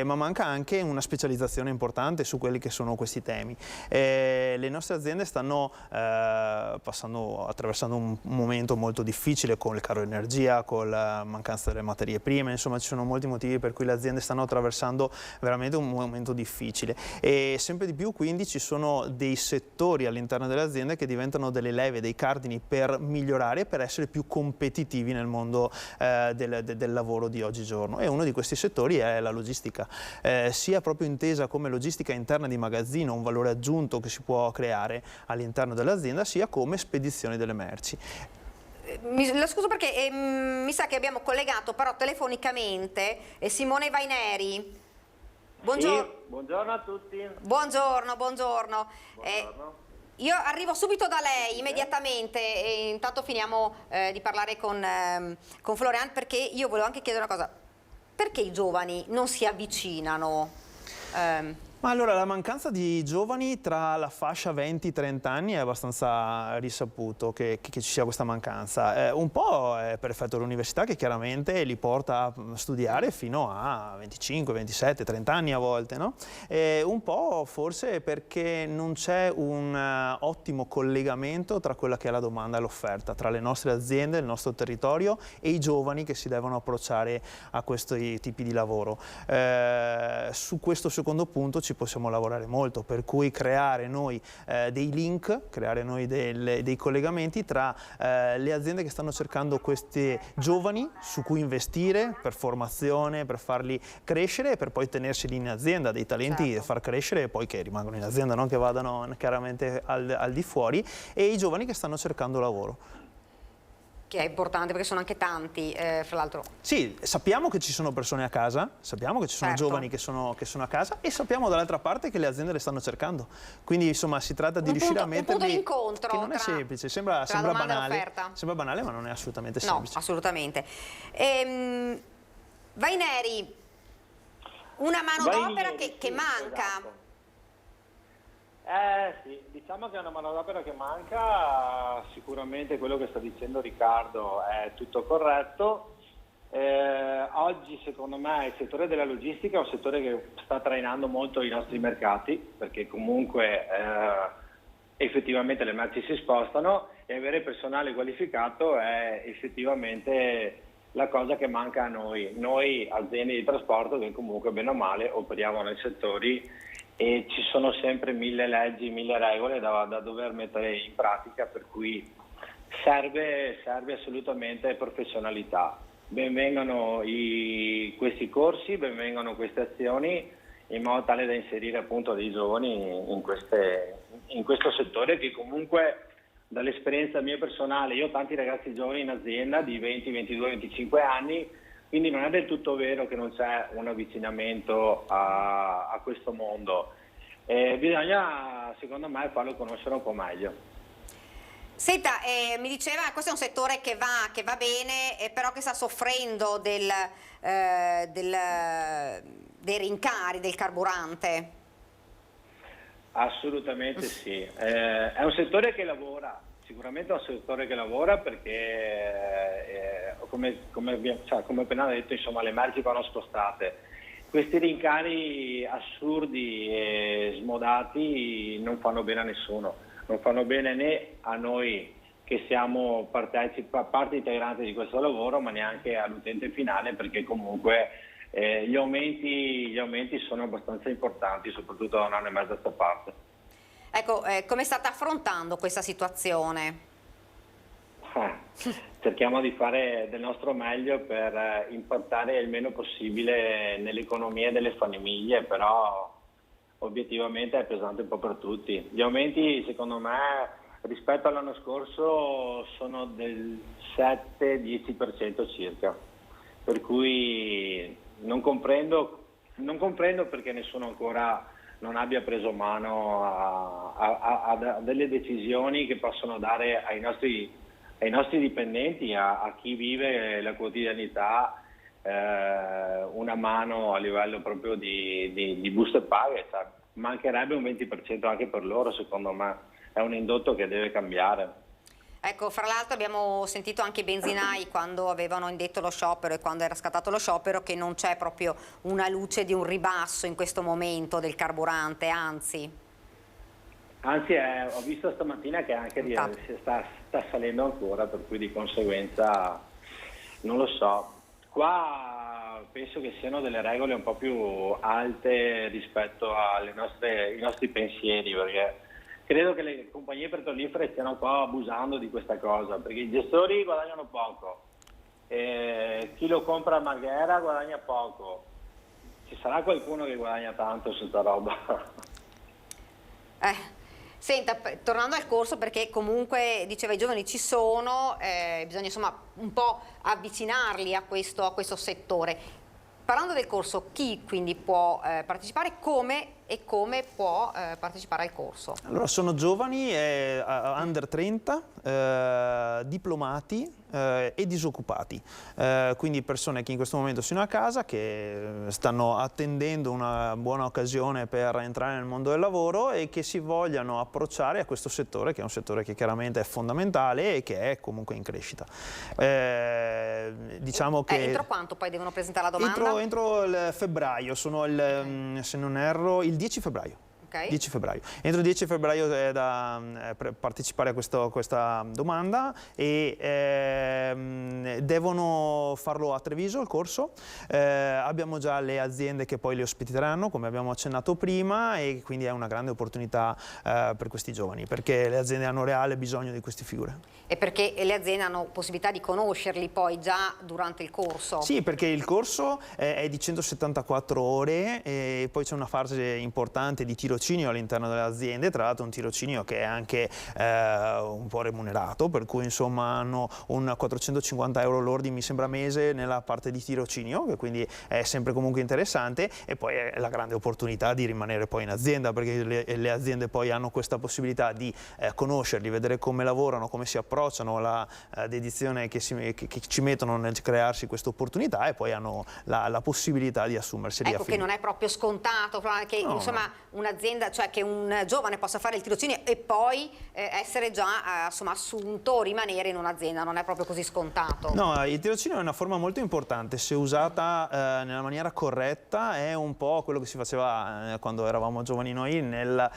ma manca anche una specializzazione importante su quelli che sono questi temi. Le nostre aziende stanno attraversando un momento molto difficile con il caro energia, con la mancanza delle materie prime, insomma ci sono molti motivi per cui le aziende stanno attraversando veramente un momento difficile e sempre di più quindi ci sono dei settori all'interno delle aziende che diventano delle leve, dei cardini per migliorare e per essere più competitivi nel mondo del lavoro di oggigiorno, e uno di questi settori è la logistica, sia proprio intesa come logistica interna di magazzino, un valore aggiunto che si può creare all'interno dell'azienda, sia come spedizione delle merci. La scuso perché mi sa che abbiamo collegato però telefonicamente Simone Vaineri. Buongiorno. Sì, buongiorno a tutti. Buongiorno. Io arrivo subito da lei immediatamente e intanto finiamo di parlare con Florian, perché io volevo anche chiedere una cosa: perché i giovani non si avvicinano? Ma allora, la mancanza di giovani tra la fascia 20-30 anni è abbastanza risaputo che ci sia questa mancanza. Un po' è per effetto dell'università, che chiaramente li porta a studiare fino a 25, 27, 30 anni a volte, no? Un po' forse perché non c'è un ottimo collegamento tra quella che è la domanda e l'offerta, tra le nostre aziende, il nostro territorio e i giovani che si devono approcciare a questi tipi di lavoro. Su questo secondo punto ci possiamo lavorare molto, per cui creare noi dei link, creare noi dei collegamenti tra le aziende che stanno cercando questi giovani su cui investire per formazione, per farli crescere e per poi tenerseli in azienda, dei talenti da far crescere e poi che rimangono in azienda, non che vadano chiaramente al di fuori, e i giovani che stanno cercando lavoro. Che è importante perché sono anche tanti, fra l'altro. Sì, sappiamo che ci sono persone a casa, sappiamo che ci sono giovani che sono a casa, e sappiamo dall'altra parte che le aziende le stanno cercando. Quindi insomma si tratta di riuscire a metterli... Un punto d'incontro. Che non è semplice, sembra banale, ma non è assolutamente semplice. No, assolutamente. Vaineri, una manodopera che manca. Esatto. Sì, diciamo che è una manodopera che manca, sicuramente quello che sta dicendo Riccardo è tutto corretto. Oggi secondo me il settore della logistica è un settore che sta trainando molto i nostri mercati, perché comunque effettivamente le merci si spostano e avere personale qualificato è effettivamente la cosa che manca a noi aziende di trasporto che comunque bene o male operiamo nei settori e ci sono sempre 1000 leggi, 1000 regole da dover mettere in pratica, per cui serve assolutamente professionalità. Benvengano questi corsi, benvengano queste azioni in modo tale da inserire appunto dei giovani in questo settore che comunque dall'esperienza mia personale, io ho tanti ragazzi giovani in azienda di 20, 22, 25 anni, quindi non è del tutto vero che non c'è un avvicinamento a questo mondo. Bisogna, secondo me, farlo conoscere un po' meglio. Senta, mi diceva che questo è un settore che va bene, però che sta soffrendo dei rincari del carburante. Assolutamente sì, è un settore che lavora, sicuramente è un settore che lavora perché come appena detto, insomma, le merci vanno spostate. Questi rincari assurdi e smodati non fanno bene a nessuno, non fanno bene né a noi che siamo parte integrante di questo lavoro, ma neanche all'utente finale, perché comunque gli aumenti sono abbastanza importanti, soprattutto da un anno e mezzo a questa parte. Ecco, come state affrontando questa situazione? Cerchiamo di fare del nostro meglio per impattare il meno possibile nell'economia delle famiglie, però obiettivamente è pesante un po' per tutti. Gli aumenti secondo me rispetto all'anno scorso sono del 7-10% circa, per cui non comprendo perché nessuno ancora non abbia preso mano a delle decisioni che possono dare ai nostri dipendenti, a chi vive la quotidianità, una mano a livello proprio di buste paghe. Cioè, mancherebbe un 20% anche per loro, secondo me. È un indotto che deve cambiare. Ecco, fra l'altro abbiamo sentito anche i benzinai quando avevano indetto lo sciopero e quando era scattato lo sciopero che non c'è proprio una luce di un ribasso in questo momento del carburante, anzi, ho visto stamattina che anche sta salendo ancora, per cui di conseguenza non lo so. Qua penso che siano delle regole un po' più alte rispetto ai nostri pensieri, perché credo che le compagnie petrolifere stiano un po' abusando di questa cosa, perché i gestori guadagnano poco, chi lo compra a Marghera guadagna poco. Ci sarà qualcuno che guadagna tanto su sta roba? Senta, tornando al corso, perché comunque diceva i giovani ci sono, bisogna insomma un po' avvicinarli a questo settore. Parlando del corso, chi quindi può partecipare, come può partecipare al corso? Allora, sono giovani, under 30, diplomati e disoccupati, quindi persone che in questo momento sono a casa, che stanno attendendo una buona occasione per entrare nel mondo del lavoro e che si vogliano approcciare a questo settore, che è un settore che chiaramente è fondamentale e che è comunque in crescita. Diciamo che entro quanto poi devono presentare la domanda? Entro il febbraio, sono se non erro il 10 febbraio. Okay. 10 febbraio. Entro il 10 febbraio è da partecipare a questa domanda e devono farlo a Treviso il corso. Abbiamo già le aziende che poi li ospiteranno, come abbiamo accennato prima, e quindi è una grande opportunità per questi giovani, perché le aziende hanno reale bisogno di queste figure. E perché le aziende hanno possibilità di conoscerli poi già durante il corso? Sì, perché il corso è di 174 ore e poi c'è una fase importante di tirocinio all'interno delle aziende, tra l'altro un tirocinio che è anche un po' remunerato, per cui insomma hanno un 450 euro lordi mi sembra mese nella parte di tirocinio, che quindi è sempre comunque interessante, e poi è la grande opportunità di rimanere poi in azienda, perché le aziende poi hanno questa possibilità di conoscerli, vedere come lavorano, come si approcciano, la dedizione che ci mettono nel crearsi questa opportunità, e poi hanno la possibilità di assumerseli. Ecco, che non è proprio scontato che insomma un'azienda, cioè che un giovane possa fare il tirocinio e poi essere già insomma assunto, rimanere in un'azienda, non è proprio così scontato. No, il tirocinio è una forma molto importante, se usata nella maniera corretta è un po' quello che si faceva quando eravamo giovani noi, nel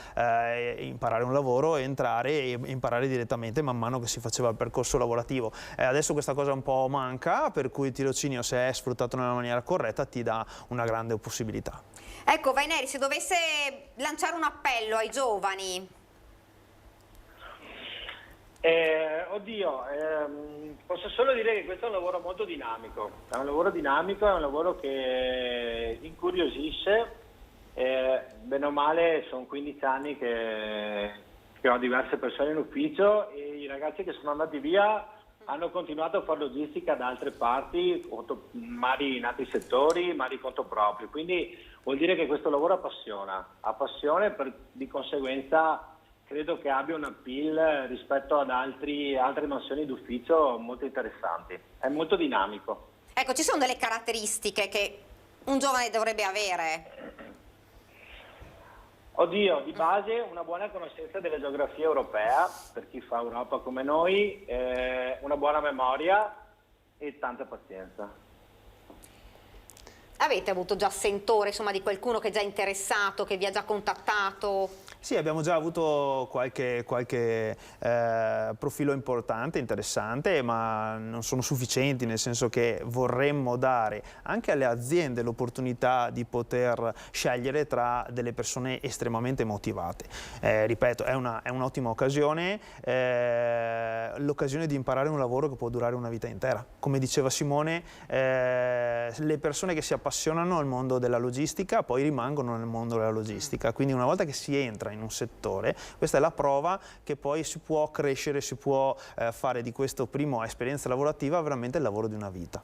imparare un lavoro, entrare e imparare direttamente man mano che si faceva il percorso lavorativo. Adesso questa cosa un po' manca, per cui il tirocinio, se è sfruttato nella maniera corretta, ti dà una grande possibilità. Ecco, Vaineri, se dovesse lanciare un appello ai giovani. Posso solo dire che questo è un lavoro molto dinamico, è un lavoro che incuriosisce, bene o male sono 15 anni che ho diverse persone in ufficio, e i ragazzi che sono andati via hanno continuato a fare logistica da altre parti, magari in altri settori, magari conto proprio, quindi vuol dire che questo lavoro ha passione, di conseguenza credo che abbia un appeal rispetto ad altre mansioni d'ufficio molto interessanti. È molto dinamico. Ecco, ci sono delle caratteristiche che un giovane dovrebbe avere? Di base una buona conoscenza della geografia europea, per chi fa Europa come noi, una buona memoria e tanta pazienza. Avete avuto già sentore, insomma, di qualcuno che è già interessato, che vi ha già contattato? Sì, abbiamo già avuto qualche profilo importante, interessante, ma non sono sufficienti, nel senso che vorremmo dare anche alle aziende l'opportunità di poter scegliere tra delle persone estremamente motivate. Ripeto, è un'ottima occasione, l'occasione di imparare un lavoro che può durare una vita intera. Come diceva Simone, le persone che si appassionano al mondo della logistica poi rimangono nel mondo della logistica, quindi una volta che si entra in un settore, questa è la prova che poi si può crescere, si può fare di questa prima esperienza lavorativa veramente il lavoro di una vita.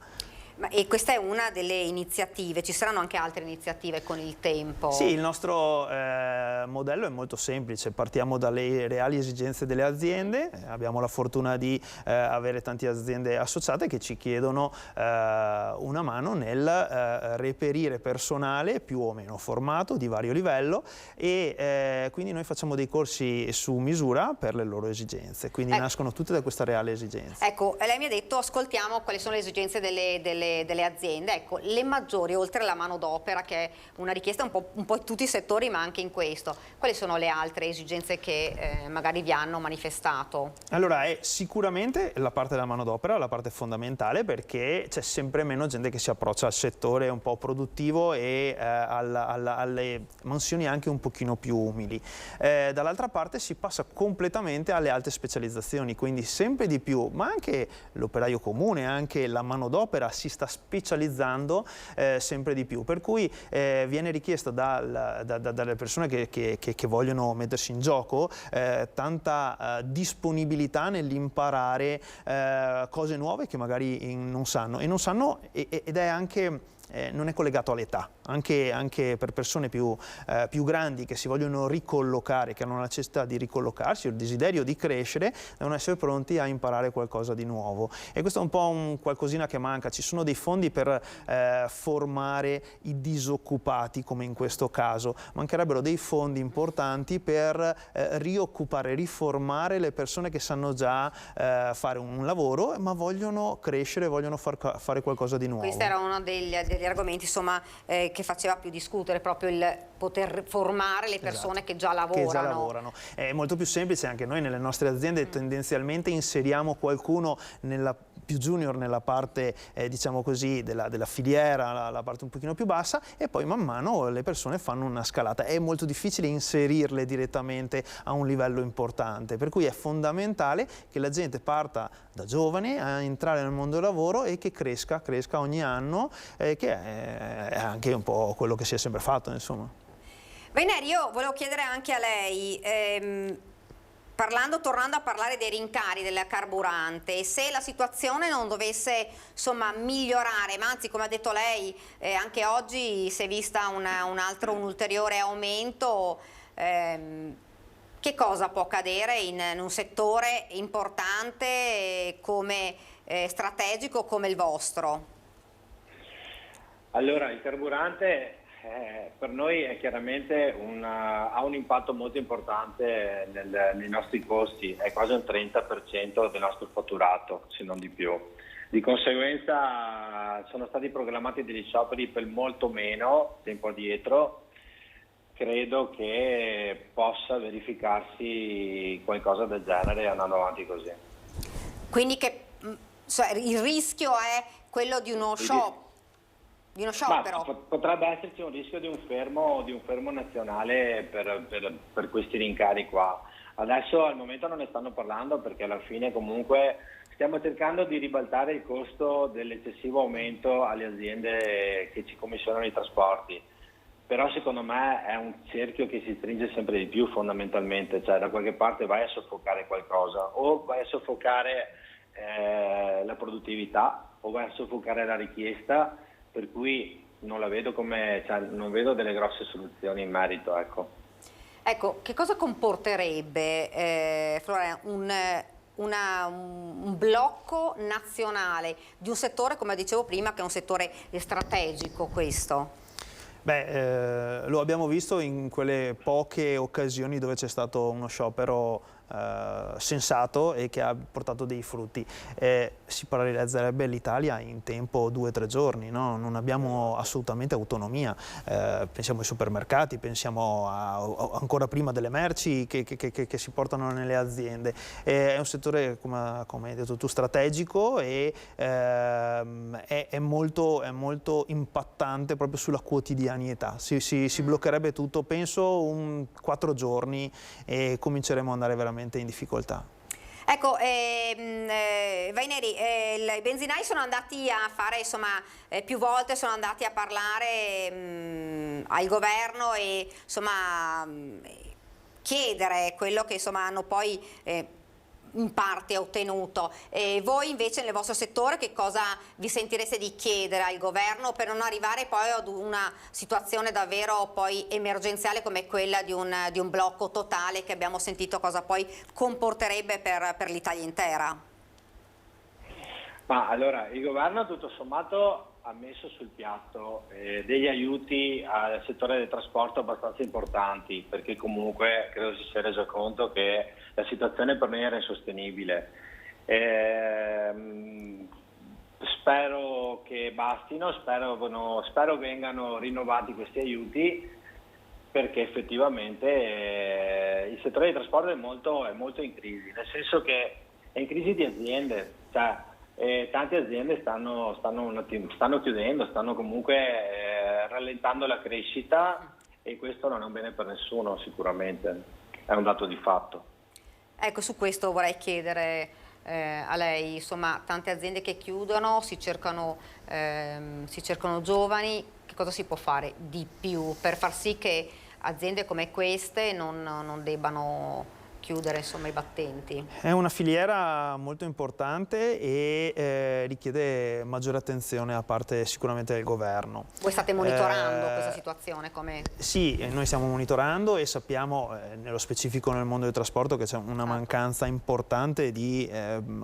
E questa è una delle iniziative, ci saranno anche altre iniziative con il tempo? Sì, il nostro modello è molto semplice, partiamo dalle reali esigenze delle aziende, abbiamo la fortuna di avere tante aziende associate che ci chiedono una mano nel reperire personale più o meno formato di vario livello, e quindi noi facciamo dei corsi su misura per le loro esigenze, quindi nascono tutte da questa reale esigenza. Ecco, lei mi ha detto, ascoltiamo quali sono le esigenze delle aziende. Ecco, le maggiori, oltre alla manodopera, che è una richiesta un po' in tutti i settori, ma anche in questo, quali sono le altre esigenze che magari vi hanno manifestato? Allora, è sicuramente la parte della manodopera, la parte fondamentale, perché c'è sempre meno gente che si approccia al settore un po' produttivo e alle mansioni anche un pochino più umili. Dall'altra parte si passa completamente alle alte specializzazioni, quindi sempre di più, ma anche l'operaio comune, anche la manodopera si sta specializzando sempre di più, per cui viene richiesta dalle persone che vogliono mettersi in gioco tanta disponibilità nell'imparare cose nuove che magari non sanno, ed è anche non è collegato all'età, anche per persone più grandi che si vogliono ricollocare, che hanno la necessità di ricollocarsi o il desiderio di crescere, devono essere pronti a imparare qualcosa di nuovo, e questo è un po' un qualcosina che manca. Ci sono dei fondi per formare i disoccupati, come in questo caso, mancherebbero dei fondi importanti per rioccupare, riformare le persone che sanno già fare un lavoro ma vogliono crescere, vogliono fare qualcosa di nuovo. Questo era uno degli argomenti, insomma, che faceva più discutere, proprio il poter formare le persone che già lavorano. È molto più semplice, anche noi nelle nostre aziende tendenzialmente inseriamo qualcuno più junior nella parte diciamo così della filiera, la parte un pochino più bassa, e poi man mano le persone fanno una scalata. È molto difficile inserirle direttamente a un livello importante, per cui è fondamentale che la gente parta da giovane a entrare nel mondo del lavoro e che cresca ogni anno, che è anche un po' quello che si è sempre fatto, insomma. Vaineri, io volevo chiedere anche a lei, tornando a parlare dei rincari del carburante, se la situazione non dovesse insomma migliorare, ma anzi come ha detto lei anche oggi si è vista un ulteriore aumento, che cosa può accadere in un settore importante come strategico come il vostro? Allora, il carburante per noi è chiaramente ha un impatto molto importante nei nostri costi, è quasi un 30% del nostro fatturato, se non di più. Di conseguenza sono stati programmati degli scioperi per molto meno tempo addietro. Credo che possa verificarsi qualcosa del genere andando avanti così. Quindi il rischio è quello di uno sciopero? Potrebbe esserci un rischio di un fermo nazionale per questi rincari qua. Adesso al momento non ne stanno parlando perché alla fine comunque stiamo cercando di ribaltare il costo dell'eccessivo aumento alle aziende che ci commissionano i trasporti. Però secondo me è un cerchio che si stringe sempre di più fondamentalmente, cioè da qualche parte vai a soffocare qualcosa, o vai a soffocare la produttività o vai a soffocare la richiesta, per cui non la vedo non vedo delle grosse soluzioni in merito, ecco. Ecco, che cosa comporterebbe, Florian, un blocco nazionale di un settore, come dicevo prima, che è un settore strategico questo? Lo abbiamo visto in quelle poche occasioni dove c'è stato uno sciopero sensato e che ha portato dei frutti. Si parallelizzerebbe l'Italia in tempo 2 o 3 giorni, no? Non abbiamo assolutamente autonomia. Pensiamo ai supermercati, pensiamo ancora prima delle merci che si portano nelle aziende. È un settore, come hai detto tu, strategico e è molto impattante proprio sulla quotidianità. Si bloccherebbe tutto, penso 4 giorni e cominceremo ad andare veramente in difficoltà. Ecco, Vaineri, i benzinai sono andati a fare, insomma, più volte sono andati a parlare al governo e insomma chiedere quello che insomma hanno poi in parte ottenuto. E voi invece nel vostro settore che cosa vi sentireste di chiedere al governo per non arrivare poi ad una situazione davvero poi emergenziale come quella di un blocco totale che abbiamo sentito cosa poi comporterebbe per l'Italia intera? Ma allora, il governo tutto sommato ha messo sul piatto degli aiuti al settore del trasporto abbastanza importanti, perché comunque credo si sia reso conto che la situazione per noi era insostenibile. Spero che bastino, spero vengano rinnovati questi aiuti, perché effettivamente il settore del trasporto è molto in crisi, nel senso che è in crisi di aziende, cioè tante aziende stanno chiudendo, stanno comunque rallentando la crescita e questo non è un bene per nessuno sicuramente, è un dato di fatto. Ecco, su questo vorrei chiedere a lei, insomma, tante aziende che chiudono, si cercano giovani, che cosa si può fare di più per far sì che aziende come queste non debbano chiudere insomma i battenti? È una filiera molto importante e richiede maggiore attenzione da parte sicuramente del governo. Voi state monitorando questa situazione? Sì, noi stiamo monitorando e sappiamo, nello specifico nel mondo del trasporto, che c'è una mancanza importante di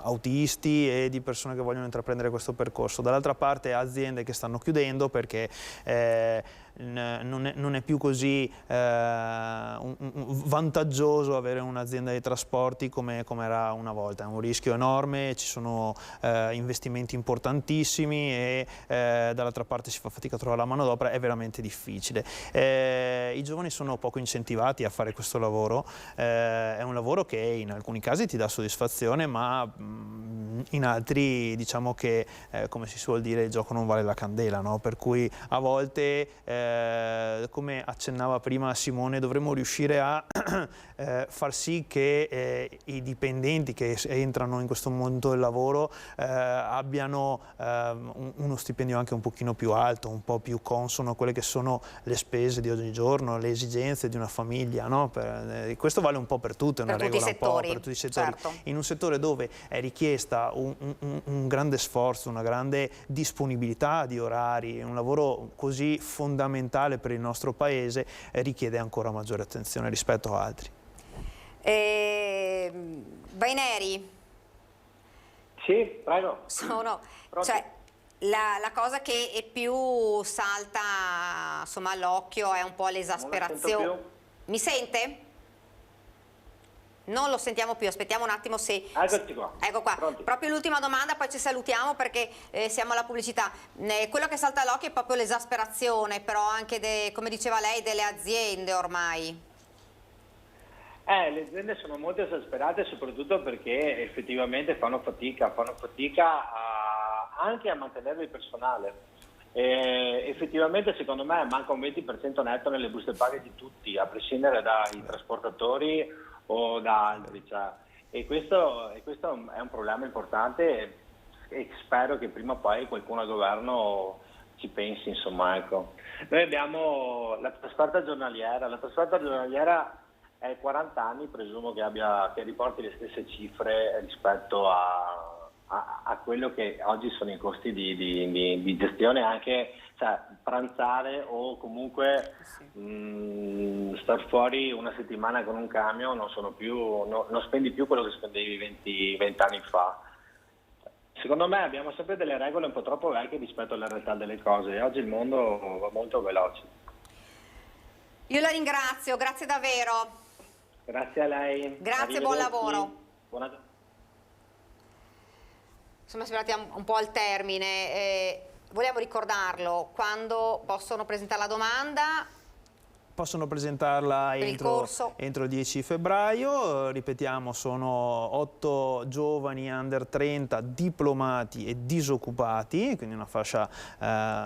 autisti e di persone che vogliono intraprendere questo percorso. Dall'altra parte aziende che stanno chiudendo perché non è più così vantaggioso avere un'azienda di trasporti come era una volta, è un rischio enorme, ci sono investimenti importantissimi e dall'altra parte si fa fatica a trovare la manodopera, è veramente difficile. I giovani sono poco incentivati a fare questo lavoro, è un lavoro che in alcuni casi ti dà soddisfazione, ma in altri diciamo che come si suol dire il gioco non vale la candela, no? Per cui a volte come accennava prima Simone, dovremmo riuscire a far sì che i dipendenti che entrano in questo mondo del lavoro abbiano uno stipendio anche un pochino più alto, un po' più consono a quelle che sono le spese di ogni giorno, le esigenze di una famiglia, no? Questo vale un po' per tutte, è una regola un po' per tutti i settori. Certo. In un settore dove è richiesta un grande sforzo, una grande disponibilità di orari, un lavoro così fondamentale per il nostro paese, richiede ancora maggiore attenzione rispetto a altri. Vaineri? Sì, prego. Cioè, la cosa che è più salta insomma, all'occhio è un po' l'esasperazione. Mi sente? Non lo sentiamo più, aspettiamo un attimo se... Eccoci qua. Ecco qua, Pronti. proprio l'ultima domanda, poi ci salutiamo perché siamo alla pubblicità. Quello che salta all'occhio è proprio l'esasperazione, però anche, come diceva lei, delle aziende ormai. Le aziende sono molto esasperate soprattutto perché effettivamente fanno fatica anche a mantenere il personale. Effettivamente secondo me manca un 20% netto nelle buste paga di tutti, a prescindere dai trasportatori o da altri. E questo è un problema importante e spero che prima o poi qualcuno al governo ci pensi, insomma, ecco. Noi abbiamo la trasferta giornaliera è 40 anni, presumo che riporti le stesse cifre rispetto a quello che oggi sono i costi di gestione, anche pranzare o comunque star fuori una settimana con un camion non spendi più quello che spendevi 20 anni fa. Secondo me abbiamo sempre delle regole un po' troppo vecchie rispetto alla realtà delle cose e oggi il mondo va molto veloce. Io la ringrazio, grazie davvero. Grazie a lei. Grazie, buon lavoro. Buona... Insomma, siamo arrivati un po' al termine. Vogliamo ricordarlo, quando possono presentare la domanda? Possono presentarla entro il 10 febbraio, ripetiamo sono 8 giovani under 30 diplomati e disoccupati, quindi una fascia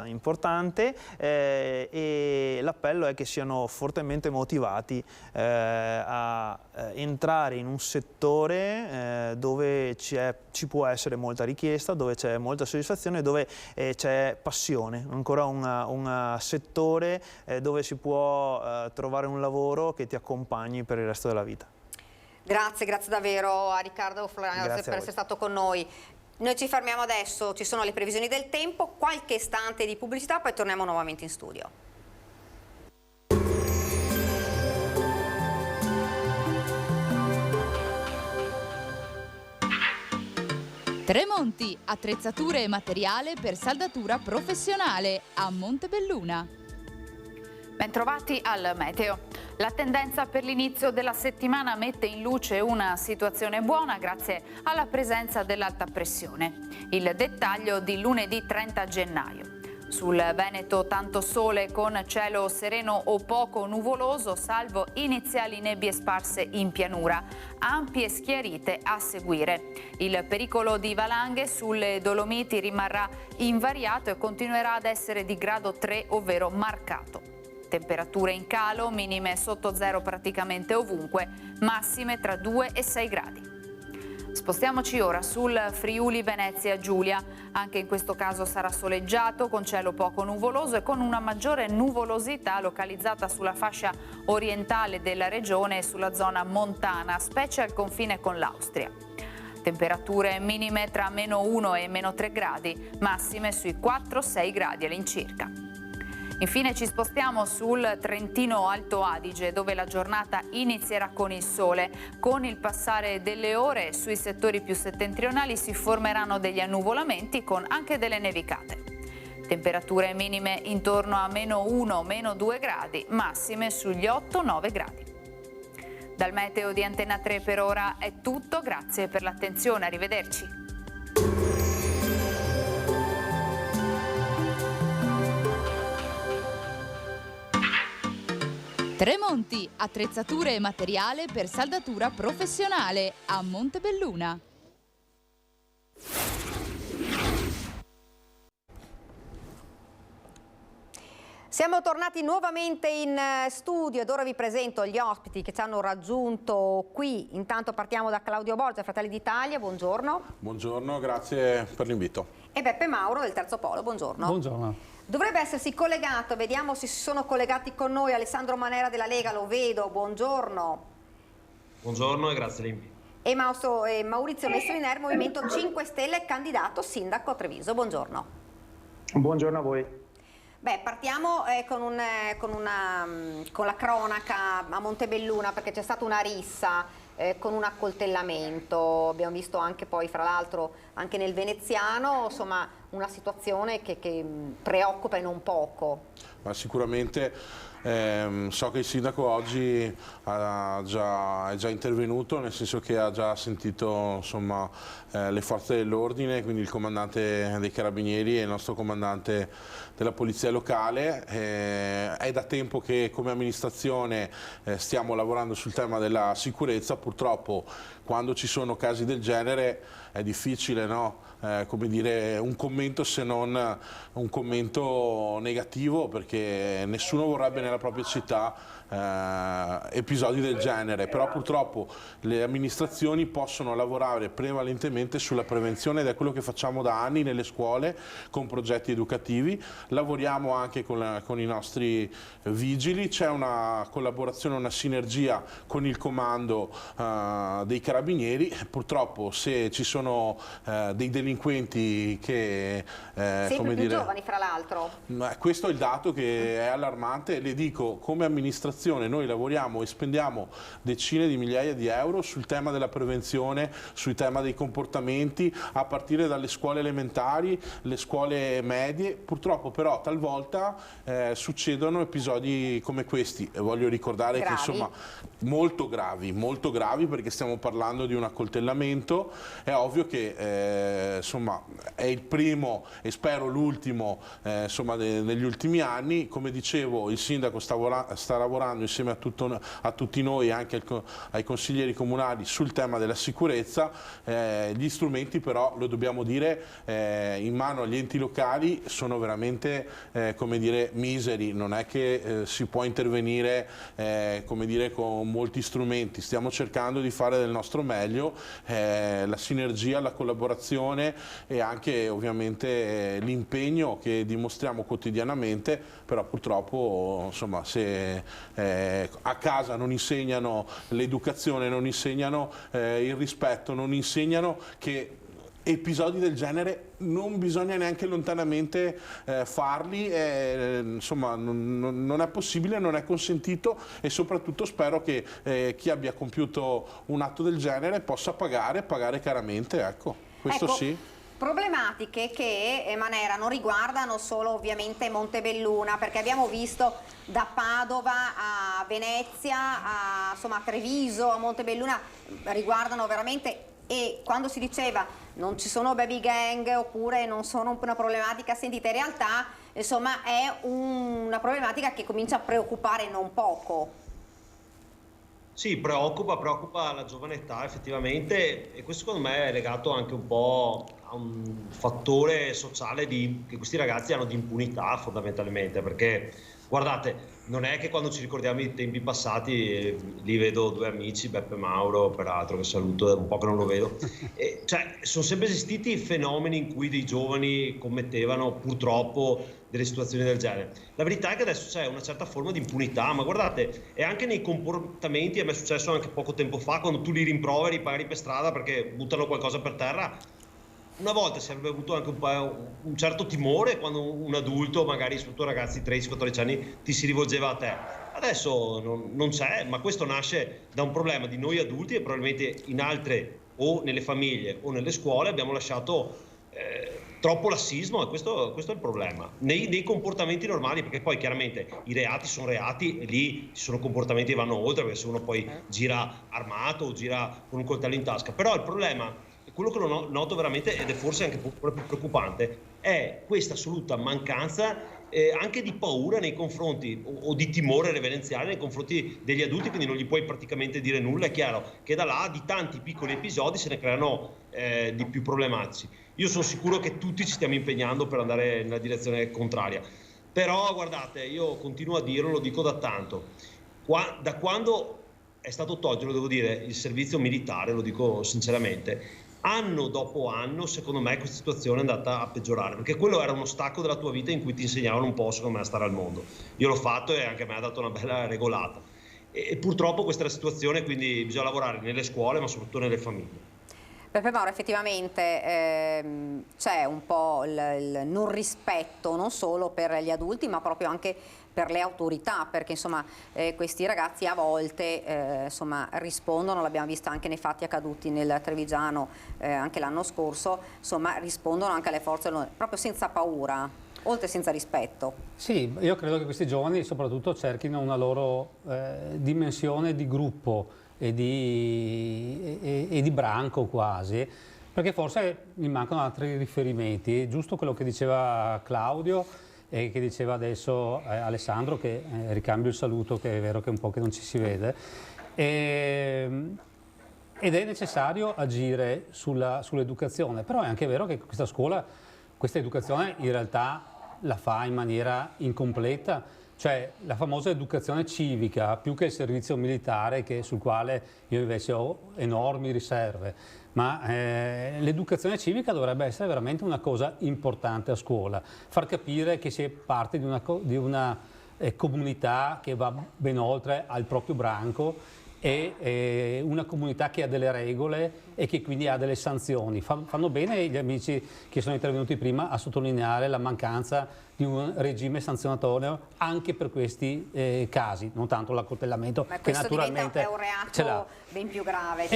importante e l'appello è che siano fortemente motivati a entrare in un settore dove ci può essere molta richiesta, dove c'è molta soddisfazione, dove c'è passione, ancora un settore dove si può trovare un lavoro che ti accompagni per il resto della vita. Grazie davvero a Riccardo Flores per essere stato con noi. Noi ci fermiamo adesso, ci sono le previsioni del tempo, qualche istante di pubblicità, poi torniamo nuovamente in studio. Tremonti, attrezzature e materiale per saldatura professionale a Montebelluna. Bentrovati al meteo. La tendenza per l'inizio della settimana mette in luce una situazione buona grazie alla presenza dell'alta pressione. Il dettaglio di lunedì 30 gennaio. Sul Veneto tanto sole con cielo sereno o poco nuvoloso, salvo iniziali nebbie sparse in pianura, ampie schiarite a seguire. Il pericolo di valanghe sulle Dolomiti rimarrà invariato e continuerà ad essere di grado 3, ovvero marcato. Temperature in calo, minime sotto zero praticamente ovunque, massime tra 2 e 6 gradi. Spostiamoci ora sul Friuli Venezia Giulia. Anche in questo caso sarà soleggiato, con cielo poco nuvoloso e con una maggiore nuvolosità localizzata sulla fascia orientale della regione e sulla zona montana, specie al confine con l'Austria. Temperature minime tra -1 e -3 gradi, massime sui 4-6 gradi all'incirca. Infine ci spostiamo sul Trentino Alto Adige, dove la giornata inizierà con il sole. Con il passare delle ore sui settori più settentrionali si formeranno degli annuvolamenti con anche delle nevicate. Temperature minime intorno a -1, -2 gradi, massime sugli 8-9 gradi. Dal meteo di Antenna 3 per ora è tutto, grazie per l'attenzione, arrivederci. Tremonti, attrezzature e materiale per saldatura professionale a Montebelluna. Siamo tornati nuovamente in studio ed ora vi presento gli ospiti che ci hanno raggiunto qui. Intanto partiamo da Claudio Borgia, Fratelli d'Italia, buongiorno. Buongiorno, grazie per l'invito. E Beppe Mauro del Terzo Polo, buongiorno. Buongiorno. Dovrebbe essersi collegato, vediamo se si sono collegati con noi, Alessandro Manera della Lega, lo vedo, buongiorno. Buongiorno e grazie dell'invito. E Maurizio Mestriner, Movimento 5 Stelle, candidato sindaco a Treviso, buongiorno. Buongiorno a voi. Beh, partiamo con la cronaca a Montebelluna, perché c'è stata una rissa con un accoltellamento, abbiamo visto anche poi fra l'altro anche nel veneziano, insomma una situazione che preoccupa e non poco. Ma sicuramente so che il sindaco oggi è già intervenuto, nel senso che ha già sentito insomma, le forze dell'ordine, quindi il comandante dei Carabinieri e il nostro comandante della Polizia Locale. È da tempo che come amministrazione stiamo lavorando sul tema della sicurezza, purtroppo quando ci sono casi del genere è difficile, no? Come dire, un commento se non un commento negativo, perché nessuno vorrebbe nella propria città episodi del genere, però purtroppo le amministrazioni possono lavorare prevalentemente sulla prevenzione ed è quello che facciamo da anni nelle scuole con progetti educativi. Lavoriamo anche con i nostri vigili, c'è una collaborazione, una sinergia con il comando dei Carabinieri. Purtroppo se ci sono dei delinquenti che sempre più giovani fra l'altro, questo è il dato che è allarmante. Le dico, come amministrazione noi lavoriamo e spendiamo decine di migliaia di euro sul tema della prevenzione, sul tema dei comportamenti, a partire dalle scuole elementari, le scuole medie. Purtroppo però talvolta succedono episodi come questi, e voglio ricordare che insomma molto gravi, perché stiamo parlando di un accoltellamento. È ovvio che insomma è il primo e spero l'ultimo insomma negli ultimi anni. Come dicevo, il sindaco sta lavorando insieme a tutti noi, anche ai consiglieri comunali, sul tema della sicurezza. Gli strumenti però, lo dobbiamo dire, in mano agli enti locali sono veramente come dire miseri, non è che si può intervenire come dire con molti strumenti. Stiamo cercando di fare del nostro meglio, la sinergia, la collaborazione e anche ovviamente l'impegno che dimostriamo quotidianamente, però purtroppo insomma se a casa non insegnano l'educazione, non insegnano il rispetto, non insegnano che episodi del genere non bisogna neanche lontanamente farli, insomma non è possibile, non è consentito, e soprattutto spero che chi abbia compiuto un atto del genere possa pagare caramente, ecco, questo sì. Problematiche che, Manera, non riguardano solo ovviamente Montebelluna, perché abbiamo visto da Padova a Venezia, insomma a Treviso, a Montebelluna, riguardano veramente, e quando si diceva non ci sono baby gang oppure non sono una problematica sentita, in realtà insomma è una problematica che comincia a preoccupare non poco. Sì, preoccupa la giovane età effettivamente, e questo secondo me è legato anche un po' a un fattore sociale che questi ragazzi hanno di impunità fondamentalmente, perché guardate, non è che quando ci ricordiamo i tempi passati, lì vedo due amici, Beppe Mauro peraltro che saluto, è un po' che non lo vedo, cioè sono sempre esistiti fenomeni in cui dei giovani commettevano purtroppo delle situazioni del genere. La verità è che adesso c'è una certa forma di impunità, ma guardate, è anche nei comportamenti. A me è successo anche poco tempo fa, quando tu li rimproveri magari per strada perché buttano qualcosa per terra. Una volta si avrebbe avuto anche un certo timore quando un adulto, magari soprattutto ragazzi di 13-14 anni, ti si rivolgeva a te. Adesso non c'è, ma questo nasce da un problema di noi adulti, e probabilmente in altre, o nelle famiglie o nelle scuole, abbiamo lasciato troppo lassismo, e questo è il problema nei comportamenti normali, perché poi chiaramente i reati sono reati e lì ci sono comportamenti che vanno oltre, perché se uno poi gira armato o gira con un coltello in tasca. Però il problema, quello che lo noto veramente, ed è forse anche proprio preoccupante, è questa assoluta mancanza anche di paura nei confronti, o di timore reverenziale nei confronti degli adulti, quindi non gli puoi praticamente dire nulla. È chiaro che da là di tanti piccoli episodi se ne creano di più problematici. Io sono sicuro che tutti ci stiamo impegnando per andare nella direzione contraria. Però guardate, io continuo a dirlo, lo dico da tanto, da quando è stato tolto, lo devo dire, il servizio militare, lo dico sinceramente, anno dopo anno, secondo me, questa situazione è andata a peggiorare, perché quello era uno stacco della tua vita in cui ti insegnavano un po', secondo me, a stare al mondo. Io l'ho fatto e anche a me ha dato una bella regolata. E purtroppo questa è la situazione, quindi bisogna lavorare nelle scuole, ma soprattutto nelle famiglie. Peppe Mauro, effettivamente c'è un po' il non rispetto non solo per gli adulti ma proprio anche per le autorità, perché insomma questi ragazzi a volte insomma, rispondono, l'abbiamo visto anche nei fatti accaduti nel Trevigiano anche l'anno scorso, insomma rispondono anche alle forze dell'ordine, proprio senza paura, oltre senza rispetto. Sì, io credo che questi giovani soprattutto cerchino una loro dimensione di gruppo e di branco quasi, perché forse gli mancano altri riferimenti. Giusto quello che diceva Claudio e che diceva adesso Alessandro, che ricambio il saluto, che è vero che è un po' che non ci si vede, ed è necessario agire sull'educazione, però è anche vero che questa educazione in realtà la fa in maniera incompleta. Cioè la famosa educazione civica, più che il servizio militare, sul quale io invece ho enormi riserve, ma l'educazione civica dovrebbe essere veramente una cosa importante a scuola, far capire che si è parte di una comunità che va ben oltre al proprio branco, e una comunità che ha delle regole e che quindi ha delle sanzioni. Fanno bene gli amici che sono intervenuti prima a sottolineare la mancanza di un regime sanzionatorio anche per questi casi, non tanto l'accoltellamento, che naturalmente è un reato ben più grave.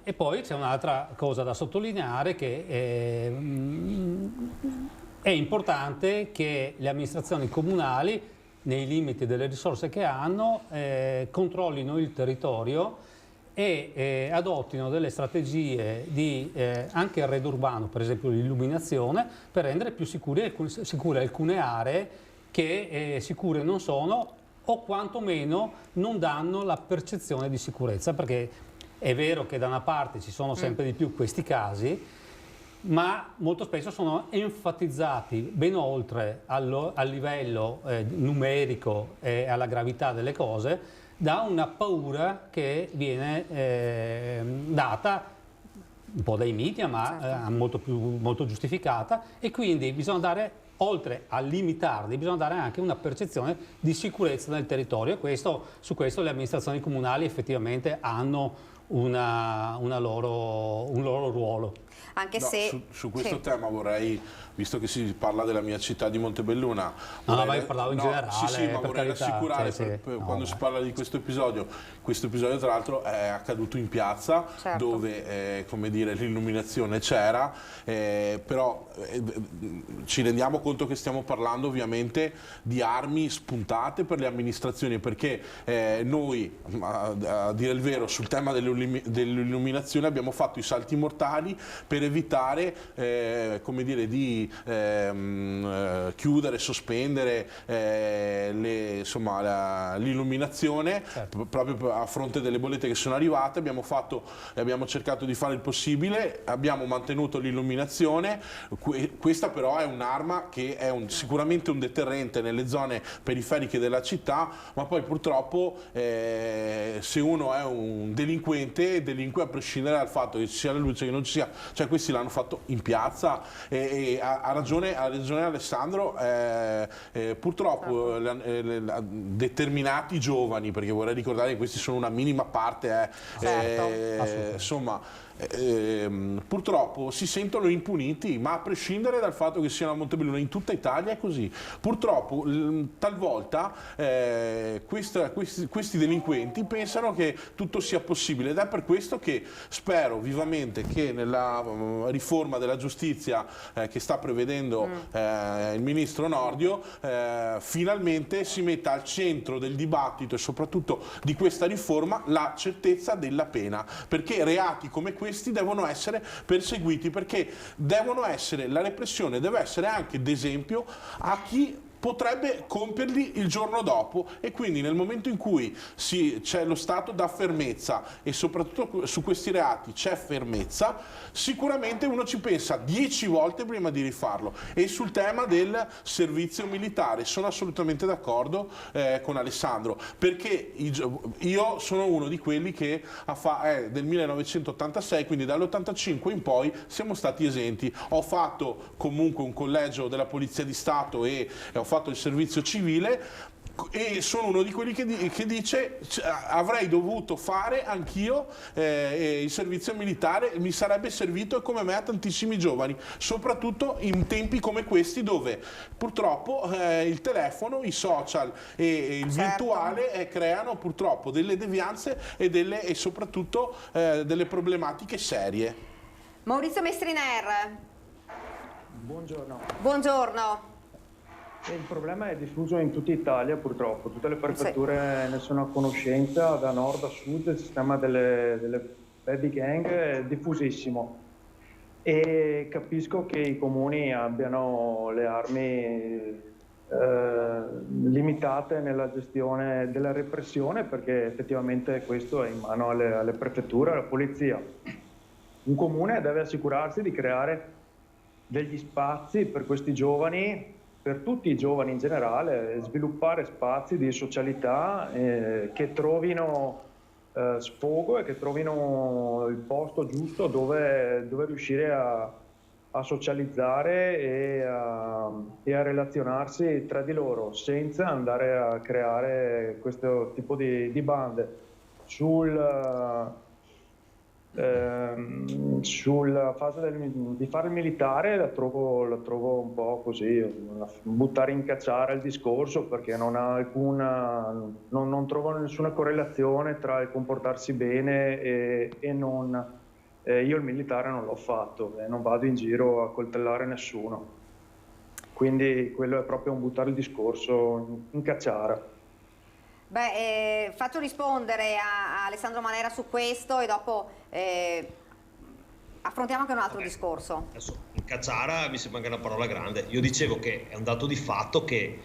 E poi c'è un'altra cosa da sottolineare, che è importante che le amministrazioni comunali, nei limiti delle risorse che hanno, controllino il territorio e adottino delle strategie di anche arredo urbano, per esempio l'illuminazione, per rendere più sicure alcune aree che sicure non sono, o quantomeno non danno la percezione di sicurezza, perché è vero che da una parte ci sono sempre di più questi casi, ma molto spesso sono enfatizzati ben oltre al livello numerico e alla gravità delle cose, da una paura che viene data un po' dai media, ma molto giustificata, e quindi bisogna dare, oltre a limitarli, bisogna dare anche una percezione di sicurezza nel territorio, e su questo le amministrazioni comunali effettivamente hanno un loro ruolo. Anche se su questo tema vorrei, visto che si parla della mia città di Montebelluna, ma io parlavo in generale, ma vorrei rassicurare, quando si parla di questo episodio tra l'altro è accaduto in piazza, dove come dire, l'illuminazione c'era, però ci rendiamo conto che stiamo parlando ovviamente di armi spuntate per le amministrazioni, perché noi, a dire il vero, sul tema dell'illuminazione abbiamo fatto i salti mortali per evitare come dire, di chiudere, sospendere l'illuminazione, proprio a fronte delle bollette che sono arrivate. Abbiamo cercato di fare il possibile, abbiamo mantenuto l'illuminazione. Questa però è un'arma che è sicuramente un deterrente nelle zone periferiche della città, ma poi purtroppo se uno è un delinquente, delinque a prescindere dal fatto che ci sia la luce, che non ci sia. Cioè questi l'hanno fatto in piazza, e ha ragione Alessandro, purtroppo determinati giovani, perché vorrei ricordare che questi sono una minima parte, insomma, purtroppo si sentono impuniti, ma a prescindere dal fatto che siano a Montebelluna, in tutta Italia è così. Purtroppo talvolta questi delinquenti pensano che tutto sia possibile, ed è per questo che spero vivamente che nella riforma della giustizia che sta prevedendo il ministro Nordio finalmente si metta al centro del dibattito e soprattutto di questa riforma la certezza della pena, perché reati come questi devono essere perseguiti, perché la repressione deve essere anche d'esempio a chi potrebbe compierli il giorno dopo, e quindi nel momento in cui c'è lo stato da fermezza e soprattutto su questi reati c'è fermezza, sicuramente uno ci pensa 10 volte prima di rifarlo. E sul tema del servizio militare sono assolutamente d'accordo con Alessandro, perché io sono uno di quelli che è del 1986, quindi dall'85 in poi siamo stati esenti. Ho fatto comunque un collegio della Polizia di Stato e ho fatto il servizio civile, e sono uno di quelli che dice avrei dovuto fare anch'io il servizio militare, mi sarebbe servito come me a tantissimi giovani, soprattutto in tempi come questi dove purtroppo il telefono, i social e il virtuale creano purtroppo delle devianze e soprattutto delle problematiche serie. Maurizio Mestriner. Buongiorno. Buongiorno. Il problema è diffuso in tutta Italia, purtroppo. Tutte le prefetture ne sono a conoscenza, da nord a sud. Il sistema delle baby gang è diffusissimo. E capisco che i comuni abbiano le armi limitate nella gestione della repressione, perché effettivamente questo è in mano alle prefetture, alla polizia. Un comune deve assicurarsi di creare degli spazi per questi giovani, per tutti i giovani in generale, sviluppare spazi di socialità che trovino sfogo e che trovino il posto giusto dove riuscire a socializzare e a relazionarsi tra di loro, senza andare a creare questo tipo di bande. Sulla fase di fare il militare la trovo un po' così, buttare in cacciara il discorso, perché non trovo nessuna correlazione tra il comportarsi bene e non. Io il militare non l'ho fatto e non vado in giro a coltellare nessuno, quindi quello è proprio un buttare il discorso in cacciara. Beh, faccio rispondere a Alessandro Manera su questo e dopo affrontiamo anche un altro discorso. Adesso, in cacciara mi sembra anche una parola grande. Io dicevo che è un dato di fatto che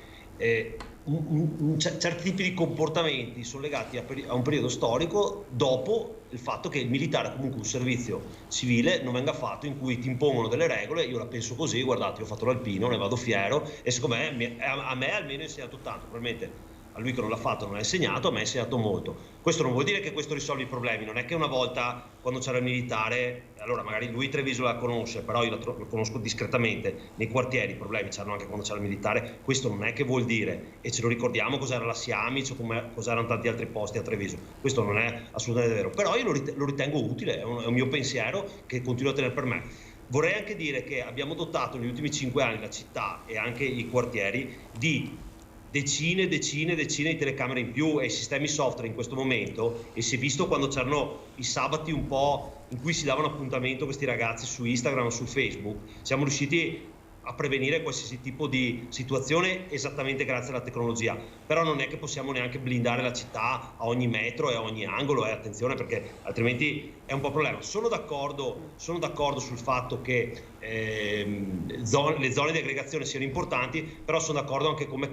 certi tipi di comportamenti sono legati a un periodo storico dopo il fatto che il militare è comunque un servizio civile non venga fatto in cui ti impongono delle regole. Io la penso così: guardate, io ho fatto l'alpino, ne vado fiero, e secondo me a me almeno ha insegnato tanto. Probabilmente a lui che non l'ha fatto non ha insegnato, a me ha insegnato molto. Questo non vuol dire che questo risolve i problemi, non è che una volta quando c'era il militare, allora magari lui Treviso la conosce, però io lo conosco discretamente, nei quartieri i problemi c'erano anche quando c'era il militare. Questo non è che vuol dire, e ce lo ricordiamo cos'era la Siamic o cos'erano tanti altri posti a Treviso, questo non è assolutamente vero, però io lo ritengo utile, è un mio pensiero che continuo a tenere per me. Vorrei anche dire che abbiamo dotato negli ultimi 5 anni la città e anche i quartieri di decine di telecamere in più e sistemi software in questo momento, e si è visto quando c'erano i sabati un po' in cui si davano appuntamento questi ragazzi su Instagram o su Facebook, siamo riusciti a prevenire qualsiasi tipo di situazione esattamente grazie alla tecnologia. Però non è che possiamo neanche blindare la città a ogni metro e a ogni angolo, attenzione, perché altrimenti è un po' problema. Sono d'accordo sul fatto che le zone di aggregazione siano importanti, però sono d'accordo anche con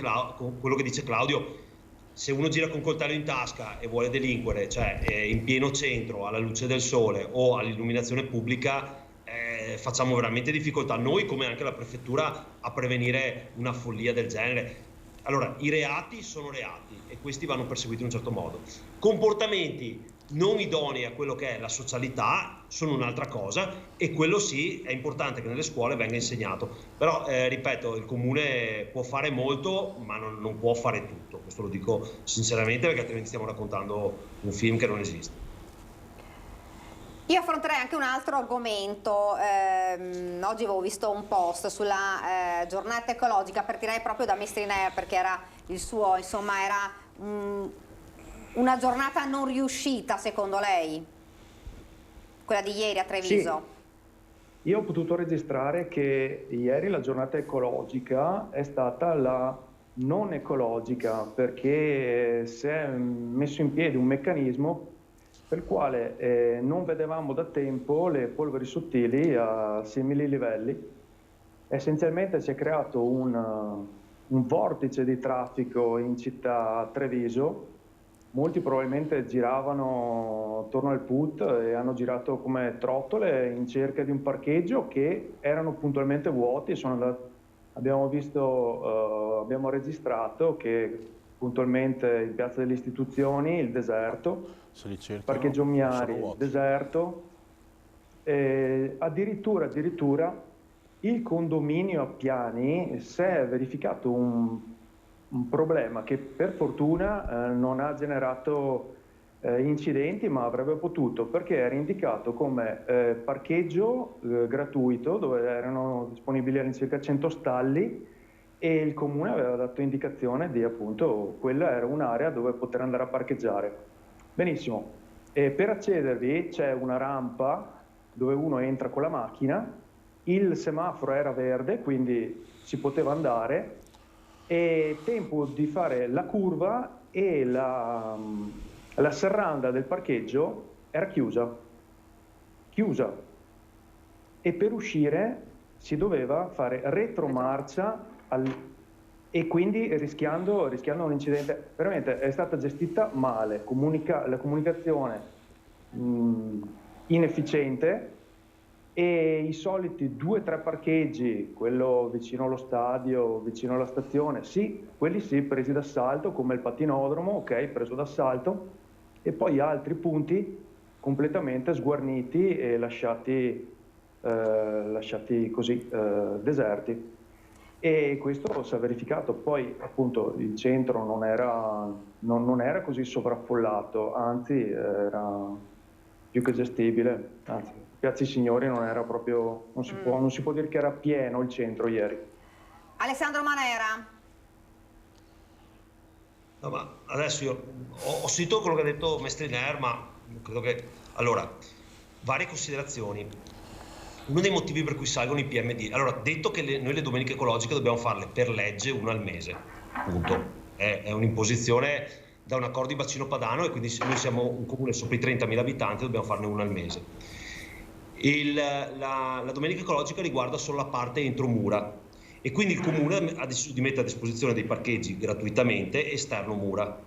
quello che dice Claudio. Se uno gira con coltello in tasca e vuole delinquere, cioè in pieno centro, alla luce del sole o all'illuminazione pubblica, facciamo veramente difficoltà noi, come anche la prefettura, a prevenire una follia del genere. Allora, i reati sono reati e questi vanno perseguiti in un certo modo. Comportamenti non idonei a quello che è la socialità sono un'altra cosa, e quello sì è importante che nelle scuole venga insegnato. Però ripeto, il comune può fare molto, ma non può fare tutto. Questo lo dico sinceramente, perché altrimenti stiamo raccontando un film che non esiste. Io affronterei anche un altro argomento. Oggi avevo visto un post sulla giornata ecologica, partirei proprio da Mestriner, perché era il suo, insomma, era una giornata non riuscita, secondo lei? Quella di ieri a Treviso? Sì. Io ho potuto registrare che ieri la giornata ecologica è stata la non ecologica, perché si è messo in piedi un meccanismo per il quale non vedevamo da tempo le polveri sottili a simili livelli. Essenzialmente si è creato un un vortice di traffico in città Treviso. Molti probabilmente giravano attorno al PUT e hanno girato come trottole in cerca di un parcheggio che erano puntualmente vuoti. Abbiamo registrato che puntualmente in Piazza delle Istituzioni il deserto, parcheggio Miari deserto, addirittura il condominio Appiani si è verificato un problema che per fortuna non ha generato incidenti, ma avrebbe potuto, perché era indicato come parcheggio gratuito dove erano disponibili all'incirca 100 stalli e il comune aveva dato indicazione di appunto quella era un'area dove poter andare a parcheggiare. Benissimo, e per accedervi c'è una rampa dove uno entra con la macchina, il semaforo era verde quindi si poteva andare e tempo di fare la curva e la serranda del parcheggio era chiusa e per uscire si doveva fare retromarcia e quindi rischiando un incidente. Veramente è stata gestita male, la comunicazione inefficiente e i soliti 2-3 parcheggi, quello vicino allo stadio, vicino alla stazione, sì, quelli sì, presi d'assalto, come il patinodromo, ok, preso d'assalto, e poi altri punti completamente sguarniti e lasciati così, deserti. E questo si è verificato. Poi appunto il centro non era così sovraffollato, anzi era più che gestibile, anzi Piazza I Signori non era proprio, non si può dire che era pieno il centro ieri. Alessandro Manera. No, ma adesso io ho sentito quello che ha detto Mestriner, ma credo che... Allora, varie considerazioni. Uno dei motivi per cui salgono i PM10, allora, detto che noi le domeniche ecologiche dobbiamo farle per legge una al mese, punto. È un'imposizione da un accordo di bacino padano e quindi noi siamo un comune sopra i 30.000 abitanti, dobbiamo farne una al mese. La domenica ecologica riguarda solo la parte entro mura e quindi il comune ha deciso di mettere a disposizione dei parcheggi gratuitamente esterno mura.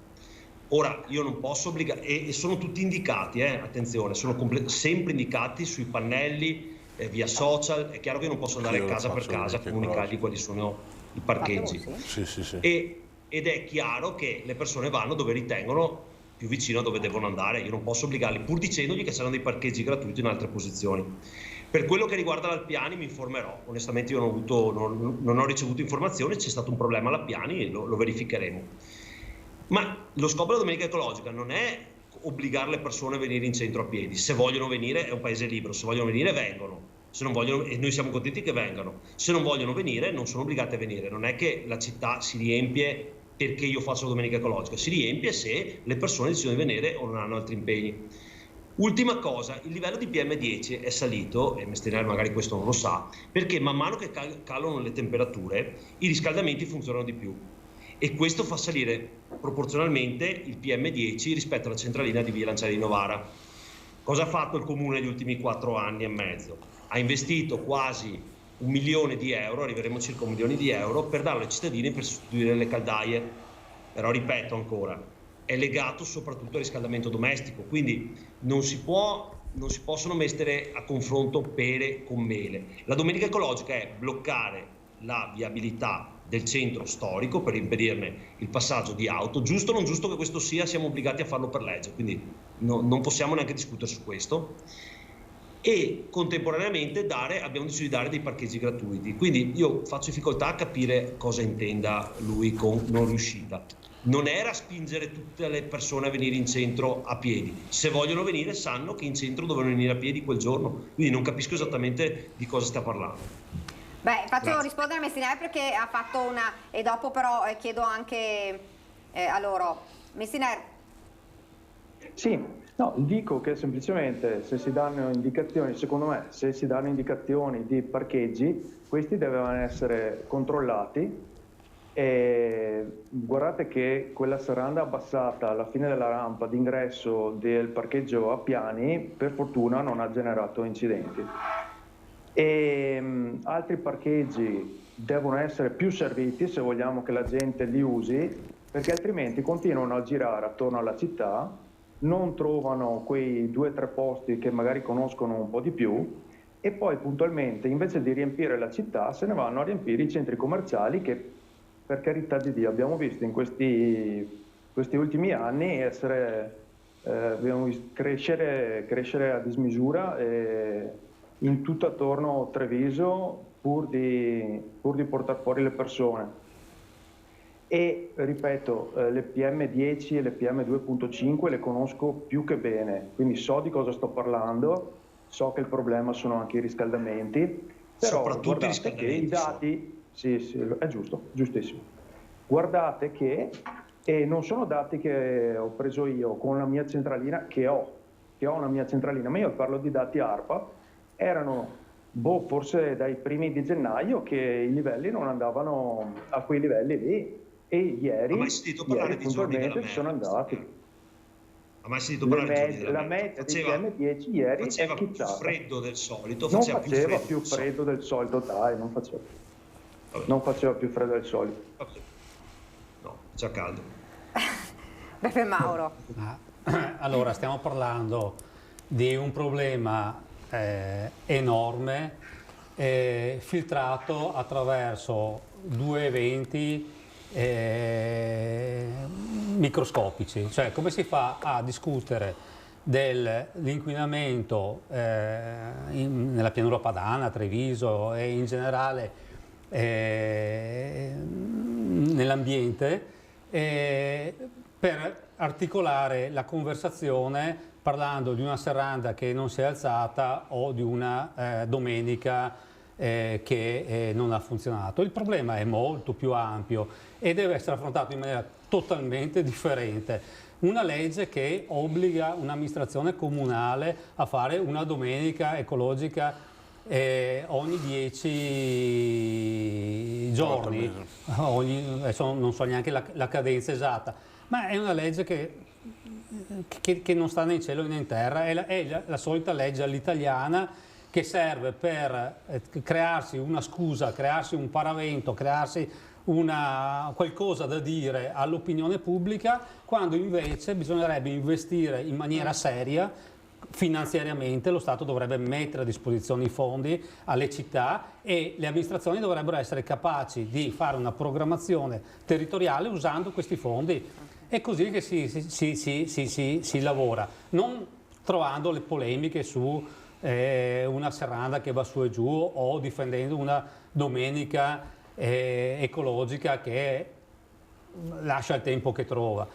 Ora io non posso obbligare, e sono tutti indicati, attenzione, sono sempre indicati sui pannelli, via social. È chiaro che io non posso andare casa per casa a comunicargli quali sono i parcheggi. Sì. Ed è chiaro che le persone vanno dove ritengono più vicino a dove devono andare. Io non posso obbligarli, pur dicendogli che saranno dei parcheggi gratuiti in altre posizioni. Per quello che riguarda l'Alpiani mi informerò. Onestamente io non ho ricevuto informazioni, c'è stato un problema all'Alpiani e lo verificheremo. Ma lo scopo della domenica ecologica non è obbligare le persone a venire in centro a piedi. Se vogliono venire, è un paese libero, se vogliono venire vengono. Se non vogliono, e noi siamo contenti che vengano. Se non vogliono venire, non sono obbligati a venire. Non è che la città si riempie perché io faccio la domenica ecologica, si riempie se le persone decidono di venire o non hanno altri impegni. Ultima cosa, il livello di PM10 è salito, e Mestriner magari questo non lo sa, perché man mano che calano le temperature i riscaldamenti funzionano di più e questo fa salire proporzionalmente il PM10 rispetto alla centralina di via Lanciani di Novara. Cosa ha fatto il comune negli ultimi 4 anni e mezzo? Ha investito quasi 1 milione di euro, arriveremo circa 1 milione di euro, per darlo ai cittadini per sostituire le caldaie. Però ripeto ancora, è legato soprattutto al riscaldamento domestico, quindi non si possono mettere a confronto pere con mele. La domenica ecologica è bloccare la viabilità del centro storico per impedirne il passaggio di auto. Giusto o non giusto che questo sia, siamo obbligati a farlo per legge, quindi non possiamo neanche discutere su questo. E contemporaneamente abbiamo deciso di dare dei parcheggi gratuiti. Quindi io faccio difficoltà a capire cosa intenda lui con non riuscita. Non era spingere tutte le persone a venire in centro a piedi. Se vogliono venire sanno che in centro dovevano venire a piedi quel giorno. Quindi non capisco esattamente di cosa sta parlando. Beh, faccio Grazie. rispondere a Mestriner perché ha fatto una... e dopo però chiedo anche a loro. Mestriner. Sì. No, dico che semplicemente se si danno indicazioni, secondo me, se si danno indicazioni di parcheggi, questi devono essere controllati e guardate che quella serranda abbassata alla fine della rampa d'ingresso del parcheggio Appiani per fortuna non ha generato incidenti. E altri parcheggi devono essere più serviti se vogliamo che la gente li usi, perché altrimenti continuano a girare attorno alla città, non trovano quei 2 o 3 posti che magari conoscono un po' di più e poi puntualmente invece di riempire la città se ne vanno a riempire i centri commerciali che, per carità di Dio, abbiamo visto in questi ultimi anni abbiamo visto crescere a dismisura in tutto attorno a Treviso pur di portare fuori le persone. E ripeto, le PM10 e le PM2.5 le conosco più che bene, quindi so di cosa sto parlando, so che il problema sono anche i riscaldamenti, però guardate che i dati, sì, è giusto, giustissimo. Guardate che, e non sono dati che ho preso io con la mia centralina, che ho una mia centralina, ma io parlo di dati ARPA, erano forse dai primi di gennaio che i livelli non andavano a quei livelli lì. E ieri puntualmente sono andati. Ha mai sentito parlare la media di PM10 ieri è schizzata. Faceva più freddo del solito. Non faceva più freddo del solito, dai, non faceva più freddo del solito. No, c'è caldo. Beppe Mauro. Allora, stiamo parlando di un problema enorme, filtrato attraverso 2 eventi microscopici. Cioè, come si fa a discutere dell'inquinamento nella pianura padana, a Treviso e in generale nell'ambiente per articolare la conversazione parlando di una serranda che non si è alzata o di una domenica che non ha funzionato. Il problema è molto più ampio e deve essere affrontato in maniera totalmente differente. Una legge che obbliga un'amministrazione comunale a fare una domenica ecologica ogni 10 giorni, adesso non so neanche la cadenza esatta, ma è una legge che non sta né in cielo né in terra, è la solita legge all'italiana che serve per crearsi una scusa, crearsi un paravento, crearsi qualcosa da dire all'opinione pubblica, quando invece bisognerebbe investire in maniera seria finanziariamente. Lo Stato dovrebbe mettere a disposizione i fondi alle città e le amministrazioni dovrebbero essere capaci di fare una programmazione territoriale usando questi fondi. È così che si lavora, non trovando le polemiche su una serranda che va su e giù o difendendo una domenica ecologica che lascia il tempo che trova.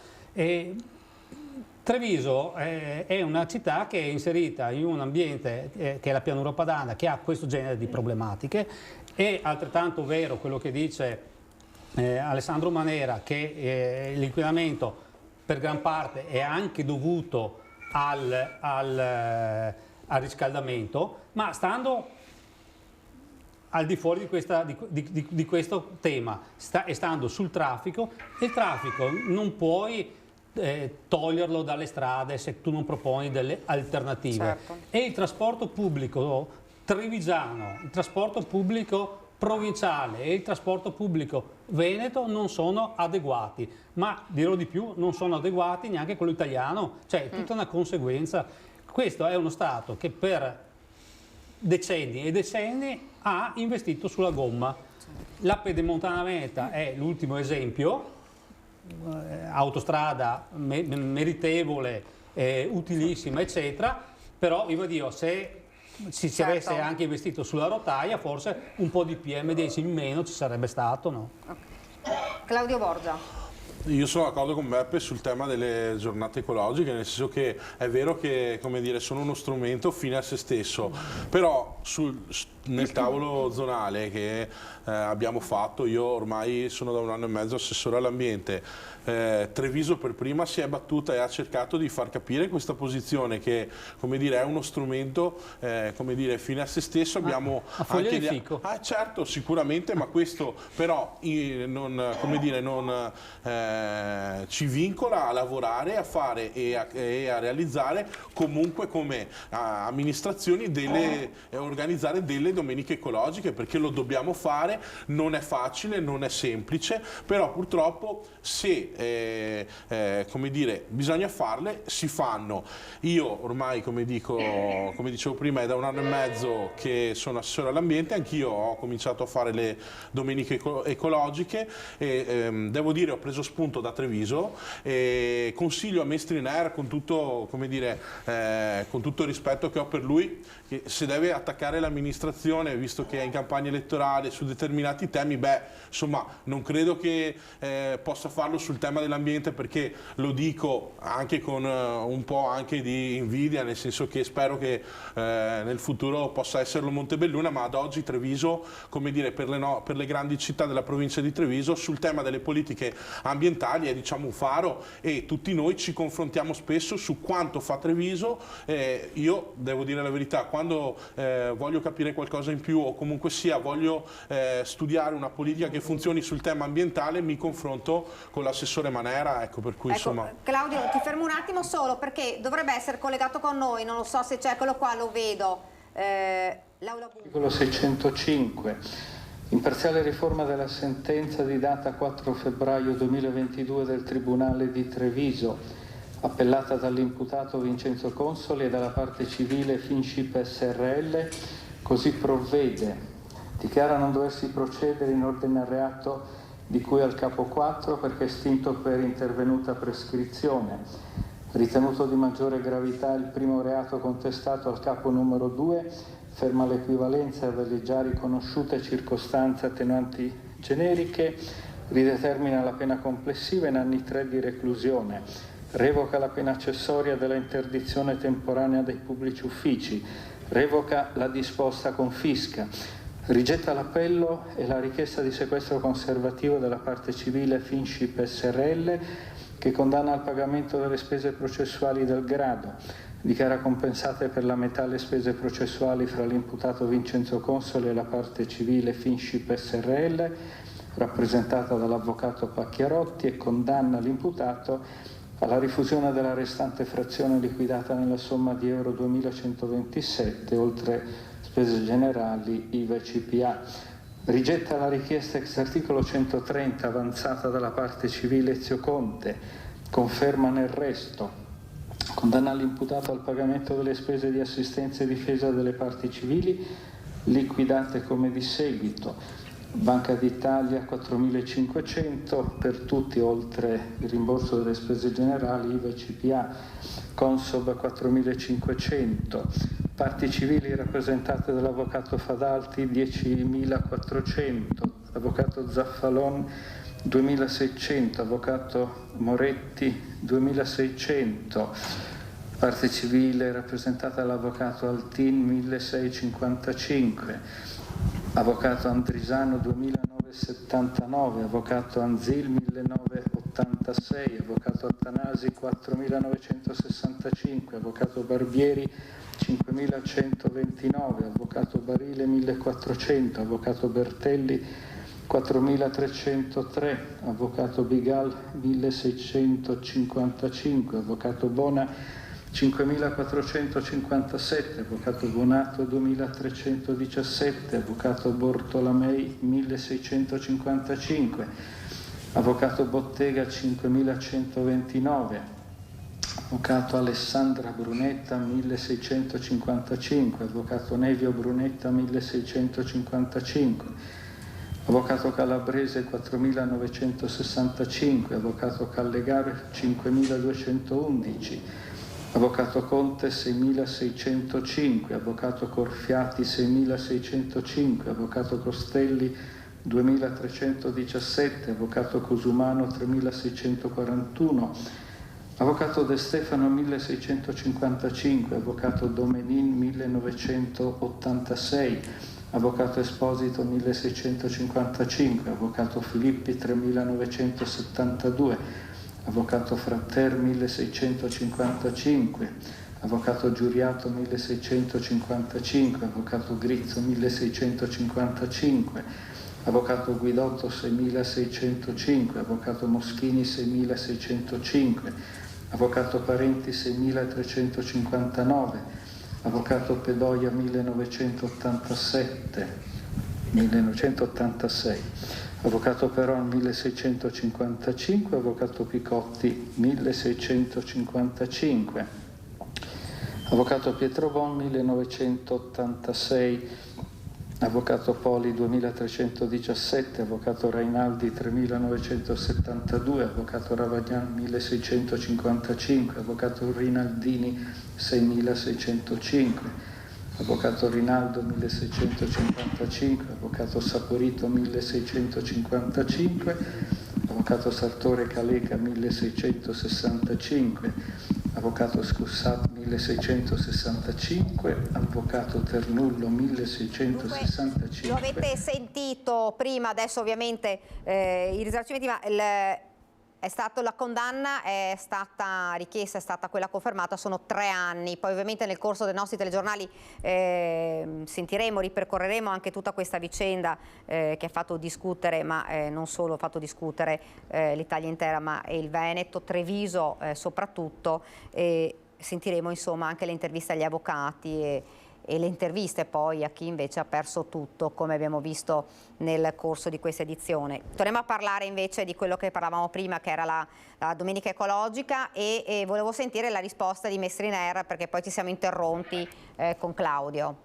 Treviso è una città che è inserita in un ambiente che è la pianura padana, che ha questo genere di problematiche. È altrettanto vero quello che dice Alessandro Manera, che l'inquinamento per gran parte è anche dovuto al riscaldamento, ma stando al di fuori di questo tema e stando sul traffico, il traffico non puoi toglierlo dalle strade se tu non proponi delle alternative. Certo. E il trasporto pubblico trevigiano, il trasporto pubblico provinciale e il trasporto pubblico veneto non sono adeguati, ma dirò di più, non sono adeguati neanche quello italiano, cioè è tutta una conseguenza. Questo è uno Stato che per decenni e decenni ha investito sulla gomma. La Pedemontana Veneta è l'ultimo esempio, autostrada meritevole, utilissima, eccetera, però viva Dio, se si avesse anche investito sulla rotaia, forse un po' di PM10 in meno ci sarebbe stato, no? Okay. Claudio Borgia. Io sono d'accordo con Beppe sul tema delle giornate ecologiche, nel senso che è vero che, come dire, sono uno strumento fine a se stesso, però nel tavolo zonale che abbiamo fatto, io ormai sono da 1 anno e mezzo assessore all'ambiente, Treviso per prima si è battuta e ha cercato di far capire questa posizione che, come dire, è uno strumento come dire, fine a se stesso. Abbiamo anche certo, sicuramente, ma questo però non, come dire, non ci vincola a lavorare, a fare e a realizzare comunque come amministrazioni organizzare delle domeniche ecologiche, perché lo dobbiamo fare, non è facile, non è semplice, però purtroppo se come dire, bisogna farle, si fanno. Io ormai, come dicevo prima, è da 1 anno e mezzo che sono assessore all'ambiente, anch'io ho cominciato a fare le domeniche ecologiche e devo dire ho preso spunto da Treviso e consiglio a Mestriner, con tutto, come dire, con tutto il rispetto che ho per lui, che se deve attaccare l'amministrazione, visto che è in campagna elettorale, su determinati temi, insomma non credo che possa farlo sul tema dell'ambiente, perché lo dico anche con un po' anche di invidia, nel senso che spero che nel futuro possa esserlo Montebelluna, ma ad oggi Treviso, come dire, per le grandi città della provincia di Treviso, sul tema delle politiche ambientali è, diciamo, un faro, e tutti noi ci confrontiamo spesso su quanto fa Treviso. Io devo dire la verità, quando voglio capire qualcosa in più o comunque sia voglio studiare una politica che funzioni sul tema ambientale, mi confronto con l'assessore Manera, ecco, per cui insomma... Claudio, ti fermo un attimo solo perché dovrebbe essere collegato con noi, non lo so se c'è, eccolo qua, lo vedo. Articolo 605. Imparziale riforma della sentenza di data 4 febbraio 2022 del Tribunale di Treviso, appellata dall'imputato Vincenzo Consoli e dalla parte civile Finship SRL, così provvede. Dichiara non doversi procedere in ordine al reato di cui al capo 4 perché estinto per intervenuta prescrizione. Ritenuto di maggiore gravità il primo reato contestato al capo numero 2, ferma l'equivalenza delle già riconosciute circostanze attenuanti generiche, ridetermina la pena complessiva in anni 3 di reclusione, revoca la pena accessoria della interdizione temporanea dai pubblici uffici, revoca la disposta confisca, rigetta l'appello e la richiesta di sequestro conservativo della parte civile Finship SRL, che condanna al pagamento delle spese processuali del grado, dichiara compensate per la metà le spese processuali fra l'imputato Vincenzo Consoli e la parte civile Finship SRL, rappresentata dall'avvocato Pacchiarotti, e condanna l'imputato alla rifusione della restante frazione liquidata nella somma di euro 2.127, oltre spese generali, IVA e CPA. Rigetta la richiesta ex articolo 130 avanzata dalla parte civile Ezio Conte, conferma nel resto, condanna l'imputato al pagamento delle spese di assistenza e difesa delle parti civili liquidate come di seguito: Banca d'Italia 4.500 per tutti, oltre il rimborso delle spese generali, IVA e CPA, Consob 4.500, parti civili rappresentate dall'avvocato Fadalti 10.400, avvocato Zaffalon 2.600, avvocato Moretti 2.600, parte civile rappresentata dall'avvocato Altin 1.655, avvocato Andrisano 2.979, avvocato Anzil 1.986, avvocato Attanasi 4.965, avvocato Barbieri 5.129, avvocato Barile 1.400, avvocato Bertelli 4.303, avvocato Bigal 1.655, avvocato Bona 5.457, avvocato Bonato 2.317, avvocato Bortolamei 1.655, avvocato Bottega 5.129, avvocato Alessandra Brunetta 1.655, avvocato Nevio Brunetta 1.655, avvocato Calabrese 4.965, avvocato Callegar 5.211, avvocato Conte 6.605, avvocato Corfiati 6.605, avvocato Costelli 2.317, avvocato Cosumano 3.641, avvocato De Stefano 1.655, avvocato Domenin 1.986, avvocato Esposito 1.655, avvocato Filippi 3.972, avvocato Fratter 1.655, avvocato Giuriato 1.655, avvocato Grizzo 1.655, Avvocato Guidotto 6.605, Avvocato Moschini 6.605, Avvocato Parenti 6.359, Avvocato Pedoia 1986, Avvocato Peron 1655, Avvocato Picotti 1655, Avvocato Pietro Bon 1986, Avvocato Poli 2317, Avvocato Reinaldi 3972, Avvocato Ravagnan 1655, Avvocato Rinaldini 6605, Avvocato Rinaldo 1655, Avvocato Saporito 1655, Avvocato Sartore Caleca 1665, Avvocato Scussat 1665, Avvocato Ternullo 1665. Lo avete sentito prima, adesso ovviamente i risarcimenti, ma è stato, la condanna è stata richiesta, è stata quella confermata, sono 3 anni. Poi ovviamente nel corso dei nostri telegiornali sentiremo, ripercorreremo anche tutta questa vicenda che ha fatto discutere, ma non solo ha fatto discutere l'Italia intera, ma il Veneto, Treviso soprattutto. Sentiremo insomma anche le interviste agli avvocati e le interviste poi a chi invece ha perso tutto, come abbiamo visto nel corso di questa edizione. Torniamo a parlare invece di quello che parlavamo prima, che era la Domenica Ecologica, e volevo sentire la risposta di Mestriner, perché poi ci siamo interrotti con Claudio.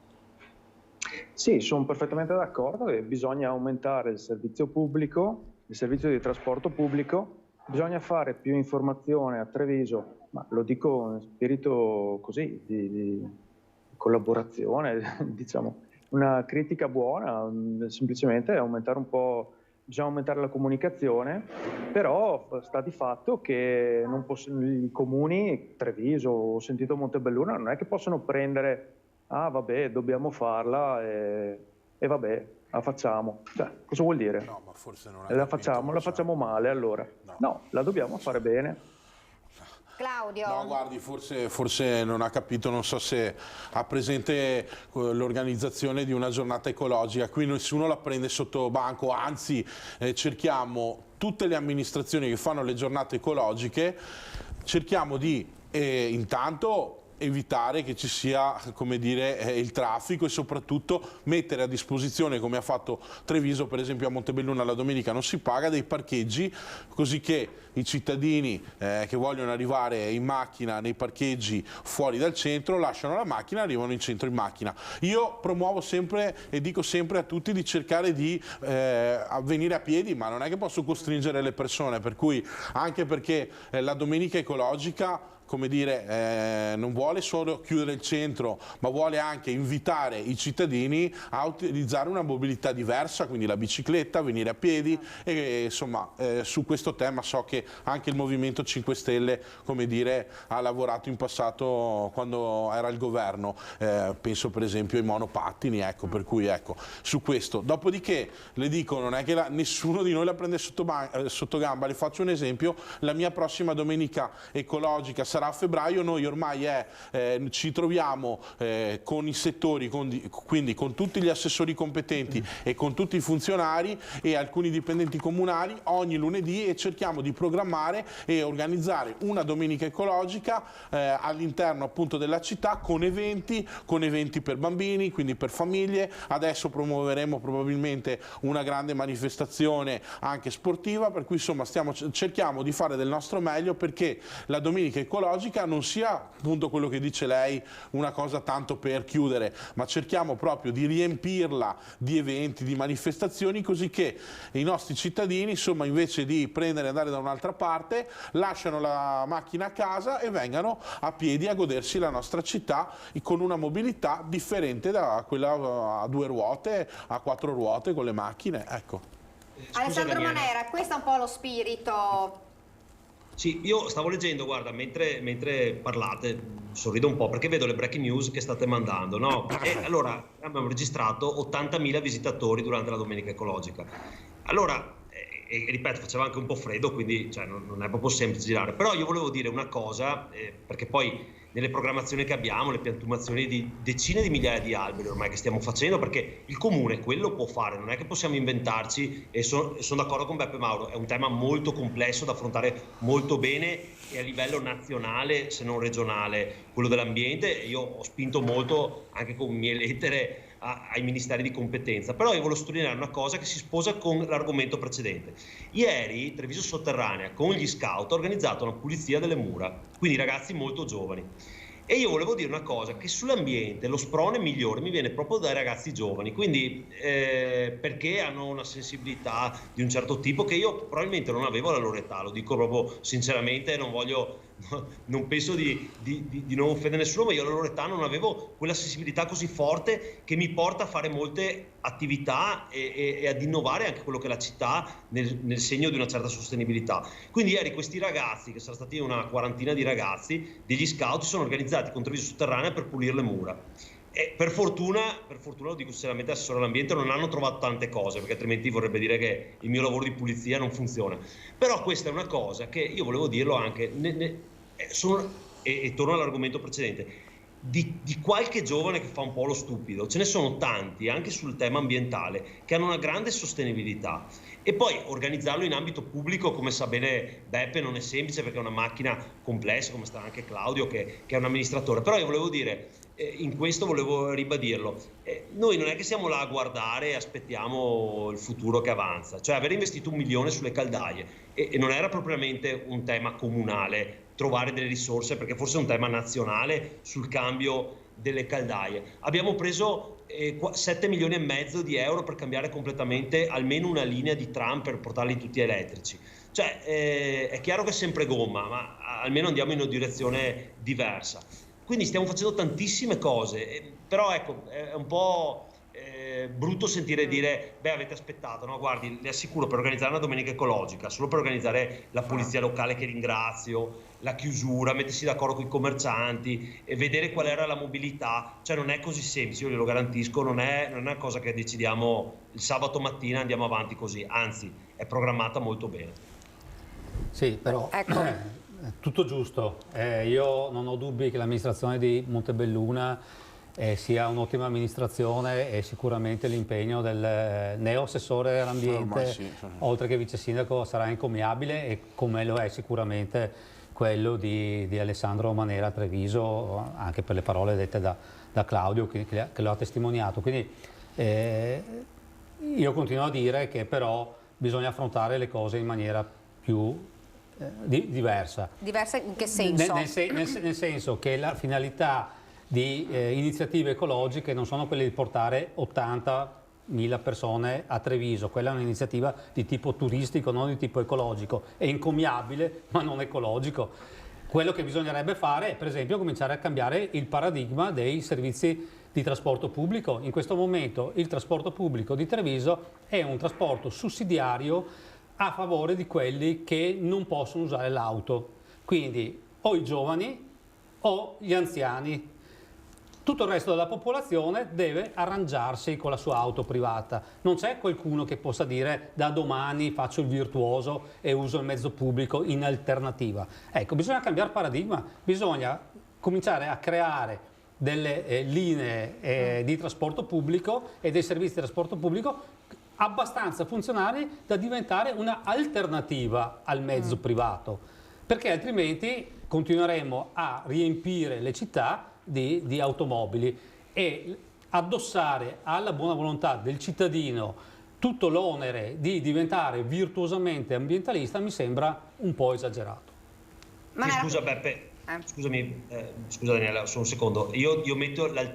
Sì, sono perfettamente d'accordo che bisogna aumentare il servizio pubblico, il servizio di trasporto pubblico, bisogna fare più informazione a Treviso, ma lo dico in spirito così di collaborazione, diciamo, una critica buona, semplicemente aumentare un po', bisogna aumentare la comunicazione, però sta di fatto che non i comuni, Treviso, ho sentito Montebelluna, non è che possono prendere, ah vabbè, dobbiamo farla e vabbè, la facciamo. Cioè, cosa vuol dire? No, ma forse non la facciamo male allora. No, la dobbiamo fare bene. Claudio. No, guardi, forse non ha capito, non so se ha presente l'organizzazione di una giornata ecologica. Qui nessuno la prende sotto banco, anzi cerchiamo, tutte le amministrazioni che fanno le giornate ecologiche, cerchiamo di intanto evitare che ci sia, come dire, il traffico, e soprattutto mettere a disposizione, come ha fatto Treviso, per esempio a Montebelluna la domenica non si paga, dei parcheggi, così che i cittadini che vogliono arrivare in macchina nei parcheggi fuori dal centro lasciano la macchina e arrivano in centro in macchina. Io promuovo sempre e dico sempre a tutti di cercare di venire a piedi, ma non è che posso costringere le persone, per cui anche perché la domenica ecologica, come dire, non vuole solo chiudere il centro, ma vuole anche invitare i cittadini a utilizzare una mobilità diversa, quindi la bicicletta, venire a piedi, e insomma su questo tema so che anche il Movimento 5 Stelle, come dire, ha lavorato in passato quando era il governo, penso per esempio ai monopattini, ecco, per cui ecco, su questo. Dopodiché le dico, non è che nessuno di noi la prende sotto gamba, le faccio un esempio, la mia prossima domenica ecologica sarà a febbraio, noi ormai ci troviamo con i settori, quindi con tutti gli assessori competenti e con tutti i funzionari e alcuni dipendenti comunali ogni lunedì, e cerchiamo di programmare e organizzare una domenica ecologica all'interno appunto della città, con eventi per bambini, quindi per famiglie. Adesso promuoveremo probabilmente una grande manifestazione anche sportiva, per cui insomma cerchiamo di fare del nostro meglio perché la domenica ecologica non sia appunto quello che dice lei, una cosa tanto per chiudere, ma cerchiamo proprio di riempirla di eventi, di manifestazioni, così che i nostri cittadini, insomma, invece di prendere e andare da un'altra parte, lasciano la macchina a casa e vengano a piedi a godersi la nostra città con una mobilità differente da quella a 2 ruote, a 4 ruote con le macchine, ecco. Alessandro Manera, questo è un po' lo spirito. Sì, io stavo leggendo, guarda, mentre parlate, sorrido un po' perché vedo le breaking news che state mandando, no? E allora abbiamo registrato 80.000 visitatori durante la Domenica Ecologica. Allora, e ripeto, faceva anche un po' freddo, quindi cioè, non è proprio semplice girare. Però io volevo dire una cosa, perché poi nelle programmazioni che abbiamo, le piantumazioni di decine di migliaia di alberi ormai che stiamo facendo, perché il comune quello può fare, non è che possiamo inventarci, e sono d'accordo con Beppe Mauro, è un tema molto complesso da affrontare molto bene e a livello nazionale se non regionale, quello dell'ambiente. Io ho spinto molto anche con mie lettere ai ministeri di competenza, però io voglio sottolineare una cosa che si sposa con l'argomento precedente. Ieri Treviso Sotterranea con gli scout ha organizzato una pulizia delle mura, quindi ragazzi molto giovani, e io volevo dire una cosa, che sull'ambiente lo sprone migliore mi viene proprio dai ragazzi giovani, quindi perché hanno una sensibilità di un certo tipo che io probabilmente non avevo alla loro età, lo dico proprio sinceramente, non penso di non offendere nessuno, ma io alla loro età non avevo quella sensibilità così forte che mi porta a fare molte attività e ad innovare anche quello che è la città nel segno di una certa sostenibilità. Quindi ieri questi ragazzi, che sono stati una quarantina di ragazzi, degli scout, sono organizzati con Treviso Sotterranea per pulire le mura. E per fortuna, lo dico sinceramente, assessore all'ambiente, non hanno trovato tante cose, perché altrimenti vorrebbe dire che il mio lavoro di pulizia non funziona. Però questa è una cosa che io volevo dirlo anche, e torno all'argomento precedente, di qualche giovane che fa un po' lo stupido, ce ne sono tanti anche sul tema ambientale che hanno una grande sostenibilità, e poi organizzarlo in ambito pubblico, come sa bene Beppe, non è semplice perché è una macchina complessa, come sta anche Claudio che è un amministratore. Però io volevo dire, in questo volevo ribadirlo, noi non è che siamo là a guardare e aspettiamo il futuro che avanza, cioè aver investito 1 milione sulle caldaie e non era propriamente un tema comunale trovare delle risorse, perché forse è un tema nazionale sul cambio delle caldaie. Abbiamo preso 7 milioni e mezzo di euro per cambiare completamente almeno una linea di tram per portarli tutti elettrici. Cioè è chiaro che è sempre gomma, ma almeno andiamo in una direzione diversa. Quindi stiamo facendo tantissime cose, però ecco, è un po' brutto sentire dire, beh, avete aspettato, no? Guardi, le assicuro, per organizzare una domenica ecologica, solo per organizzare la pulizia locale, che ringrazio, la chiusura, mettersi d'accordo con i commercianti e vedere qual era la mobilità, cioè non è così semplice, io glielo garantisco, non è una cosa che decidiamo il sabato mattina e andiamo avanti così, anzi è programmata molto bene. Sì, però tutto giusto, io non ho dubbi che l'amministrazione di Montebelluna sia un'ottima amministrazione, e sicuramente l'impegno del neo assessore all'ambiente, oltre che vice sindaco, sarà encomiabile, e come lo è sicuramente quello di Alessandro Manera a Treviso, anche per le parole dette da Claudio che lo ha testimoniato. Quindi io continuo a dire che però bisogna affrontare le cose in maniera più diversa. Diversa in che senso? Nel senso che la finalità di iniziative ecologiche non sono quelle di portare 80.000 persone a Treviso, quella è un'iniziativa di tipo turistico, non di tipo ecologico, è encomiabile ma non ecologico. Quello che bisognerebbe fare è per esempio cominciare a cambiare il paradigma dei servizi di trasporto pubblico. In questo momento il trasporto pubblico di Treviso è un trasporto sussidiario a favore di quelli che non possono usare l'auto, quindi o i giovani o gli anziani. Tutto il resto della popolazione deve arrangiarsi con la sua auto privata. Non c'è qualcuno che possa dire da domani faccio il virtuoso e uso il mezzo pubblico in alternativa. Ecco, bisogna cambiare paradigma, bisogna cominciare a creare delle linee di trasporto pubblico e dei servizi di trasporto pubblico abbastanza funzionali da diventare una alternativa al mezzo privato, perché altrimenti continueremo a riempire le città di automobili e addossare alla buona volontà del cittadino tutto l'onere di diventare virtuosamente ambientalista mi sembra un po' esagerato. Scusa Beppe, scusa Daniela, solo un secondo, io metto la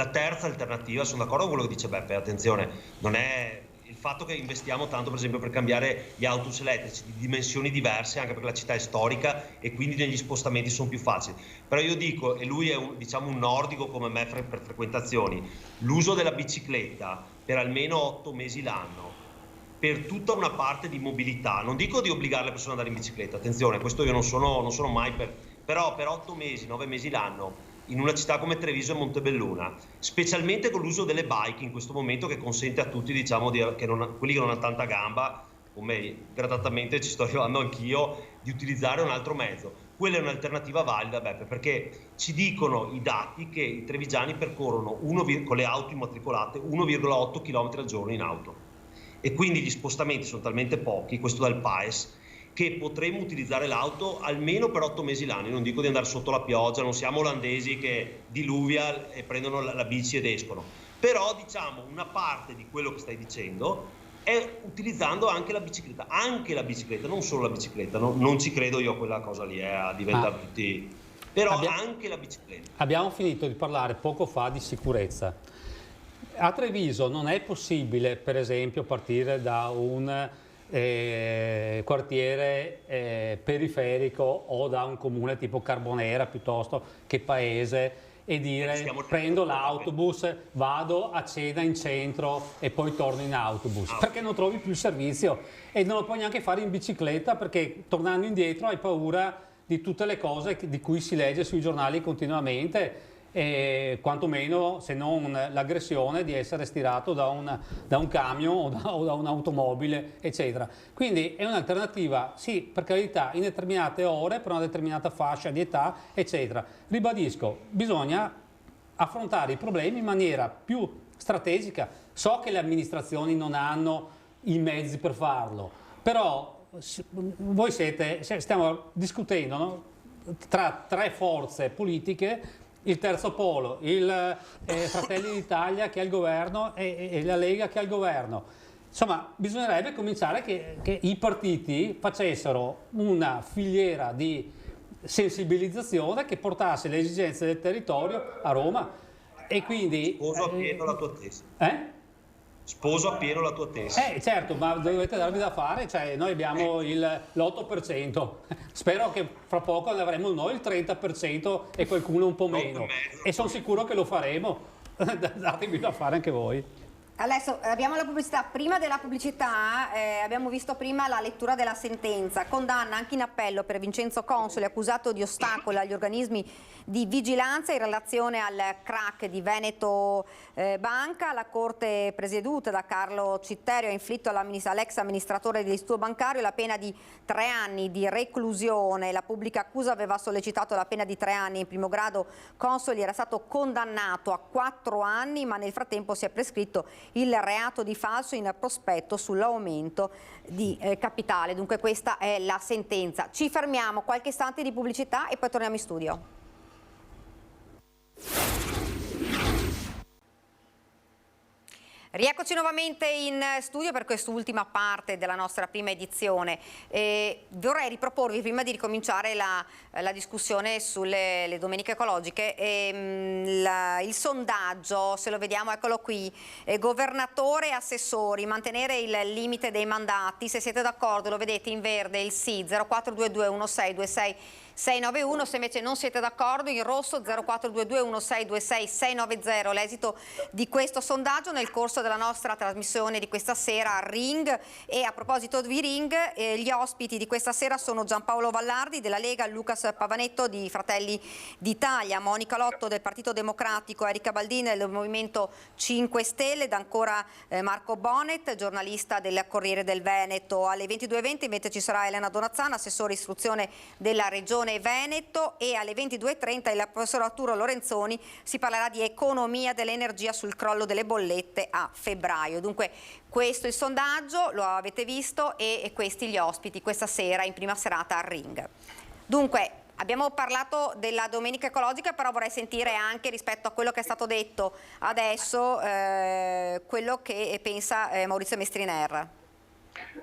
terza alternativa, sono d'accordo con quello che dice Beppe, attenzione, non è il fatto che investiamo tanto per esempio per cambiare gli autobus elettrici di dimensioni diverse, anche perché la città è storica e quindi negli spostamenti sono più facili, però io dico, e lui è un nordico come me per frequentazioni, l'uso della bicicletta per almeno 8 mesi l'anno, per tutta una parte di mobilità, non dico di obbligare le persone ad andare in bicicletta, attenzione, questo io non sono mai però per 8 mesi, 9 mesi l'anno, in una città come Treviso e Montebelluna, specialmente con l'uso delle bike in questo momento, che consente a tutti, diciamo, quelli che non hanno tanta gamba, come gradatamente ci sto arrivando anch'io, di utilizzare un altro mezzo. quella è un'alternativa valida, Beppe, perché ci dicono i dati che i trevigiani percorrono con le auto immatricolate 1,8 km al giorno in auto, e quindi gli spostamenti sono talmente pochi, questo dal PAES, che potremmo utilizzare l'auto almeno per 8 mesi l'anno. Io non dico di andare sotto la pioggia, non siamo olandesi che diluvia e prendono la bici ed escono, però diciamo una parte di quello che stai dicendo è utilizzando anche la bicicletta, non solo la bicicletta, no? Non ci credo io a quella cosa lì, a diventare tutti... Però anche la bicicletta. Abbiamo finito di parlare poco fa di sicurezza. A Treviso non è possibile, per esempio, partire da un quartiere periferico o da un comune tipo Carbonera piuttosto che Paese e dire prendo l'autobus, vado a cena in centro e poi torno in autobus, perché non trovi più il servizio e non lo puoi neanche fare in bicicletta, perché tornando indietro hai paura di tutte le cose di cui si legge sui giornali continuamente, e quantomeno, se non l'aggressione, di essere stirato da un camion o da un'automobile, eccetera. Quindi è un'alternativa, sì, per carità, in determinate ore, per una determinata fascia di età, eccetera. Ribadisco, bisogna affrontare i problemi in maniera più strategica. So che le amministrazioni non hanno i mezzi per farlo, però voi stiamo discutendo, no? Tra tre forze politiche, il terzo polo, il Fratelli d'Italia che è al governo e la Lega che è al governo. Insomma, bisognerebbe cominciare che i partiti facessero una filiera di sensibilizzazione che portasse le esigenze del territorio a Roma. E quindi... Sposo appieno la tua tesi. Sposo appieno la tua tesi. Certo, ma dovete darvi da fare, cioè noi abbiamo l'8%, spero che fra poco ne avremo noi il 30% e qualcuno un po' meno, e sono sicuro che lo faremo, datevi da fare anche voi. Adesso abbiamo la pubblicità. Prima della pubblicità abbiamo visto prima la lettura della sentenza. Condanna anche in appello per Vincenzo Consoli, accusato di ostacolo agli organismi di vigilanza in relazione al crack di Veneto Banca. La Corte presieduta da Carlo Citterio ha inflitto all'ex amministratore dell'istituto bancario la pena di 3 anni di reclusione. La pubblica accusa aveva sollecitato la pena di 3 anni in primo grado. Consoli era stato condannato a 4 anni, ma nel frattempo si è prescritto il reato di falso in prospetto sull'aumento di capitale. Dunque questa è la sentenza. Ci fermiamo, qualche istante di pubblicità e poi torniamo in studio. Rieccoci nuovamente in studio per quest'ultima parte della nostra prima edizione. Vorrei riproporvi, prima di ricominciare la discussione sulle domeniche ecologiche, il sondaggio, se lo vediamo, eccolo qui, governatore e assessori, mantenere il limite dei mandati. Se siete d'accordo, lo vedete in verde il sì, 0422 1626 691, se invece non siete d'accordo, in rosso 0422 1626 690, l'esito di questo sondaggio nel corso della nostra trasmissione di questa sera Ring. E a proposito di Ring, gli ospiti di questa sera sono Giampaolo Vallardi della Lega, Lucas Pavanetto di Fratelli d'Italia, Monica Lotto del Partito Democratico, Erika Baldin del Movimento 5 Stelle ed ancora Marco Bonet, giornalista del Corriere del Veneto. Alle 22:20 invece ci sarà Elena Donazzana, assessore istruzione della Regione Veneto, e alle 22:30 il professor Arturo Lorenzoni si parlerà di economia dell'energia sul crollo delle bollette a febbraio. Dunque questo è il sondaggio, lo avete visto, e questi gli ospiti questa sera in prima serata al Ring. Dunque abbiamo parlato della domenica ecologica, però vorrei sentire anche, rispetto a quello che è stato detto adesso, quello che pensa Maurizio Mestriner.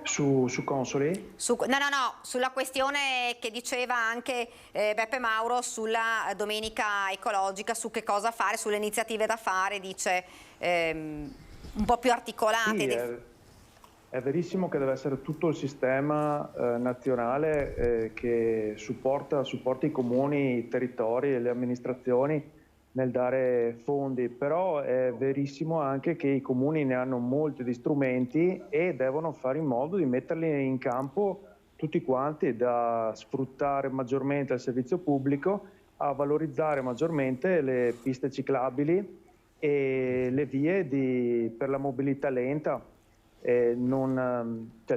Su Consoli? No, sulla questione che diceva anche Beppe Mauro sulla domenica ecologica, su che cosa fare, sulle iniziative da fare, dice un po' più articolate. Sì, è verissimo che deve essere tutto il sistema nazionale che supporta i comuni, i territori e le amministrazioni nel dare fondi, però è verissimo anche che i comuni ne hanno molti di strumenti e devono fare in modo di metterli in campo tutti quanti, da sfruttare maggiormente il servizio pubblico, a valorizzare maggiormente le piste ciclabili e le vie per la mobilità lenta.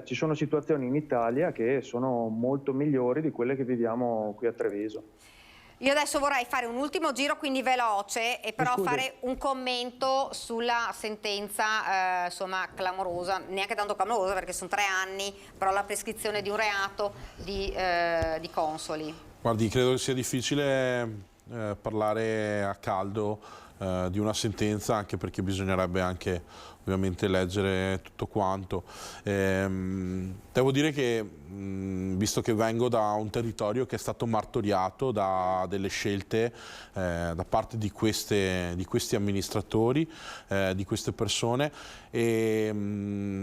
ci sono situazioni in Italia che sono molto migliori di quelle che viviamo qui a Treviso. Io adesso vorrei fare un ultimo giro, quindi veloce, e però fare un commento sulla sentenza, insomma, clamorosa, neanche tanto clamorosa perché sono 3 anni, però la prescrizione di un reato di Consoli. Guardi, credo che sia difficile parlare a caldo di una sentenza, anche perché bisognerebbe anche ovviamente leggere tutto quanto. Devo dire che, visto che vengo da un territorio che è stato martoriato da delle scelte da parte di questi amministratori, di queste persone, e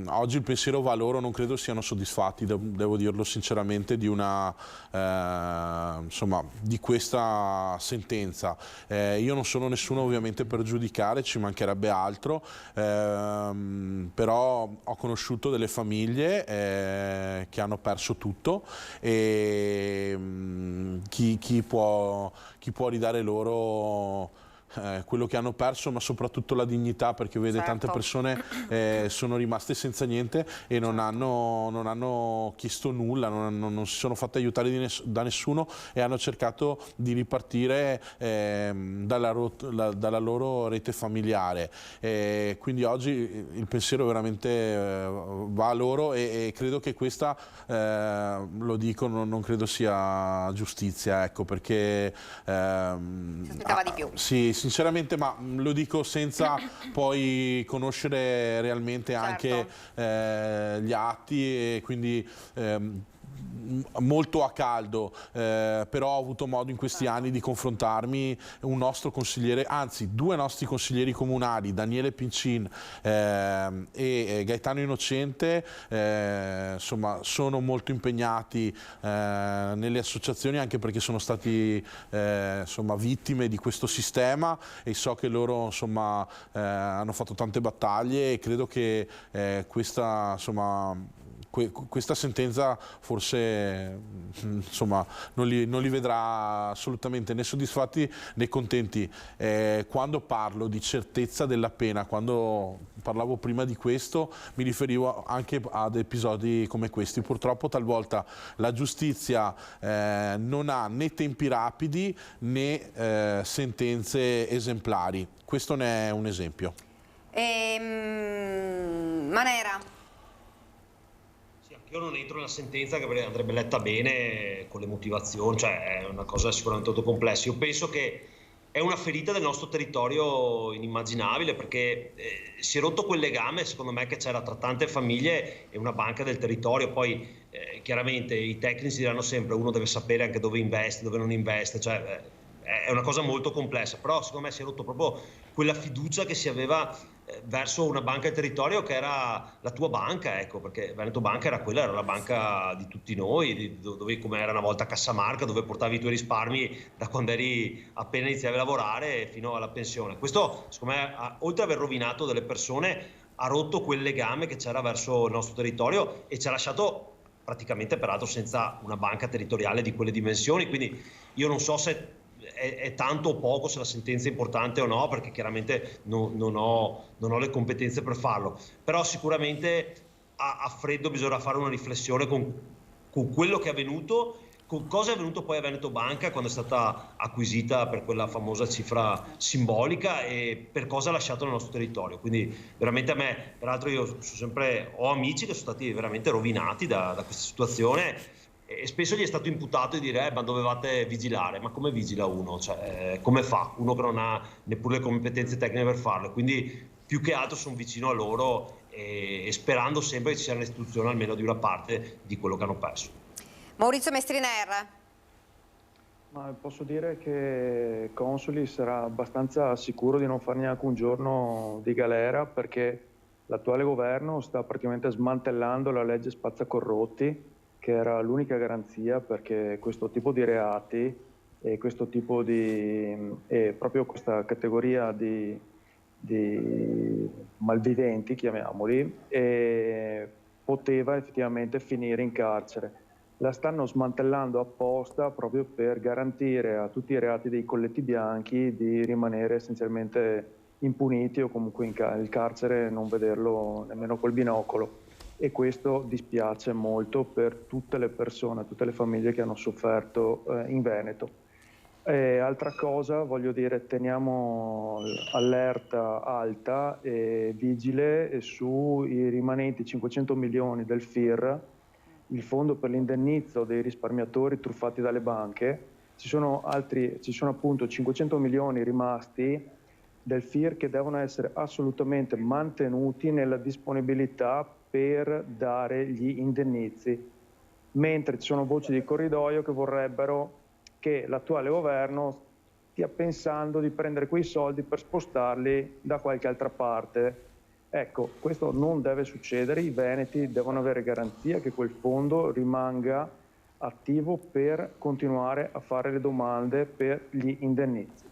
oggi il pensiero va a loro, non credo siano soddisfatti, devo dirlo sinceramente, di questa sentenza. Io non sono nessuno ovviamente per giudicare, ci mancherebbe altro, però ho conosciuto delle famiglie che hanno perso tutto, e chi può ridare loro quello che hanno perso, ma soprattutto la dignità, perché vede tante persone sono rimaste senza niente e non hanno chiesto nulla, non si sono fatte aiutare da nessuno, e hanno cercato di ripartire dalla loro rete familiare. Quindi oggi il pensiero veramente va a loro, e credo che questa, lo dico, non credo sia giustizia, ecco, perché Si aspettava di più. Sì, sinceramente, ma lo dico senza poi conoscere realmente anche gli atti, e quindi molto a caldo, però ho avuto modo in questi anni di confrontarmi. Un nostro consigliere, anzi 2 nostri consiglieri comunali, Daniele Pincin e Gaetano Innocente, insomma, sono molto impegnati nelle associazioni, anche perché sono stati vittime di questo sistema, e so che loro hanno fatto tante battaglie, e credo che questa sentenza forse non li vedrà assolutamente né soddisfatti né contenti. Quando parlo di certezza della pena, quando parlavo prima di questo, mi riferivo anche ad episodi come questi. Purtroppo talvolta la giustizia non ha né tempi rapidi né sentenze esemplari. Questo ne è un esempio. Manera. Io non entro nella sentenza, che andrebbe letta bene con le motivazioni, cioè è una cosa sicuramente molto complessa. Io penso che è una ferita del nostro territorio inimmaginabile, perché si è rotto quel legame, secondo me, che c'era tra tante famiglie e una banca del territorio. Poi chiaramente i tecnici diranno sempre: uno deve sapere anche dove investe, dove non investe, cioè è una cosa molto complessa, però secondo me si è rotto proprio quella fiducia che si aveva verso una banca del territorio che era la tua banca, ecco, perché Veneto Banca era la banca di tutti noi, dove, come era una volta Cassamarca, dove portavi i tuoi risparmi da quando eri appena iniziavi a lavorare fino alla pensione. Questo, secondo me, oltre ad aver rovinato delle persone, ha rotto quel legame che c'era verso il nostro territorio, e ci ha lasciato praticamente, peraltro, senza una banca territoriale di quelle dimensioni. Quindi io non so se è tanto o poco, se la sentenza è importante o no, perché chiaramente non ho le competenze per farlo, però sicuramente a freddo bisogna fare una riflessione con quello che è avvenuto, con cosa è avvenuto poi a Veneto Banca quando è stata acquisita per quella famosa cifra simbolica, e per cosa ha lasciato nel nostro territorio. Quindi veramente a me, peraltro, io ho amici che sono stati veramente rovinati da questa situazione, e spesso gli è stato imputato di dire ma dovevate vigilare. Ma come vigila uno? Cioè, come fa uno che non ha neppure le competenze tecniche per farlo? Quindi più che altro sono vicino a loro, e sperando sempre che ci sia un'istituzione almeno di una parte di quello che hanno perso. Maurizio Mestriner. Ma posso dire che Consoli sarà abbastanza sicuro di non fare neanche un giorno di galera, perché l'attuale governo sta praticamente smantellando la legge spazzacorrotti, che era l'unica garanzia perché questo tipo di reati e questo tipo proprio questa categoria di malviventi, chiamiamoli, poteva effettivamente finire in carcere. La stanno smantellando apposta proprio per garantire a tutti i reati dei colletti bianchi di rimanere essenzialmente impuniti o comunque il carcere non vederlo nemmeno col binocolo. E questo dispiace molto per tutte le persone, tutte le famiglie che hanno sofferto in Veneto. Altra cosa, voglio dire, teniamo allerta alta e vigile sui rimanenti 500 milioni del FIR, il fondo per l'indennizzo dei risparmiatori truffati dalle banche. Ci sono appunto 500 milioni rimasti del FIR che devono essere assolutamente mantenuti nella disponibilità per dare gli indennizzi, mentre ci sono voci di corridoio che vorrebbero che l'attuale governo stia pensando di prendere quei soldi per spostarli da qualche altra parte. Ecco, questo non deve succedere, i veneti devono avere garanzia che quel fondo rimanga attivo per continuare a fare le domande per gli indennizzi.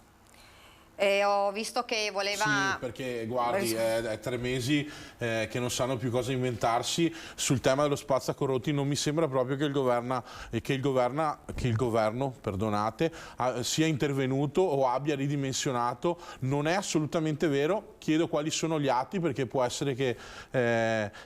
Ho visto che voleva... Sì, perché guardi, è 3 mesi che non sanno più cosa inventarsi sul tema dello spazzacorrotti. Non mi sembra proprio che il governo, perdonate, sia intervenuto o abbia ridimensionato. Non è assolutamente vero. Chiedo quali sono gli atti, perché può essere che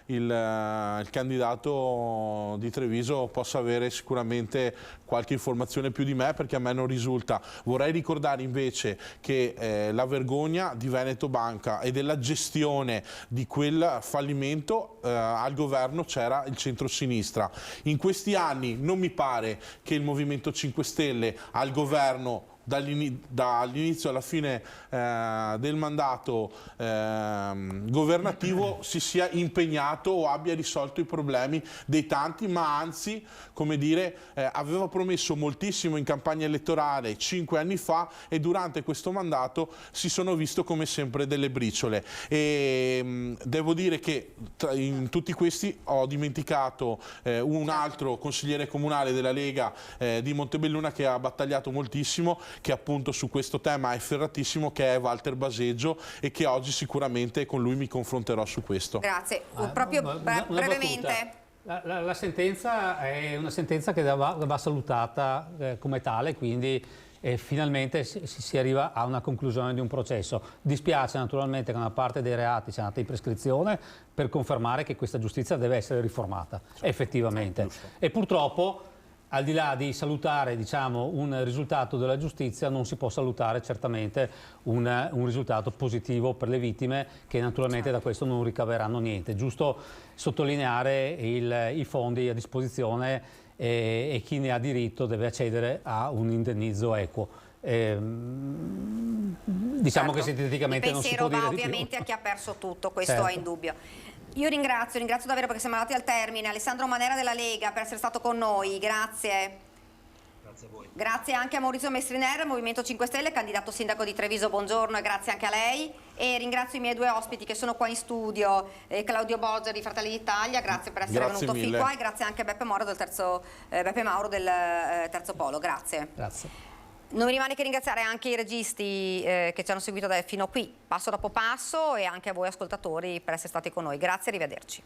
il candidato di Treviso possa avere sicuramente qualche informazione più di me, perché a me non risulta. Vorrei ricordare invece che la vergogna di Veneto Banca e della gestione di quel fallimento, al governo c'era il centrosinistra. In questi anni non mi pare che il Movimento 5 Stelle al governo dall'inizio alla fine del mandato governativo si sia impegnato o abbia risolto i problemi dei tanti, ma anzi, come dire, aveva promesso moltissimo in campagna elettorale 5 anni fa, e durante questo mandato si sono visto come sempre delle briciole. E devo dire che in tutti questi ho dimenticato un altro consigliere comunale della Lega di Montebelluna che ha battagliato moltissimo, che appunto su questo tema è ferratissimo, che è Walter Baseggio, e che oggi sicuramente con lui mi confronterò su questo. Grazie. Proprio brevemente. La sentenza è una sentenza che va salutata come tale, quindi finalmente si arriva a una conclusione di un processo. Dispiace naturalmente che una parte dei reati sia andata in prescrizione, per confermare che questa giustizia deve essere riformata, effettivamente. E purtroppo, al di là di salutare, diciamo, un risultato della giustizia, non si può salutare certamente un risultato positivo per le vittime, che naturalmente da questo non ricaveranno niente. Giusto sottolineare i fondi a disposizione e chi ne ha diritto deve accedere a un indennizzo equo. Diciamo che sinteticamente non si può dire di più. Ovviamente a chi ha perso tutto, questo Certo. è indubbio. Io ringrazio davvero, perché siamo arrivati al termine, Alessandro Manera della Lega per essere stato con noi, grazie. Grazie a voi. Grazie anche a Maurizio Mestriner, Movimento 5 Stelle, candidato sindaco di Treviso, buongiorno, e grazie anche a lei. E ringrazio i miei 2 ospiti che sono qua in studio, Claudio Boggia di Fratelli d'Italia, grazie per essere venuto fin qua, e grazie anche a Beppe Mauro del Terzo Polo, grazie. Grazie. Non mi rimane che ringraziare anche i registi che ci hanno seguito fino a qui, passo dopo passo, e anche a voi ascoltatori per essere stati con noi. Grazie, arrivederci.